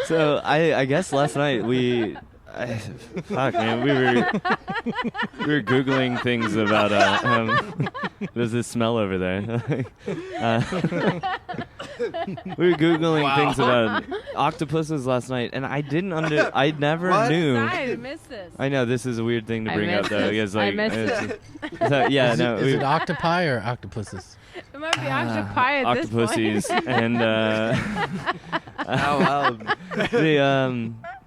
So I guess last night we were Googling things about there's this smell over there. We were Googling things about octopuses last night, and I never knew. I missed this. I know this is a weird thing to bring up though. Because, like, I missed it. So, yeah, is it octopi or octopuses? It might be octopi at this point. Octopuses and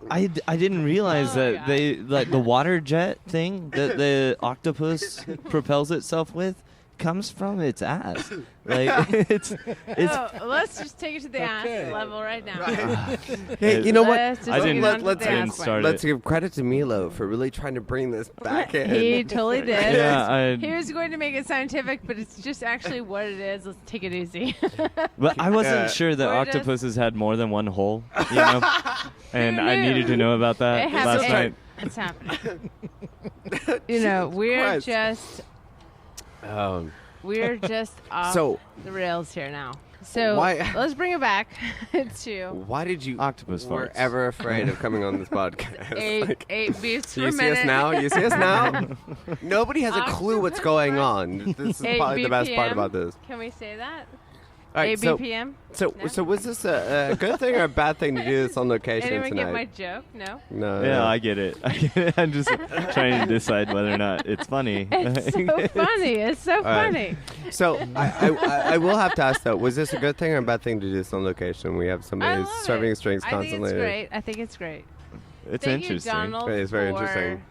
I didn't realize that they like the water jet thing that the octopus propels itself with comes from its ass. Like it's. Let's just take it to the ass level right now. Hey, you know what? Let's give credit to Milo for really trying to bring this back in. He totally did. Yeah, he was going to make it scientific, but it's just actually what it is. Let's take it easy. But I wasn't sure that octopuses had more than one hole, you know, and I needed to know about that last night. It's happening. You know, we're just off the rails here now. So let's bring it back to why did you octopus were ever afraid of coming on this podcast? Eight beats per minute. You see us now? Nobody has a clue what's going on. This is probably the best part about this. Can we say that? All right, 8 BPM? So was this a good thing or a bad thing to do this on location Anyone tonight? get my joke? No? No. Yeah, I get it. I'm just trying to decide whether or not it's funny. It's so funny. It's so funny. So I will have to ask though, was this a good thing or a bad thing to do this on location? We have somebody who's serving strings constantly. I think it's great. It's Thank interesting. you, Donald, It's very for interesting.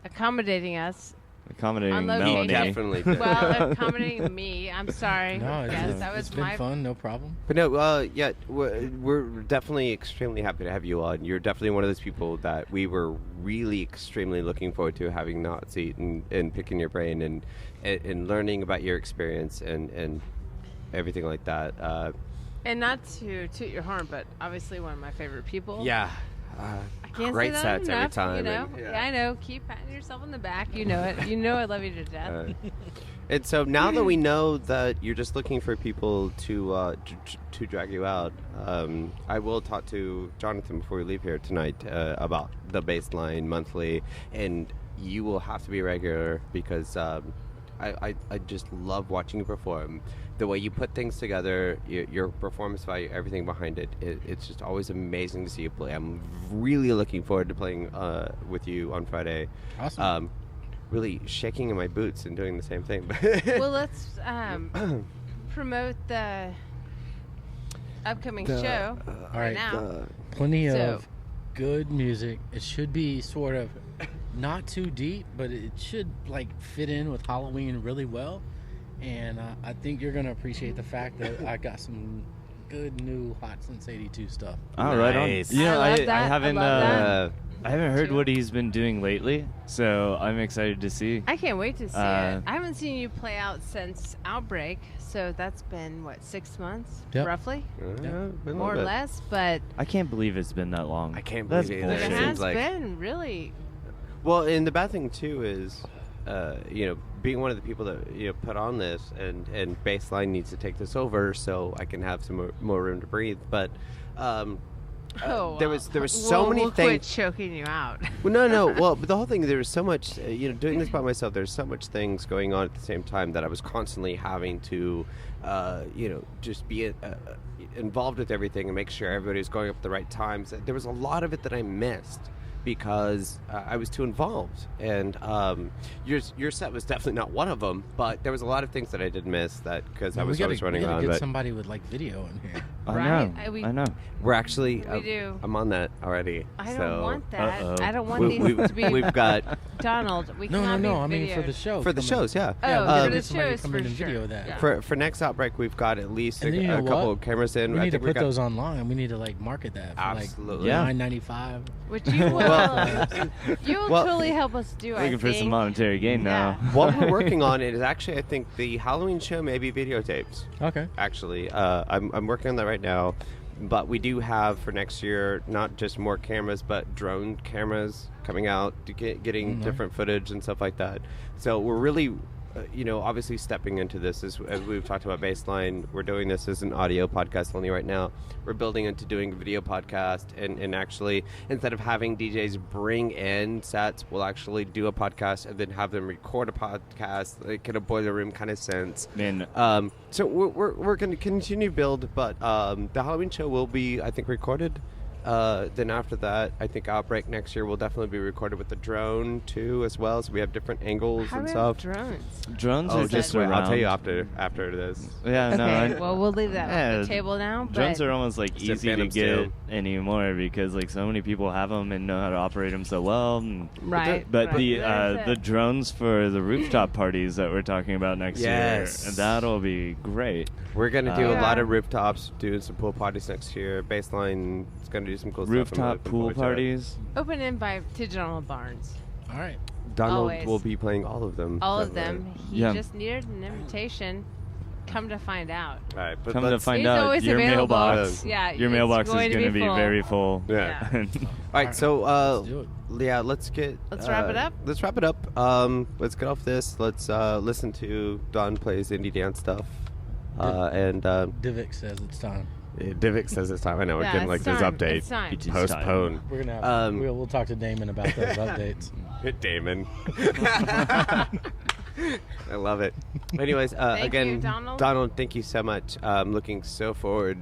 accommodating us. Accommodating On Melanie. location. Definitely. did. Well, accommodating me. I'm sorry. No, yes, that it's was been my fun. No problem. But no, yeah, we're definitely extremely happy to have you on. You're definitely one of those people that we were really extremely looking forward to having the hot seat and picking your brain and learning about your experience and everything like that. And not to toot your horn, but obviously one of my favorite people. Yeah. I can't Great say that sets enough, every time. You know? and- Yeah, I know. Keep patting yourself on the back. You know it. You know I love you to death. And so now that we know that you're just looking for people to drag you out, I will talk to Jonathan before we leave here tonight about the Bassline monthly, and you will have to be regular because I just love watching you perform. The way you put things together, your performance value, everything behind it, it's just always amazing to see you play. I'm really looking forward to playing with you on Friday. Awesome. Really shaking in my boots and doing the same thing. Well, let's promote the upcoming show All right. now. Plenty So- of good music. It should be sort of not too deep, but it should like fit in with Halloween really well. And I think you're gonna appreciate the fact that I got some good new Hot Since '82 stuff. Oh, right on. Nice. You know, I love I that. I haven't love I haven't heard Too. what he's been doing lately, so I'm excited to see. I can't wait to see Uh, it. I haven't seen you play out since Outbreak, so that's been, what, 6 months? Yep. Roughly? been a More or little bit. less, but I can't believe it's been that long. I can't That's believe it either. it It bullshit. has seems like- been really. Well, and the bad thing too is, being one of the people that put on this, and Bassline needs to take this over so I can have some more room to breathe. But there was so many we'll things. quit choking you out. Well, no. Well, but the whole thing, there was so much, doing this by myself, there's so much things going on at the same time that I was constantly having to, just be involved with everything and make sure everybody was going up at the right times. There was a lot of it that I missed because I was too involved. And your set was definitely not one of them, but there was a lot of things that I did miss that because I was always running we around. gotta get But somebody with like video in here. I Right? know. I know. we're actually, We do. I'm on that already. I so don't want that. Uh-oh. I don't want we, these to be. we've got Donald, we No, cannot no. be I mean for videoed. the show. for the come in. shows, yeah. Oh, Yeah, for we gotta the get somebody to shows, come for in and sure. video that. Yeah. For next Outbreak, we've got at least And a then you know couple what? of cameras in. We I need to think we put got those online. We need to like market that for Absolutely. like Yeah. $9.95. Which you will. You will Well- totally help us do. I Looking for some think. monetary gain now. Yeah. What we're working on is actually, I think, the Halloween show may be videotapes. Okay. Actually, I'm working on that right now. But we do have for next year not just more cameras, but drone cameras coming out, to getting nice. different footage and stuff like that. So we're really, obviously stepping into this as we've talked about Bassline. We're doing this as an audio podcast only right now. We're building into doing a video podcast, and actually instead of having DJs bring in sets, we'll actually do a podcast and then have them record a podcast, like in a boiler room kind of sense. Man, So we're going to continue to build, but the Halloween show will be, I think, recorded. Then after that, I think Outbreak next year will definitely be recorded with the drone too, as well. So we have different angles How and do we have stuff. drones? drones Oh, are just wait, around. I'll tell you after this. Yeah, no. Okay, I- well, we'll leave that Yeah, on the table now. drones but are almost like It's a easy to Phantom get Steel. anymore because like so many people have them and know how to operate them so well. And right. But right. There's the it. drones for the rooftop parties that we're talking about next Yes. year, that'll be great. We're going to do a Yeah. lot of rooftops, doing some pool parties next year. Bassline is going to do some cool stuff. I'm Rooftop looking pool forward to it. parties. Open in by to Donald Barnes. All right. Donald Always. will be playing all of them. All of So, them. He Yeah. just needed an invitation. Come to find out. All right, but Come to let's- find He's out, always your available. mailbox, Yeah, your it's mailbox is going to going to be be full. very full. Yeah. Yeah. All right, so Let's do it. yeah, let's wrap it up? Let's wrap it up. Let's get off this. Let's listen to Don plays indie dance stuff, and Divik says it's time. Divik says it's time. I know we're Yeah, getting like it's this time. update. It's time. It is Postpone. We're gonna have, Um, we'll talk to Damon about those updates. Damon. I love it. Anyways, Thank again, you, Donald. thank you so much. I'm looking so forward